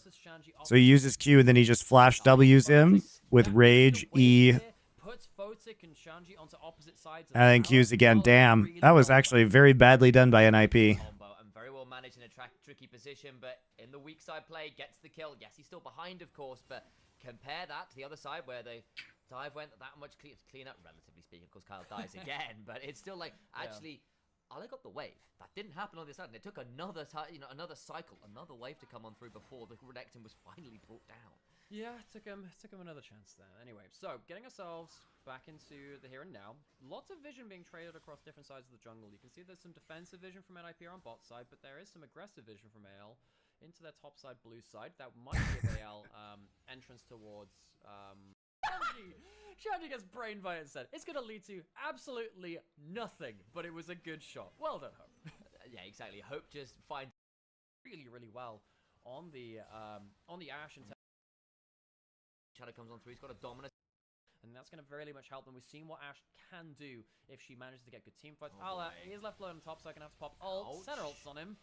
So he uses Q, and then he just flash W's him with Rage, E, and then Q's again. Damn, that was actually very badly done by NIP. And very well managed in a tricky position, but in the weak side play, gets the kill. Yes, he's still behind, of course, but compare that to the other side where the dive went that much clean up, relatively speaking. Of course, Kyle dies again, but it's still like, actually... Ale got the wave. That didn't happen on this side. It took another another cycle, another wave to come on through before the Renekton was finally brought down. Yeah, took him another chance there. Anyway, so getting ourselves back into the here and now. Lots of vision being traded across different sides of the jungle. You can see there's some defensive vision from NIP on bot side, but there is some aggressive vision from AL into their top side blue side. That might be AL entrance towards Shanji gets brained by it. It's going to lead to absolutely nothing, but it was a good shot. Well done, Hope. Yeah, exactly. Hope just finds really well on the Ashe in terms. Shadow comes on through. He's got a dominant. And that's going to very much help them. We've seen what Ashe can do if she manages to get good team fights. He is left low on top, so I can have to pop ult. Center ults on him.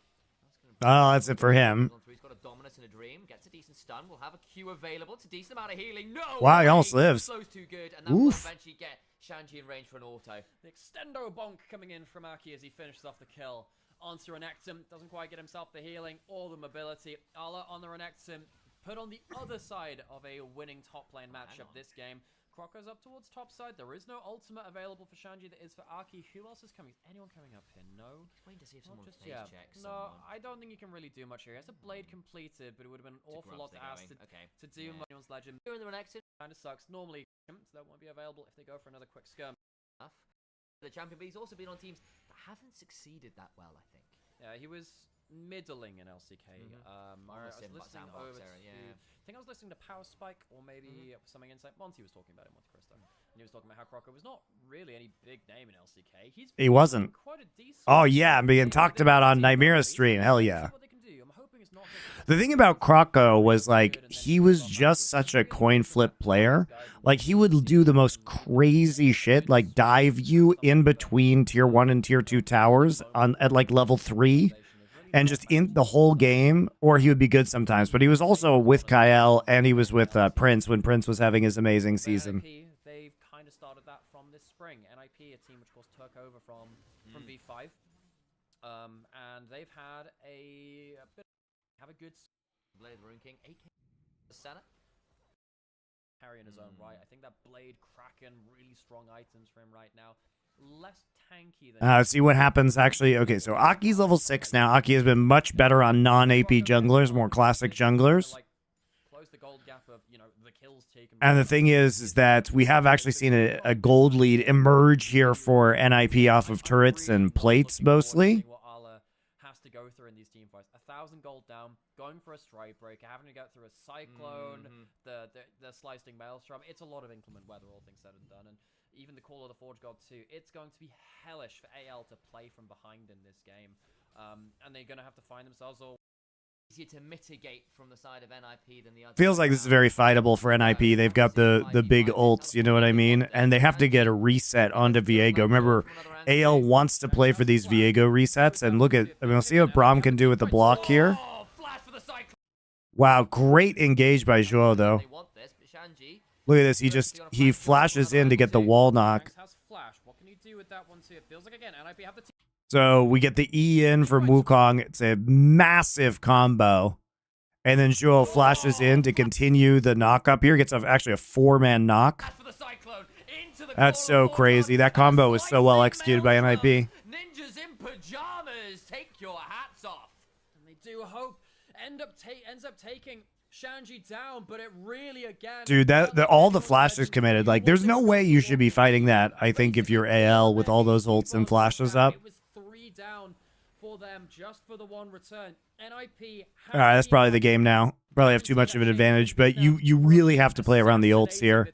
Oh, that's it for him. He's got a dominance and a dream. Gets a decent stun. We'll have a Q available. It's a decent amount of healing. No! Wow, he almost lives. Flow's too good, and that will eventually get Shanji in range for an auto. The extendo bonk coming in from Aki as he finishes off the kill. Onto Renekton. Doesn't quite get himself the healing or the mobility. Ala on the Renekton. Put on the other side of a winning top lane matchup this game. Crocco's up towards top side. There is no ultimate available for Shanji. That is for Aki. Who else is coming? Is anyone coming up here? No. He's waiting to see if someone just phase yet. checks. No, I don't think you can really do much here. He has a blade completed, but it would have been an awful lot to ask to do anyone's legend. Here in the Renekton. Kind of sucks. Normally, so that won't be available if they go for another quick skirm. The champion, but he's also been on teams that haven't succeeded that well, I think. Yeah, he was middling in LCK. I was listening over to, I think I was listening to Power Spike or maybe something inside. Monty was talking about it, MonteCristo. And he was talking about how Crocco was not really any big name in LCK. He wasn't. Quite a decent. Oh yeah, being talked about on Nightmare's stream. Hell yeah. The thing about Crocco was like he was just such a coin flip player. Like he would do the most crazy shit, like dive you in between tier 1 and tier 2 towers at like level 3. And just in the whole game, or he would be good sometimes. But he was also with Kyle, and he was with Prince when Prince was having his amazing season. NIP, they've kind of started that from this spring. NIP, a team which of course took over from V5, and they've had a good Blade Rune King, AK Senna. Carry in his own right. I think that Blade Kraken, really strong items for him right now. Less tanky than see what happens actually. Okay, so Aki's level 6 now. Aki has been much better on non-AP junglers, more classic junglers. And the thing is that we have actually seen a gold lead emerge here for NIP off of turrets and plates mostly. What Ala has to go through in these team fights. 1,000 gold down, going for a strike breaker, having to go through a cyclone, the slicing maelstrom. It's a lot of inclement weather, all things said and done. And even the Call of the Forge God 2, it's going to be hellish for AL to play from behind in this game. And they're going to have to find themselves all easier to mitigate from the side of NIP than the other. Feels like this is very fightable for NIP. They've got the big ults, you know what I mean? And they have to get a reset onto Viego. Remember, AL wants to play for these Viego resets. And look at, I mean, we'll see what Braum can do with the block here. Wow, great engage by Zhuo, though. Look at this. He flashes in to get the wall knock. So we get the E in from Wukong. It's a massive combo. And then Zhuo flashes in to continue the knock up here. Gets actually a 4-man knock. That's so crazy. That combo was so well executed by NIP. Ninjas in pajamas, take your hats off. And they do hope ends up taking Shanji down, but it really again. Dude, all the flashes committed. Like, there's no way you should be fighting that. I think if you're AL with all those ults and flashes up. It was 3 down for them just for the 1 return. NIP. All right, that's probably the game now. Probably have too much of an advantage, but you really have to play around the ults here.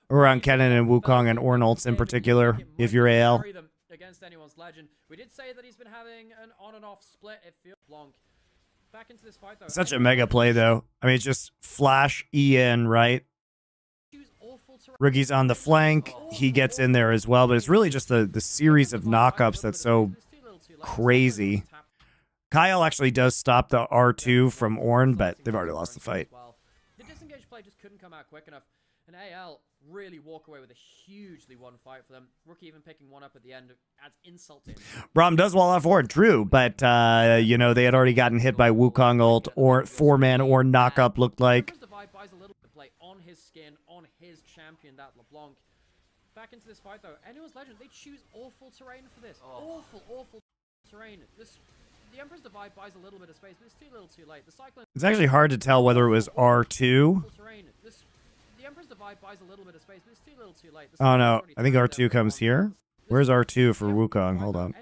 Around Kennen and Wukong and Ornn ults in particular, if you're AL. Against anyone's legend. We did say that he's been having an on and off split. It feels long. Back into this fight, though. Such a mega play, though. I mean, it's just flash E in, right? Rookie's on the flank. He gets in there as well, but it's really just the series of knockups that's so crazy. Kyle actually does stop the R2 from Ornn, but they've already lost the fight. The disengaged play just couldn't come out quick enough. And AL really walk away with a hugely won fight for them. Rookie even picking one up at the end adds insult to him. Braum does wall off Ornn, true, but you know, they had already gotten hit by Wukong ult or 4-man or knockup looked like. Buys a little bit of play on his skin, on his champion, that LeBlanc. Back into this fight though, anyone's legend, they choose awful terrain for this. Awful terrain. The Emperor's Divide buys a little bit of space, but it's too little too late. The Cyclone. It's actually hard to tell whether it was R2. The Emperor's Divide buys a little bit of space, but it's too little too late. Oh no, I think R2 comes here. Where's R2 for Wukong? Hold on.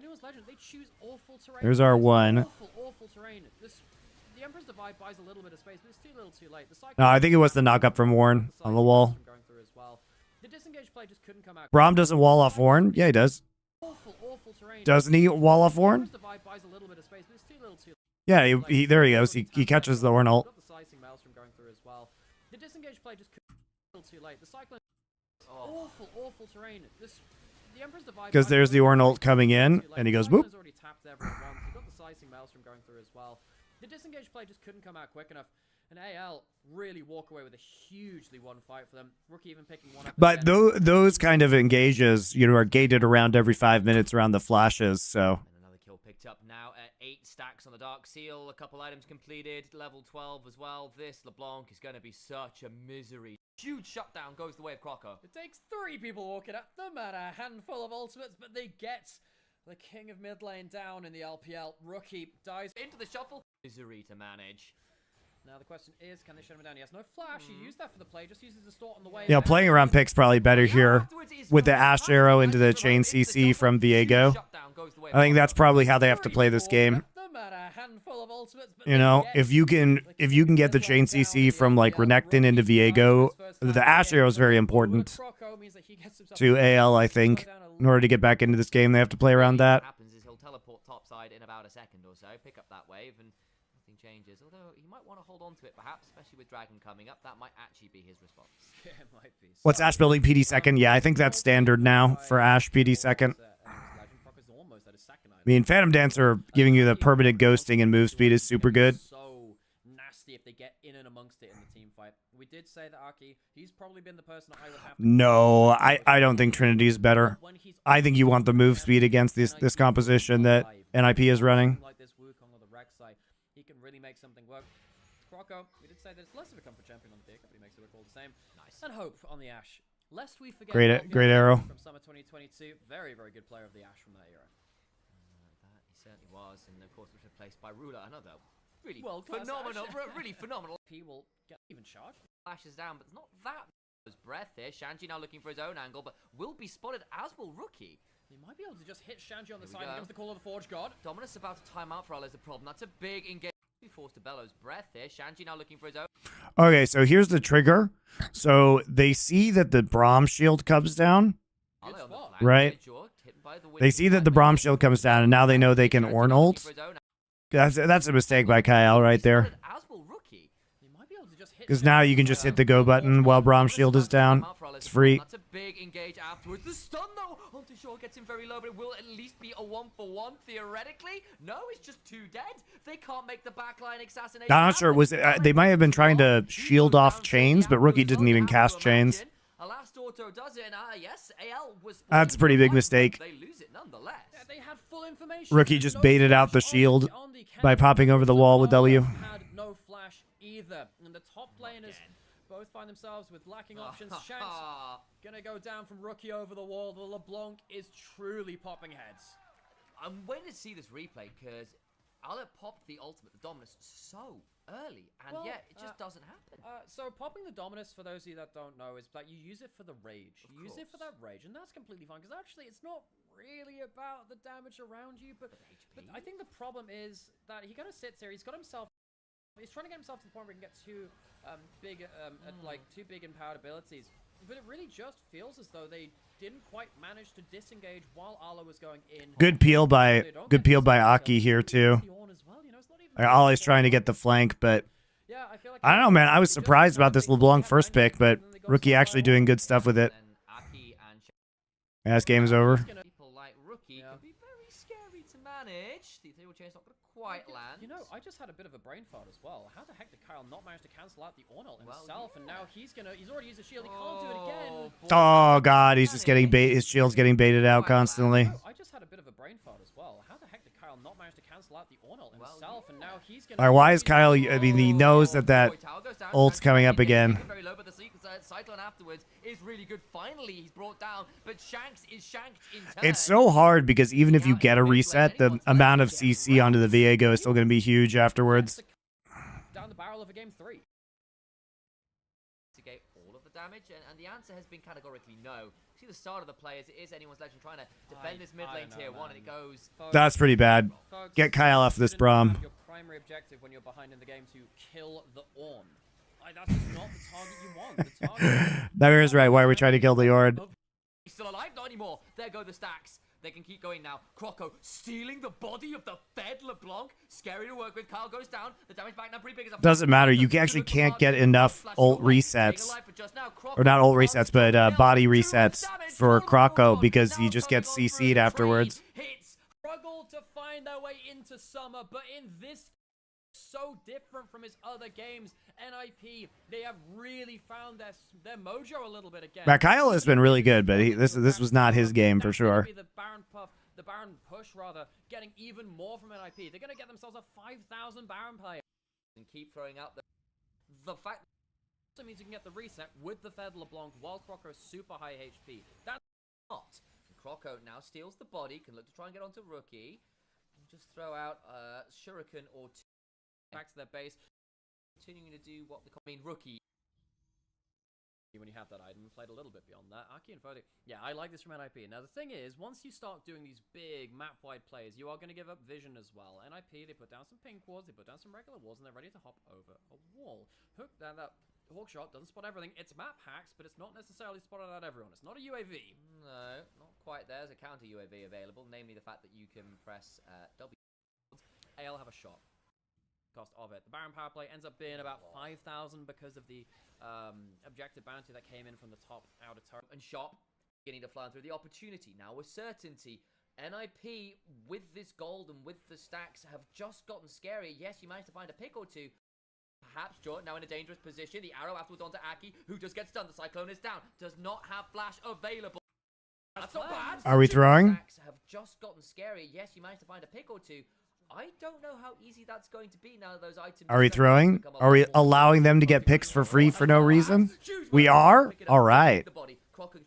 There's R1. No, I think it was the knockup from Ornn on the wall. Braum doesn't wall off Ornn? Yeah, he does. Doesn't he wall off Ornn? Yeah, there he goes. He catches the Orn ult. Got the sizing maelstrom going through as well. The disengage play just couldn't too late. The cyclone, awful terrain. The Emperor's Divide. Because there's the Orn ult coming in, and he goes boop. Already tapped everyone once. He got the sizing maelstrom going through as well. The disengage play just couldn't come out quick enough. And AL really walk away with a hugely won fight for them. Rookie even picking one up. But those kind of engages, are gated around every 5 minutes around the flashes. So And another kill picked up now at 8 stacks on the Dark Seal. A couple items completed. Level 12 as well. This LeBlanc is going to be such a misery. Huge shutdown goes the way of Croco. It takes 3 people walking at them and a handful of ultimates, but they get the king of mid lane down in the LPL. Rookie dies Into the shuffle. Misery to manage. Now the question is, can they shut him down? He has no flash. He used that for the play. Just uses the distort on the way. playing around pick's probably better here with the Ash Arrow into the chain CC from Viego. I think that's probably how they have to play this game. If you can get the chain CC from like Renekton into Viego, the Ash Arrow is very important to AL. I think in order to get back into this game, they have to play around that. What happens is he'll teleport topside in about a second or so, pick up that wave, and nothing changes. Although he might want to hold on to it, perhaps, especially with Dragon coming up. That might actually be his response. Yeah, it might be. What's Ash building PD second? Yeah, I think that's standard now for Ash PD second. I mean, Phantom Dancer giving you the permanent ghosting and move speed is super good. So nasty if they get in and amongst it in the team fight. We did say that Aki, he's probably been the person that I would have. No, I don't think Trinity is better. I think you want the move speed against this composition that NIP is running. Like this Wukong or the Rex side, he can really make something work. Croco, we did say there's less of a comfort champion on the pick, but he makes it look all the same. Nice. And Hope on the Ash. Lest we forget. Great arrow. From summer 2022, very good player of the Ash from that era. That he certainly was, and of course was replaced by Ruler, another really World-class phenomenal, Ash. really phenomenal. He will get even charged. Flashes down, but it's not that much breath here. Shanji now looking for his own angle, but will be spotted, as will Rookie. He might be able to just hit Shanji on the Here we side. go. Here comes the call of the Forge God. Dominus about to time out for all is the problem. That's a big engagement. Be forced to Bellow's breath here. Shanji now looking for his own. Okay, so here's the trigger. So they see that the Braum shield comes down, Ale on the flank, right? hit by the They see that the Braum shield comes down, and now they know they can Orn ult. That's a mistake by Kyle right there. As will Rookie. He might be able to just hit. Because now you can just hit the go button while Braum shield is down. It's free. That's a big engage afterwards. The stun though onto Shaw gets him very low, but it will at least be a 1-for-1 theoretically. No, it's just 2 dead. They can't make the backline assassination. I'm not sure. They might have been trying to shield off chains, but Rookie didn't even cast chains. A last auto does it, and yes, AL was. That's a pretty big mistake. They lose it nonetheless. Yeah, they had full information. Rookie just baited out the shield by popping over the wall with W. Had no flash either, and the top laners both find themselves with lacking options. Shanks gonna go down from Rookie over the wall. The LeBlanc is truly popping heads. I'm waiting to see this replay because Ale popped the ultimate, the Dominus, so early, and Well, yet it just doesn't happen. So popping the Dominus, for those of you that don't know, is that you use it for the rage. You use it for that rage, and that's completely fine, because actually it's not really about the damage around you, but I think the problem is that he kind of sits here, he's trying to get himself to the point where he can get too big, too big empowered abilities. But it really just feels as though they didn't quite manage to disengage while Ala was going in. Good peel by Aki here too. Ollie's trying to get the flank, but Yeah, I feel like I don't know, man. I was surprised about this LeBlanc first pick, but Rookie actually doing good stuff with it. Yeah, this game is over. People like Rookie can be very scary to manage. The ethereal chain's not going to quite land. You know, I just had a bit of a brain fart as well. How the heck did Kyle not manage to cancel out the Ornal himself? And now he's already used a shield. He can't do it again. Oh god, he's just getting bait. His shield's getting baited out constantly. I just had a bit of a brain fart as well. How the heck did Kyle not manage to cancel out the Ornal himself? And now he's All right, why is Kyle? I mean, he knows that ult's coming up again. Very low, but the cyclone afterwards is really good. Finally, he's brought down, but Shanks is shanked in turn. It's so hard because even if you get a reset, the amount of CC onto the Viego is still going to be huge afterwards. Down the barrel of a game 3. To get all of the damage, and the answer has been categorically no. See the start of the play as it is anyone's legend trying to defend this mid lane tier 1, and it goes. That's pretty bad. Get Kyle off this Braum. Your primary objective when you're behind in the game to kill the Orn. That's just not the target you want. The target. That is right. Why are we trying to kill the Ord? He's still alive? Not anymore. There go the stacks. They can keep going now. Croco stealing the body of the Fed LeBlanc. Scary to work with. Kyle goes down. The damage back now pretty big. Doesn't matter. You actually can't get enough ult resets. Or not ult resets, but body resets for Croco because he just gets CC'd afterwards. Hits struggle to find their way into Summer, but in this so different from his other games, NIP, they have really found their mojo a little bit again. Kyle has been really good, but this was not his game for sure. The Baron push rather, getting even more from NIP. They're gonna get themselves a 5,000 Baron player and keep throwing out the fact. Also means you can get the reset with the Fed LeBlanc while Croco is super high HP. That's not. Croco now steals the body, can look to try and get onto Rookie, and just throw out Shuriken or two back to their base, continuing to do what Rookie. When you have that item, played a little bit beyond that. Aki and Fodi. Yeah, I like this from NIP. Now the thing is, once you start doing these big map-wide plays, you are going to give up vision as well. NIP, they put down some pink wards, they put down some regular wards, and they're ready to hop over a wall. Hook down that hawk shot doesn't spot everything. It's map hacks, but it's not necessarily spotted out everyone. It's not a UAV. No, not quite. There's a counter UAV available, namely the fact that you can press W. AL have a shot. Cost of it. The Baron power play ends up being about 5,000 because of the objective bounty that came in from the top outer turret. And shot beginning to fly through the opportunity. Now with certainty, NIP with this gold and with the stacks have just gotten scary. Yes, you managed to find a pick or two. Perhaps Jordan now in a dangerous position. The arrow afterwards onto Aki, who just gets stunned. The Cyclone is down. Does not have flash available. That's not bad. Are we throwing? Have just gotten scary. Yes, you managed to find a pick or two. I don't know how easy that's going to be now that those items. Are we throwing? Are we allowing them to get picks for free for no reason? We are? All right.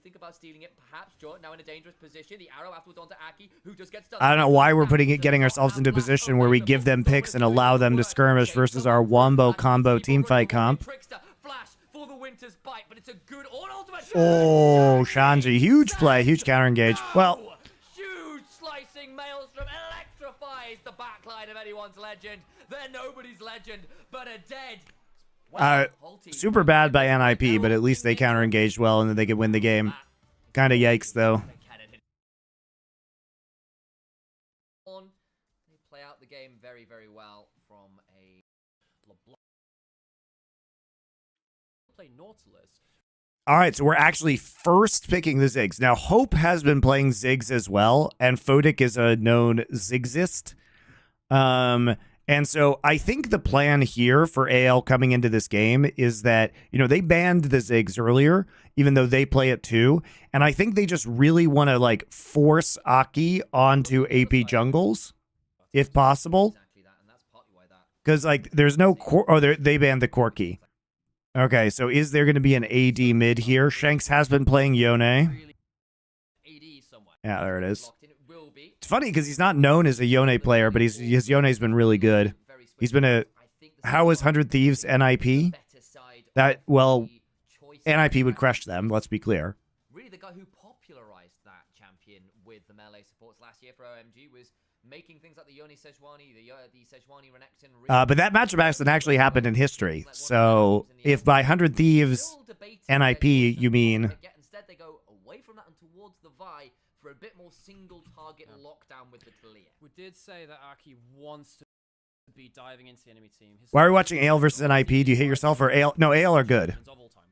Think about stealing it. Perhaps Jordan now in a dangerous position. The arrow afterwards onto Aki, who just gets stunned. I don't know why we're getting ourselves into a position where we give them picks and allow them to skirmish versus our wombo combo teamfight comp. Flash for the Winter's Bite, but it's a good ultimate. Oh, Shanji, huge play, huge counter engage. Well, huge slicing maelstrom electrifies the backline of anyone's legend. They're nobody's legend, but a dead. Super bad by NIP, but at least they counter engaged well and then they could win the game. Kind of yikes though. They play out the game very, very well from a LeBlanc. Play Nautilus. All right, so we're actually first picking the Ziggs. Now, Hope has been playing Ziggs as well, and Fodic is a known Ziggsist. And so I think the plan here for AL coming into this game is that, you know, they banned the Ziggs earlier, even though they play it too. And I think they just really want to like force Aki onto AP jungles, if possible. Because like there's no they banned the Corki. Okay, so is there going to be an AD mid here? Shanks has been playing Yone. Yeah, there it is. It's funny because he's not known as a Yone player, but his Yone's been really good. He's been how is 100 Thieves NIP? That, well, NIP would crush them, let's be clear. Really, the guy who popularized that champion with the melee supports last year for OMG was making things like the Yone Sejuani, the Sejuani Renekton. But that matchup hasn't actually happened in history. So if by 100 Thieves NIP you mean... Instead, they go away from that and towards the Vi for a bit more single target lockdown with the Talia. We did say that Aki wants to be diving into the enemy team. Why are we watching AL versus NIP? Do you hate yourself or AL? No, AL are good.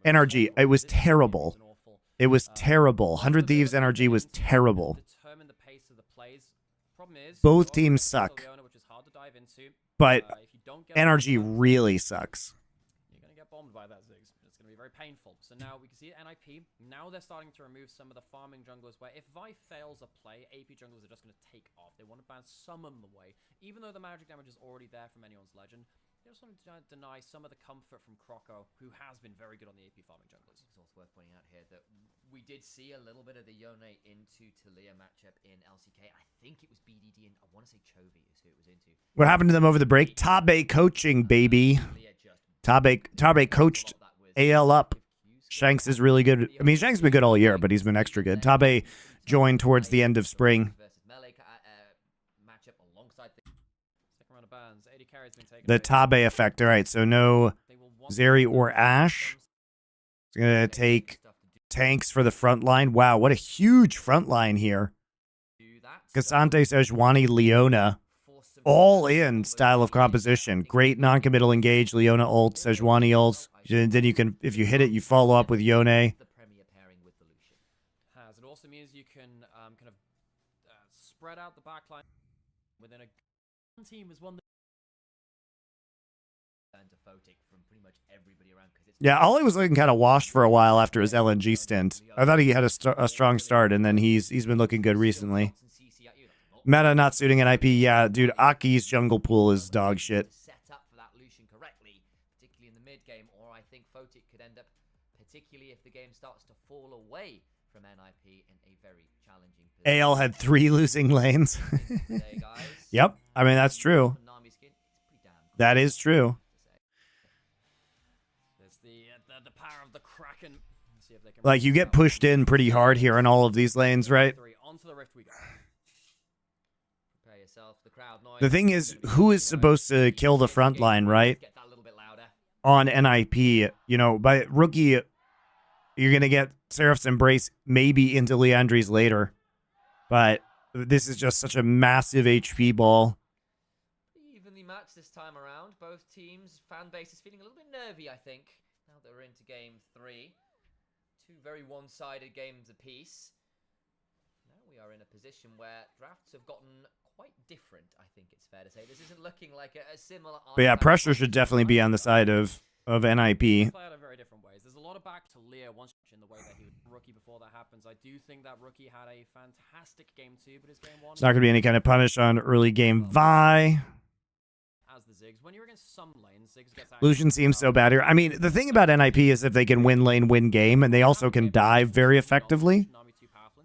NRG, it was terrible. It was terrible. 100 Thieves NRG was terrible. Both teams suck. But NRG really sucks. You're going to get bombed by that Ziggs. It's going to be very painful. So now we can see NIP. Now they're starting to remove some of the farming junglers where if Vi fails a play, AP junglers are just going to take off. They want to ban summon the way. Even though the magic damage is already there from anyone's legend, they just want to deny some of the comfort from Croco, who has been very good on the AP farming junglers. It's also worth pointing out here that we did see a little bit of the Yone into Talia matchup in LCK. I think it was BDD and I want to say Chovy is who it was into. What happened to them over the break? Tabe coaching, baby. Tabe coached AL up. Shanks is really good. I mean, Shanks has been good all year, but he's been extra good. Tabe joined towards the end of spring. The Tabe effect. All right, so no Zeri or Ashe. It's going to take tanks for the front line. Wow, what a huge front line here. Cassante, Sejuani, Leona. All in style of composition. Great non-committal engage. Leona ult, Sejuani ults. Then you can, if you hit it, you follow up with Yone. The premier pairing with the Lucian. Has. It also means you can kind of spread out the backline within a team as one. To Photic from pretty much everybody around because it's Yeah, Ollie was looking kind of washed for a while after his LNG stint. I thought he had a strong start, and then he's been looking good recently. Meta not suiting an IP. Yeah, dude, Aki's jungle pool is dog shit. Set up for that Lucian correctly, particularly in the mid game, or I think Photic could end up, particularly if the game starts to fall away from NIP in a very challenging position. AL had 3 losing lanes. Yep, I mean that's true. That is true. The power of the Kraken. Let's see if they can Like you get pushed in pretty hard here in all of these lanes, right? Onto the rift we go. Prepare yourself, the crowd noise. The thing is, who is supposed to kill the front line, right? Get that a little bit louder. On NIP, you know, by rookie, you're gonna get Seraph's Embrace maybe into Leandri's later, but this is just such a massive HP ball. Evenly matched this time around. Both teams, fan base is feeling a little bit nervy, I think, now that we're into game 3. 2 very one-sided games apiece. Now we are in a position where drafts have gotten quite different, I think it's fair to say. This isn't looking like a similar... But yeah, pressure should definitely be on the side of NIP. Play out in very different ways. There's a lot of back to Leah once in the way that he was rookie before that happens. I do think that rookie had a fantastic game 2, but his game 1... It's not going to be any kind of punish on early game Vi. As the Ziggs. When you're against some lanes, Ziggs gets Lucian seems so bad here. I mean, the thing about NIP is if they can win lane, win game, and they also can dive very effectively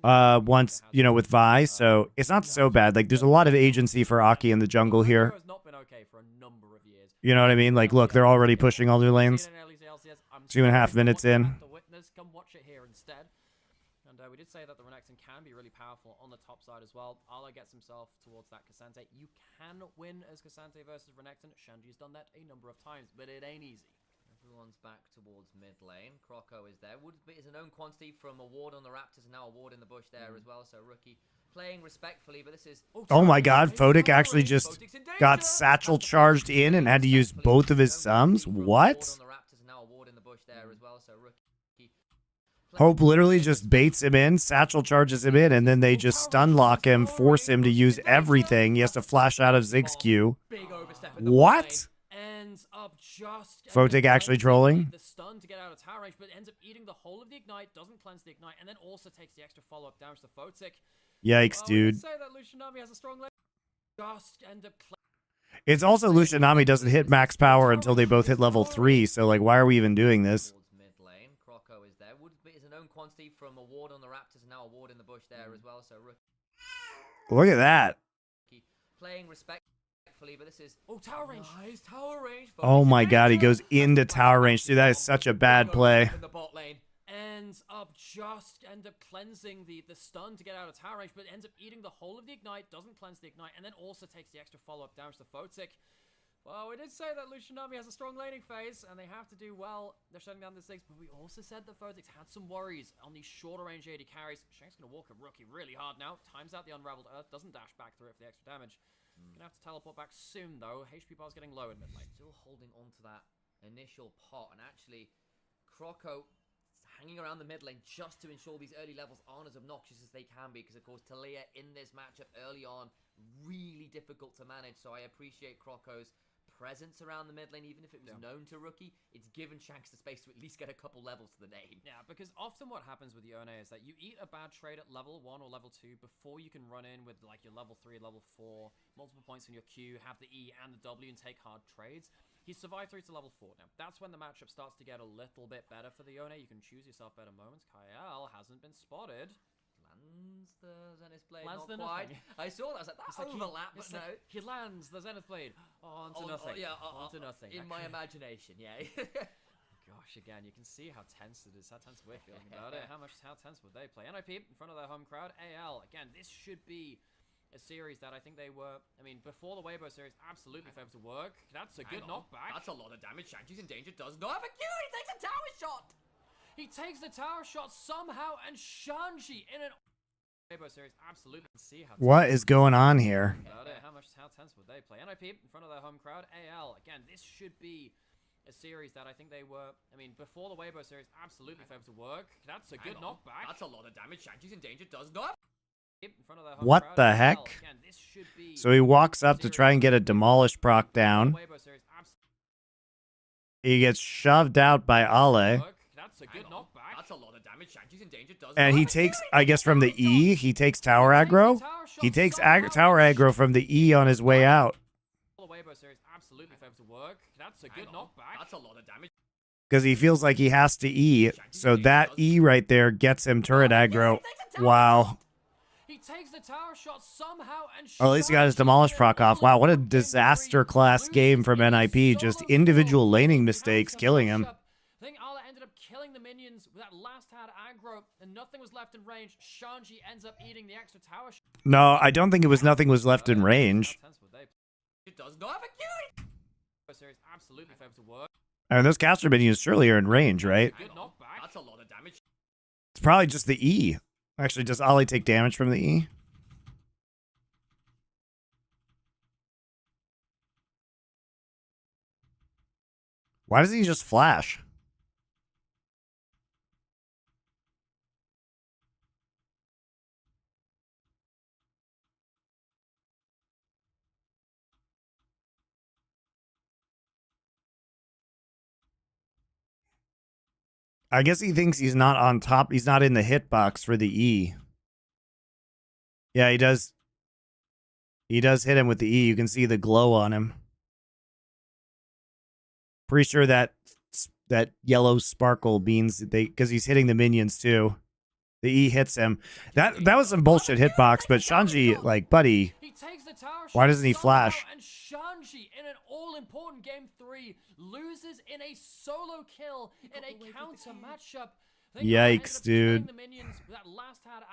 once, you know, with Vi. So it's not so bad. Like, there's a lot of agency for Aki in the jungle here. You know what I mean? Like, look, they're already pushing all their lanes. 2.5 minutes in. Come watch it here instead. And we did say that the Renekton can be really powerful on the top side as well. Ala gets himself towards that Cassante. You can win as Cassante versus Renekton. Shanji's done that a number of times, but it ain't easy. Everyone's back towards mid lane. Croco is there. Wood is a known quantity from a ward on the Raptors and now a ward in the bush there as well. So rookie playing respectfully, but this is... Oh my god, Photic actually just got satchel charged in and had to use both of his sums? What? Hope literally just baits him in, satchel charges him in, and then they just stun lock him, force him to use everything. He has to flash out of Ziggs Q. What? Photic actually trolling? The stun to get out of tower range, but ends up eating the whole of the ignite, doesn't cleanse the ignite, and then also takes the extra follow-up damage to Photic. Yikes, dude. Say that Lucianami has a strong leg. Just end up... It's also Lucianami doesn't hit max power until they both hit level 3, so like, why are we even doing this? Croco is there. Wood is a known quantity from a ward on the Raptors and now a ward in the bush there as well. So Look at that. Playing respectfully, but this is tower range. Nice tower range. Oh my god, he goes into tower range. Dude, that is such a bad play. In the bot lane. Ends up cleansing the stun to get out of tower range, but ends up eating the whole of the ignite, doesn't cleanse the ignite, and then also takes the extra follow-up damage to Photic. Well, we did say that Lucianami has a strong laning phase, and they have to do well. They're shutting down the Ziggs, but we also said that Photic had some worries on these shorter range AD carries. Shank's going to walk a rookie really hard now. Times out the Unraveled Earth, doesn't dash back through it for the extra damage. Gonna have to teleport back soon, though. HP bar's getting low in mid lane. Still holding on to that initial pot, and actually, Croco hanging around the mid lane just to ensure these early levels aren't as obnoxious as they can be, because of course Talia in this matchup early on, really difficult to manage, so I appreciate Croco's presence around the mid lane, even if it was known to rookie. It's given Shanks the space to at least get a couple levels to the name. Yeah, because often what happens with Yone is that you eat a bad trade at level 1 or level 2 before you can run in with like your level 3, level 4, multiple points in your Q, have the E and the W and take hard trades. He's survived through to level 4 now. That's when the matchup starts to get a little bit better for the Yone. You can choose yourself better moments. Kyle hasn't been spotted. Lands the Zenith Blade, lands not quite. I saw that, I was like, that overlap, but no. He lands the Zenith Blade onto nothing. Onto nothing. In my imagination, yeah. Gosh, again, you can see how tense it is, how tense we're feeling about it. How tense would they play? NIP in front of their home crowd. AL, again, this should be a series that I think they were, I mean, before the Weibo series, absolutely favored to work. That's a good knockback. That's a lot of damage. Shanji's in danger, does not have a Q, he takes a tower shot! He takes the tower shot somehow, and Shanji in an Weibo series absolutely can see how What is going on here? how tense would they play? NIP in front of their home crowd. AL again. This should be a series that I think they were. I mean, before the Weibo series, absolutely favored to work. That's a good knockback. That's a lot of damage. Shanji's in danger. Does not. In front of their home What crowd. the AL, heck? again, this should be So he walks up to try and get a demolish proc down. Weibo series He gets shoved out by Ale. work. That's a good knockback. That's a lot of damage. Shanji's in danger. Does And he takes, I guess from the E, he takes tower aggro. He takes tower aggro from the E on his way out. The Weibo series absolutely favored to work. That's a good knockback. That's a lot of damage. Because he feels like he has to E. So that E right there gets him turret aggro. Wow. He takes the tower shot somehow and Or at least he got his demolish proc off. Wow, what a disaster class game from NIP. Just individual laning mistakes killing him. I think Ala ended up killing the minions with that last had aggro, and nothing was left in range. Shanji ends up eating the extra tower shot. No, I don't think it was nothing was left in range. It does not have a Q. Series absolutely favored to work. And those caster minions surely are in range, right? Good knockback. That's a lot of damage. It's probably just the E. Actually, does Ali take damage from the E? Why doesn't he just flash? I guess he thinks he's not on top. He's not in the hitbox for the E. Yeah, he does. He does hit him with the E. You can see the glow on him. Pretty sure that yellow sparkle means because he's hitting the minions too. The E hits him. That was some bullshit hitbox, but Shanji, like, buddy, why doesn't he flash? And Shanji, in an all-important game 3, loses in a solo kill in a counter matchup. Yikes, dude.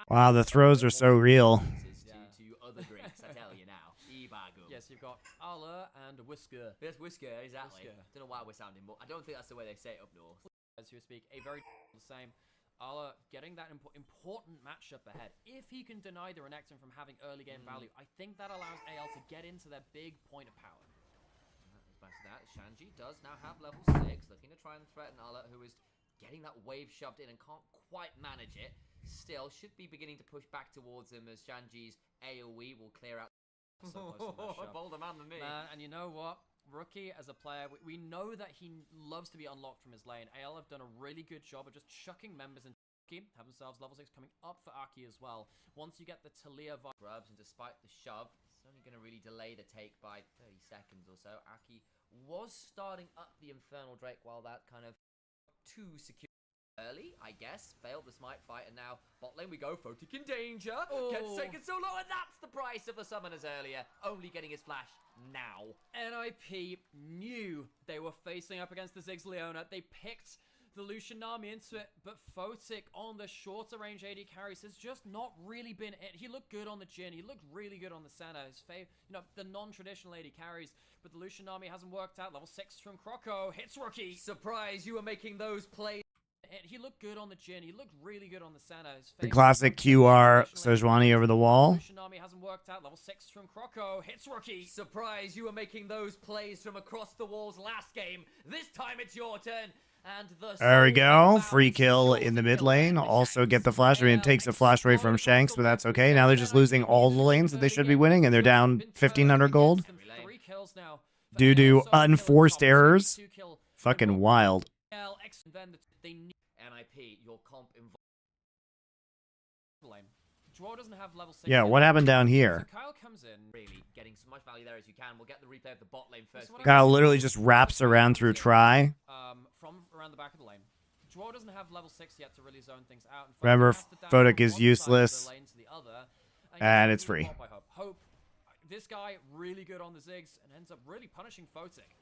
Wow, the throws are so real. Yes, you've got Ala and Whisker. Yes, Whisker, exactly. Don't know why we're sounding more. I don't think that's the way they say it up north. As you speak, a very the same. Ala getting that important matchup ahead. If he can deny the Renekton from having early game value, I think that allows AL to get into their big point of power. Back to that, Shanji does now have level 6, looking to try and threaten Ala, who is getting that wave shoved in and can't quite manage it. Still, should be beginning to push back towards him as Shanji's AoE will clear out. Bolder man than me. Man, and you know what? Rookie as a player, we know that he loves to be unlocked from his lane. AL have done a really good job of just chucking members into Aki, have themselves level 6 coming up for Aki as well. Once you get the Talia grubs, and despite the shove, it's only going to really delay the take by 30 seconds or so. Aki was starting up the Infernal Drake while that kind of too secure. Early, I guess, failed the smite fight, and now bot lane we go. Photic in danger. Gets taken so low, and that's the price of the summoners earlier. Only getting his flash now. NIP knew they were facing up against the Ziggs Leona. They picked the Lucian Nami into it, but Photic on the shorter range AD carries has just not really been it. He looked good on the Jhin, he looked really good on the Senna. His the non-traditional AD carries, but the Lucian Nami hasn't worked out. Level 6 from Croco hits Rookie. Surprise, you were making those plays. He looked good on the Jhin. He looked really good on the Senna. The classic QR Sejuani over the wall. Tsunami hasn't worked out. Level 6 from Croco hits Rookie. Surprise, you were making those plays from across the walls last game. This time it's your turn. And there we go. Free kill in the mid lane. Also get the flash. I mean, it takes a flash away from Shanks, but that's okay. Now they're just losing all the lanes that they should be winning, and they're down 1,500 gold. Due to unforced errors. Fucking wild. NIP, your comp involved. Draw doesn't have level 6. Yeah, what happened down here? So Kyle comes in. Really getting so much value there as you can. We'll get the replay of the bot lane first. Kyle literally just wraps around through try. From around the back of the lane. Draw doesn't have level 6 yet to really zone things out. Remember, Photic is useless. And it's free. Hope, this guy really good on the Ziggs and ends up really punishing Photic.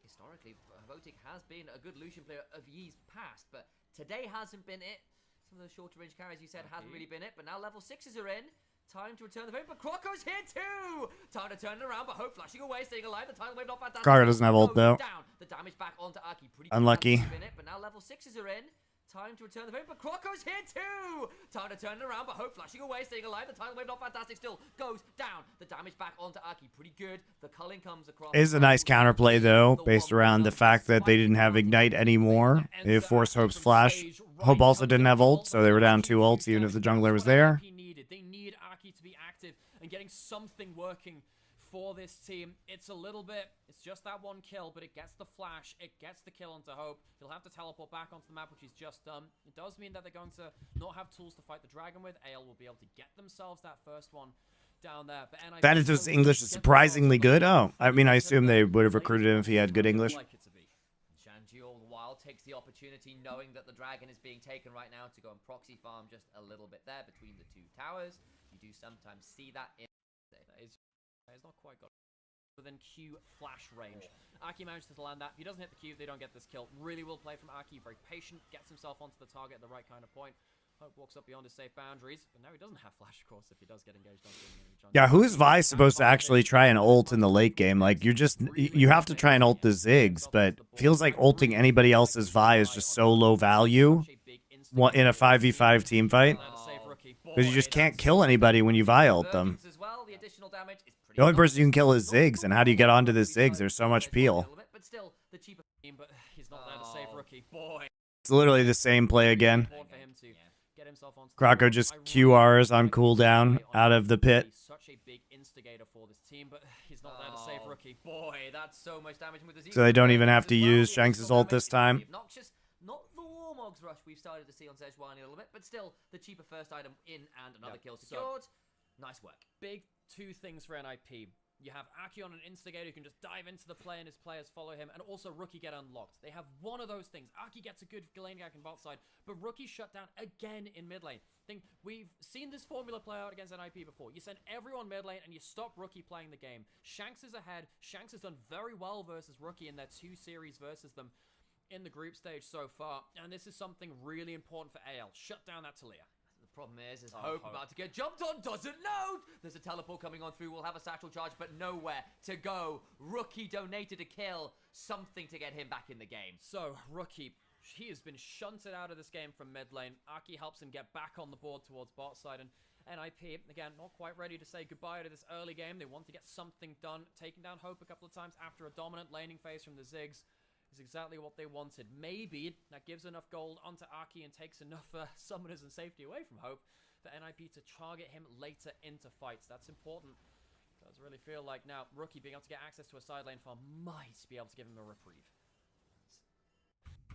Historically, Photic has been a good Lucian player of years past, but today hasn't been it. Some of the shorter range carries you said hasn't really been it, but now level 6s are in. Time to return the favor, but Croco's here too! Time to turn it around, but Hope flashing away, staying alive. The tidal wave not fantastic. Croco doesn't have ult though. Down. The damage back onto Aki. Pretty unlucky. But now level 6s are in. Time to return the favor, but Croco's here too! Time to turn it around, but Hope flashing away, staying alive. The tidal wave not fantastic, still goes down. The damage back onto Aki, pretty good. The culling comes across. It is a nice counterplay, though, based around the fact that they didn't have Ignite anymore. It forced Hope's flash. Hope also didn't have ult, so they were down 2 ults, even if the jungler was there. They need Aki to be active and getting something working for this team. It's a little bit, it's just that one kill, but it gets the flash, it gets the kill onto Hope. He'll have to teleport back onto the map, which he's just done. It does mean that they're going to not have tools to fight the dragon with. Ale will be able to get themselves that first one down there. But That is his English is surprisingly good. Oh, I mean, I assume they would have recruited him if he had good English. Shanji all the while takes the opportunity, knowing that the dragon is being taken right now, to go and proxy farm just a little bit there between the two towers. You do sometimes see that in... He's not quite got within Q flash range. Aki manages to land that. If he doesn't hit the Q, they don't get this kill. Really well played from Aki. Very patient. Gets himself onto the target at the right kind of point. Hope walks up beyond his safe boundaries. But now he doesn't have flash, of course, if he does get engaged on the Yeah, who is Vi supposed to actually try and ult in the late game? Like, you have to try and ult the Ziggs, but feels like ulting anybody else's Vi is just so low value in a 5v5 team fight. Because you just can't kill anybody when you Vi ult them. The only person you can kill is Ziggs, and how do you get onto this Ziggs? There's so much peel. It's literally the same play again. Croco just QRs on cooldown out of the pit. Such a big instigator for this team, but he's not there to save Rookie. Boy, that's so much damage with the So they don't even have to use Shanks' ult this time. Obnoxious. Not the Warmog's rush we've started to see on Sejuani a little bit, but still the cheaper first item in and another kill secured. Nice work. Big 2 things for NIP. You have Aki on an instigator who can just dive into the play and his players follow him, and also Rookie get unlocked. They have one of those things. Aki gets a good lane gank in bot side, but Rookie shut down again in mid lane. We've seen this formula play out against NIP before. You send everyone mid lane and you stop Rookie playing the game. Shanks is ahead. Shanks has done very well versus Rookie in their 2 series versus them in the group stage so far, and this is something really important for AL. Shut down that Talia. Problem is Hope about to get jumped on, doesn't load! There's a teleport coming on through, we'll have a satchel charge, but nowhere to go. Rookie donated a kill, something to get him back in the game. So, Rookie, he has been shunted out of this game from mid lane. Aki helps him get back on the board towards bot side, and NIP, again, not quite ready to say goodbye to this early game. They want to get something done. Taking down Hope a couple of times after a dominant laning phase from the Ziggs is exactly what they wanted. Maybe that gives enough gold onto Aki and takes enough summoners and safety away from Hope for NIP to target him later into fights. That's important. Does really feel like now Rookie being able to get access to a side lane farm might be able to give him a reprieve.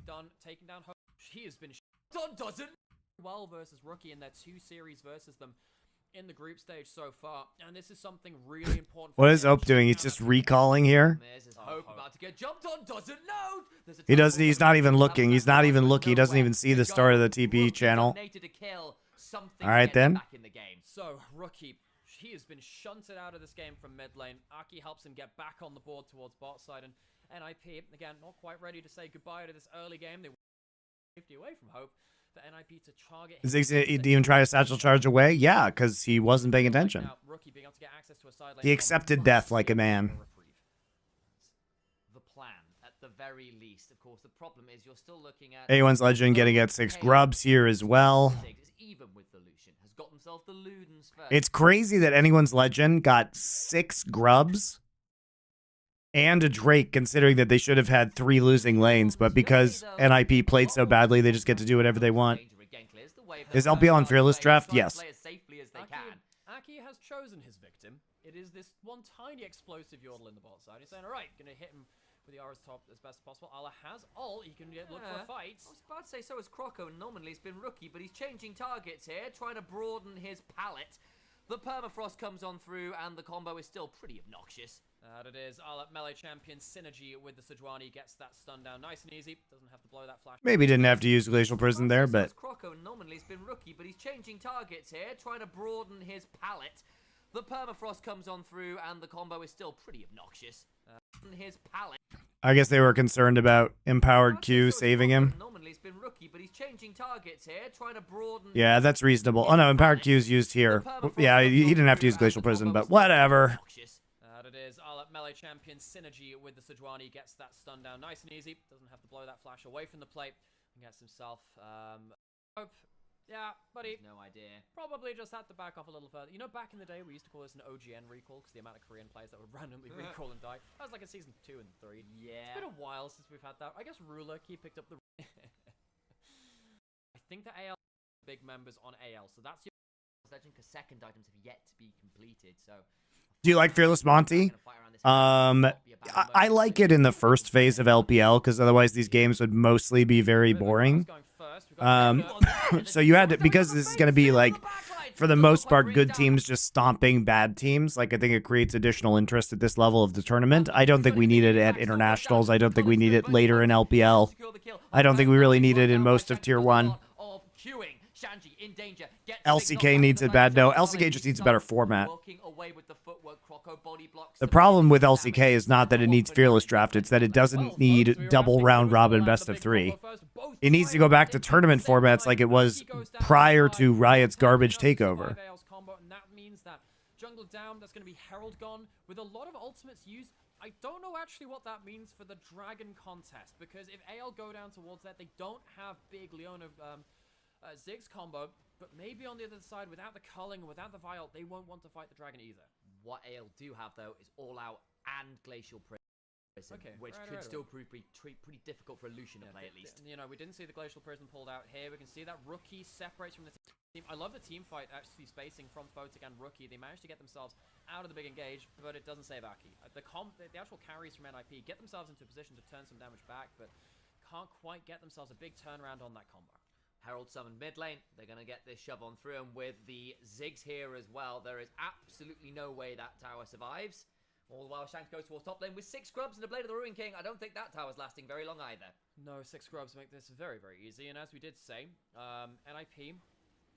Done, taking down Hope. He has been done, doesn't well versus Rookie in their 2 series versus them in the group stage so far, and this is something really important. What is Hope doing? He's just recalling here. Hope about to get jumped on, doesn't load. He doesn't. He's not even looking. He's not even looking. He doesn't even see the start of the TP channel. All right then. So Rookie, he has been shunted out of this game from mid lane. Aki helps him get back on the board towards bot side, and NIP again not quite ready to say goodbye to this early game. They want safety away from Hope for NIP to target him. Ziggs didn't even try to satchel charge away? Yeah, because he wasn't paying attention. Now, Rookie being able to get access to a side lane He accepted death like a man. The plan, at the very least. Of course, the problem is you're still looking at... A1's Legend getting at 6 grubs here as well. Even with the Lucian, has got himself the Ludens first. It's crazy that anyone's Legend got 6 grubs and a Drake, considering that they should have had 3 losing lanes, but because NIP played so badly, they just get to do whatever they want. Is LPL on Fearless Draft? Yes. Aki has chosen his victim. It is this one tiny explosive yordle in the bot side. He's saying, all right, gonna hit him with the Aura's top as best as possible. Allah has ult. He can look for a fight. I was about to say, so is Croco. Nominally, it's been Rookie, but he's changing targets here, trying to broaden his palette. The permafrost comes on through, and the combo is still pretty obnoxious. That it is. I'll let melee champion synergy with the Sejuani, gets that stun down nice and easy. Doesn't have to blow that flash. Maybe didn't have to use Glacial Prison there, but... Croco nominally has been Rookie, but he's changing targets here, trying to broaden his palette. The permafrost comes on through, and the combo is still pretty obnoxious. His palette. I guess they were concerned about Empowered Q saving him. Nominally it's been Rookie, but he's changing targets here, trying to broaden... Yeah, that's reasonable. Oh no, Empowered Q is used here. Yeah, he didn't have to use Glacial Prison, but whatever. That it is. I'll let melee champion synergy with the Sejuani, gets that stun down nice and easy. Doesn't have to blow that flash away from the plate. Gets himself, hope. Yeah, buddy. No idea. Probably just had to back off a little further. You know, back in the day, we used to call this an OGN recall because the amount of Korean players that would randomly recall and die. That was like in season 2 and 3. Yeah. It's been a while since we've had that. I guess Ruler Key picked up the. I think the AL big members on AL, so that's your Legend because second items have yet to be completed. So. Do you like Fearless Monty? I like it in the first phase of LPL because otherwise these games would mostly be very boring. So you had to, because this is going to be like, for the most part, good teams just stomping bad teams. Like, I think it creates additional interest at this level of the tournament. I don't think we need it at internationals. I don't think we need it later in LPL. I don't think we really need it in most of Tier 1. LCK needs it bad. No, LCK just needs a better format. The problem with LCK is not that it needs Fearless Draft, it's that it doesn't need double round robin best of 3. It needs to go back to tournament formats like it was prior to Riot's garbage takeover. And that means that jungle down, that's going to be Herald gone, with a lot of ultimates used. I don't know actually what that means for the Dragon contest, because if AL go down towards that, they don't have big Leona Ziggs combo, but maybe on the other side, without the culling and without the vial, they won't want to fight the dragon either. What AL do have, though, is All Out and Glacial Prison, which could still prove pretty difficult for Lucian to play, at least. You know, we didn't see the Glacial Prison pulled out here. We can see that Rookie separates from the team. I love the team fight, actually spacing from Photic and Rookie. They managed to get themselves out of the big engage, but it doesn't save Aki. The actual carries from NIP get themselves into a position to turn some damage back, but can't quite get themselves a big turnaround on that combo. Herald summoned mid lane. They're going to get this shove on through, and with the Ziggs here as well, there is absolutely no way that tower survives. All the while, Shanks goes towards top lane with 6 scrubs and a Blade of the Ruin King. I don't think that tower's lasting very long either. No, 6 scrubs make this very, very easy, and as we did say, NIP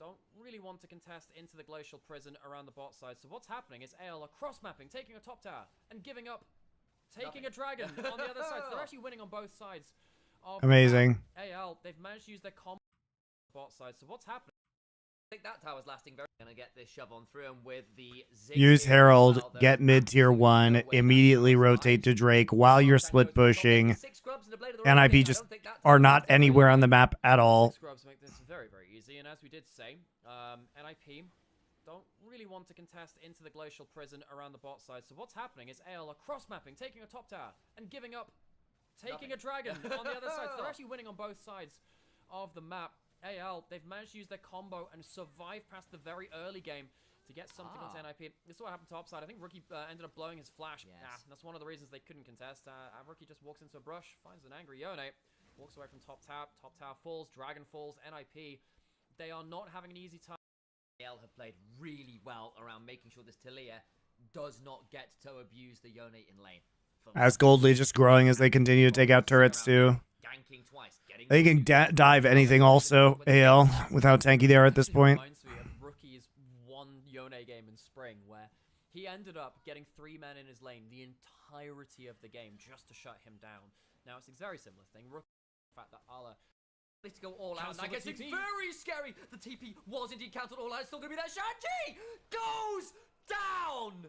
don't really want to contest into the Glacial Prison around the bot side, so what's happening is AL are cross-mapping, taking a top tower, and giving up, taking a dragon on the other side, so they're actually winning on both sides. Amazing. AL, they've managed to use their combo bot side, so what's happening? I think that tower's lasting very long. Gonna get this shove on through, and with the Ziggs Use Herald, get mid tier 1, immediately rotate to Drake while you're split pushing. NIP just are not anywhere on the map at all. Scrubs make this very, very easy, and as we did say, NIP don't really want to contest into the Glacial Prison around the bot side, so what's happening is AL are cross-mapping, taking a top tower, and giving up, taking a dragon on the other side, so they're actually winning on both sides of the map. AL, they've managed to use their combo and survive past the very early game to get something onto NIP. This is what happened top side. I think Rookie ended up blowing his flash. Yes. That's one of the reasons they couldn't contest. Rookie just walks into a brush, finds an angry Yone, walks away from top tower falls, dragon falls, NIP. They are not having an easy time. AL have played really well around making sure this Talia does not get to abuse the Yone in lane. As Goldly just growing as they continue to take out turrets too. They can dive anything also, AL, with how tanky they are at this point. Rookie's one Yone game in spring where he ended up getting 3 men in his lane the entirety of the game just to shut him down. Now it's a very similar thing. Rookie, the fact that Ala to go all out. I guess it's very scary. The TP was indeed cancelled all out. It's still going to be there. Shanji goes down.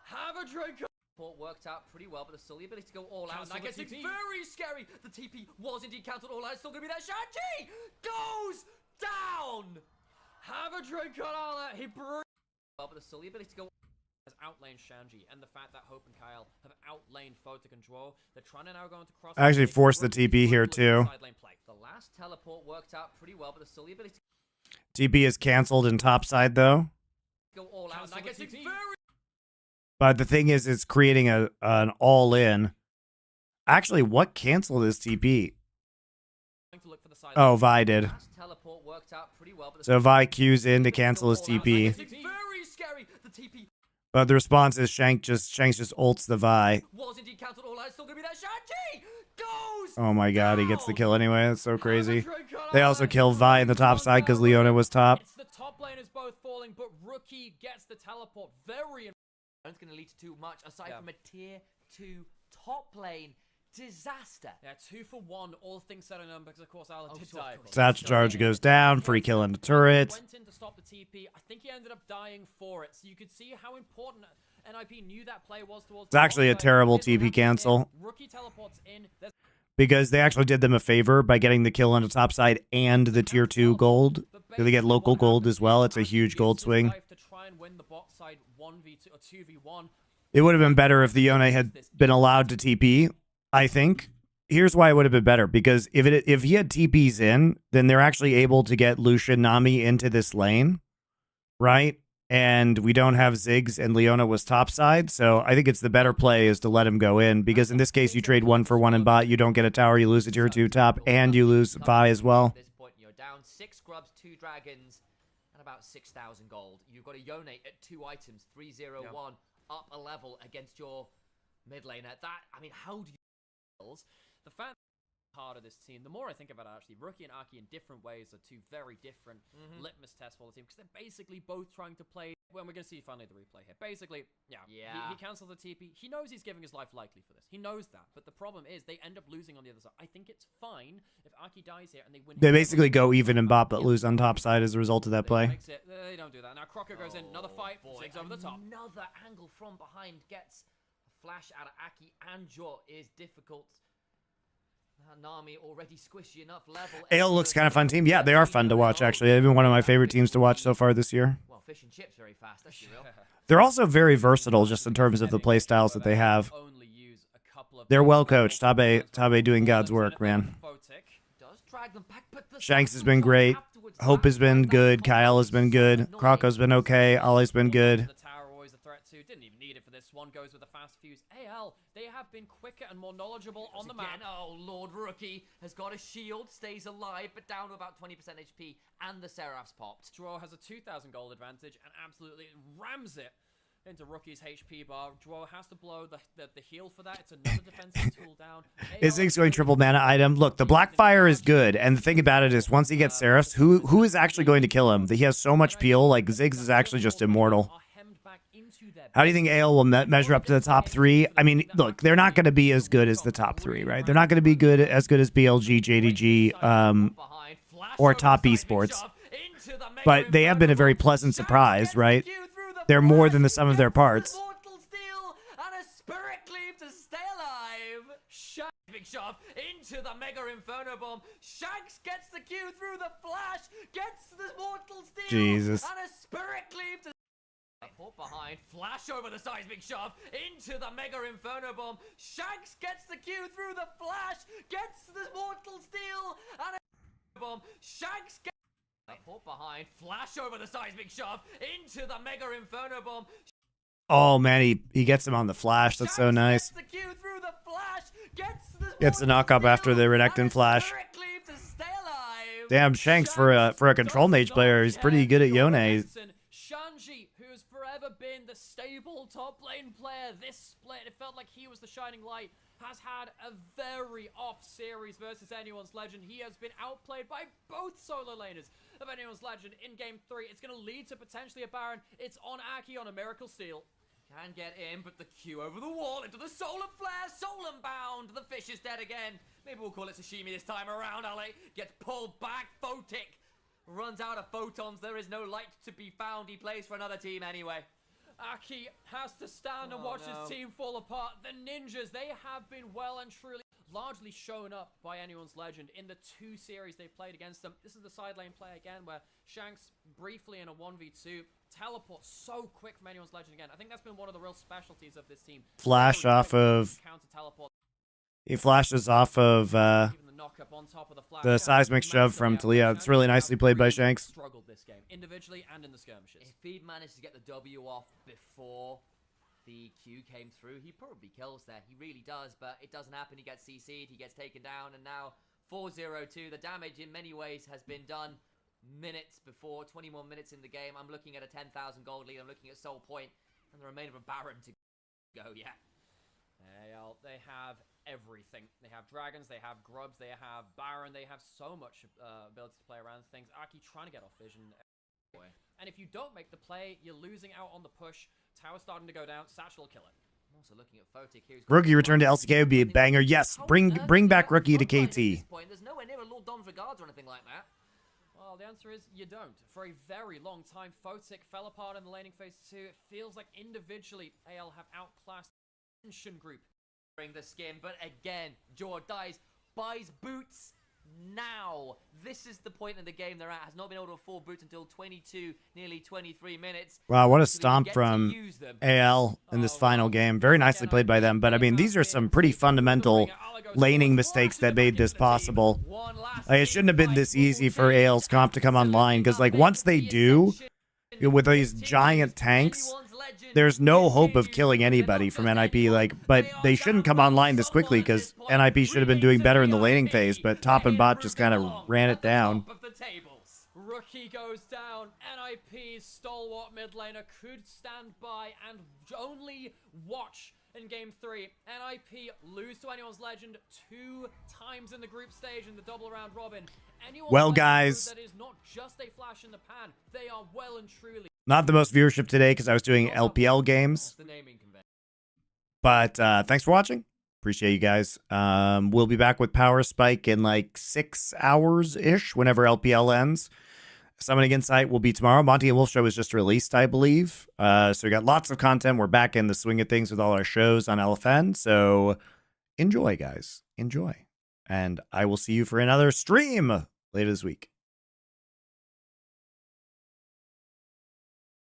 Have a drink. Worked out pretty well, but there's still the ability to go all out. I guess it's very scary. The TP was indeed cancelled all out. It's still going to be there. Shanji goes down. Have a drink on all that. He well, but there's still the ability to go. Has outlaned Shanji, and the fact that Hope and Kyle have outlaned Photic and Draw, they're trying to now go into cross. I actually forced the TP here too. The last teleport worked out pretty well, but there's still the ability to TP is cancelled in top side though. Go all out. I guess it's very. But the thing is, it's creating an all-in. Actually, what canceled this TP? Oh, Vi did. So Vi Q's in to cancel his TP. But the response is Shanks just ults the Vi. Oh my god, he gets the kill anyway. That's so crazy. They also kill Vi in the top side because Leona was top. It's the top lane is both falling, but Rookie gets the teleport very. It's going to lead to too much aside from a tier 2 top lane disaster. Yeah, 2 for 1, all things said and done, because of course Alan did die. Satch charge goes down, free kill into turret. Went in to stop the TP. I think he ended up dying for it, so you could see how important NIP knew that play was towards. It's actually a terrible TP cancel. Rookie teleports in. because they actually did them a favor by getting the kill on the top side and the tier 2 gold. So they get local gold as well. It's a huge gold swing. It would have been better if the Yone had been allowed to TP, I think. Here's why it would have been better, because if he had TPs in, then they're actually able to get Lucian Nami into this lane, right? And we don't have Ziggs, and Leona was topside, so I think it's the better play is to let him go in, because in this case you trade 1-for-1 in bot, you don't get a tower, you lose a tier 2 top, and you lose Vi as well. At this point, you're down 6 grubs, 2 dragons, and about 6,000 gold. You've got a Yone at 2 items, 3-0-1, up a level against your mid laner. That, I mean, how do you... The fan part of this team, the more I think about it, actually, Rookie and Aki in different ways are two very different litmus tests for the team, because they're basically both trying to play. When we're going to see finally the replay here. Basically, he cancels the TP. He knows he's giving his life likely for this. He knows that. But the problem is they end up losing on the other side. I think it's fine if Aki dies here and they win. They basically go even in bot, but lose on top side as a result of that play. They don't do that. Now Crocker goes in. Another fight. Ziggs over the top. Another angle from behind gets a flash out of Aki, and Jaw is difficult. Nami already squishy enough level. Ale looks kind of fun team. Yeah, they are fun to watch, actually. They've been one of my favorite teams to watch so far this year. Well, fish and chips very fast, that's real. They're also very versatile just in terms of the play styles that they have. They're well coached. Tabe doing God's work, man. Shanks has been great. Hope has been good. Kyle has been good. Krocko's been okay. Ollie's been good. Didn't even need it for this one. Goes with a fast fuse. AL, they have been quicker and more knowledgeable on the map. Oh, Lord Rookie has got a shield, stays alive, but down to about 20% HP, and the Seraph's popped. Draw has a 2,000 gold advantage and absolutely rams it into Rookie's HP bar. Draw has to blow the heal for that. It's another defensive tool down. Is Ziggs going triple mana item? Look, the Blackfire is good, and the thing about it is once he gets Seraphs, who is actually going to kill him? He has so much peel, like Ziggs is actually just immortal. How do you think AL will measure up to the top 3? I mean, look, they're not going to be as good as the top 3, right? They're not going to be as good as BLG, JDG, or top esports. But they have been a very pleasant surprise, right? They're more than the sum of their parts. Big shove into the Mega Inferno Bomb. Shanks gets the Q through the flash, gets the Mortal Steel, Jesus. and a Spirit Cleave to port behind, flash over the seismic shove into the Mega Inferno Bomb. Shanks gets the Q through the flash, gets the Mortal Steel, and a bomb. Shanks gets port behind, flash over the seismic shove into the Mega Inferno Bomb. Oh man, he gets him on the flash. That's so nice. Gets the knock up after the Renekton flash. Damn, Shanks for a control mage player, he's pretty good at Yone. Shanji, who's forever been the stable top lane player, this split, it felt like he was the shining light, has had a very off series versus Anyone's Legend. He has been outplayed by both solo laners of Anyone's Legend in game 3. It's going to lead to potentially a Baron. It's on Aki on a Miracle Steal. Can get in, but the Q over the wall into the Solar Flare, Solar Bound. The fish is dead again. Maybe we'll call it sashimi this time around, Ali. Gets pulled back, Photic runs out of photons. There is no light to be found. He plays for another team anyway. Aki has to stand and watch his team fall apart. The Ninjas, they have been well and truly largely shown up by Anyone's Legend in the 2 series they've played against them. This is the side lane play again, where Shanks briefly in a 1v2 teleports so quick from Anyone's Legend again. I think that's been one of the real specialties of this team. Flash off of... He flashes off of the seismic shove from Talia. It's really nicely played by Shanks. Struggled this game, individually and in the skirmishes. If he'd managed to get the W off before the Q came through, he probably kills there. He really does, but it doesn't happen. He gets CC'd, he gets taken down, and now 4-0-2. The damage in many ways has been done minutes before, 21 minutes in the game. I'm looking at a 10,000 gold lead. I'm looking at Soul Point, and the remainder of a Baron to go, yeah. They have everything. They have dragons, they have grubs, they have Baron, they have so much ability to play around things. Aki trying to get off vision. And if you don't make the play, you're losing out on the push. Tower starting to go down. Satchel will kill it. I'm also looking at Photic here. Rookie return to LCK would be a banger. Yes, bring back Rookie to KT. There's nowhere near a Lord Dom's regards or anything like that. Well, the answer is you don't. For a very long time, Photic fell apart in the laning phase 2. It feels like individually AL have outclassed the Ascension group. The skin, but again, Jaw dies buys boots now. This is the point in the game they're at. Has not been able to afford boots until 22, nearly 23 minutes. Wow, what a So we stomp get to from use them. AL in this final game. Very nicely played by them. But, I mean, these are some pretty fundamental laning mistakes that made this possible. Like, it shouldn't have been this easy for AL's comp to come online. Because, like, once they do, with these giant tanks, there's no hope of killing anybody from NIP. Like, but they shouldn't come online this quickly because NIP should have been doing better in the laning phase. But top and bot just kind of ran it down. Rookie goes down. NIP's stalwart mid laner could stand by and only watch in game 3. NIP lose to Anyone's Legend 2 times in the group stage in the double round robin. Well, guys, that is not just a flash in the pan. They are well and truly not the most viewership today because I was doing LPL games. But thanks for watching. Appreciate you guys. We'll be back with Power Spike in like 6 hours-ish whenever LPL ends. Summoning Insight will be tomorrow. Monty and Wolf Show was just released, I believe. So we got lots of content. We're back in the swing of things with all our shows on LFN. So enjoy, guys. Enjoy. And I will see you for another stream later this week.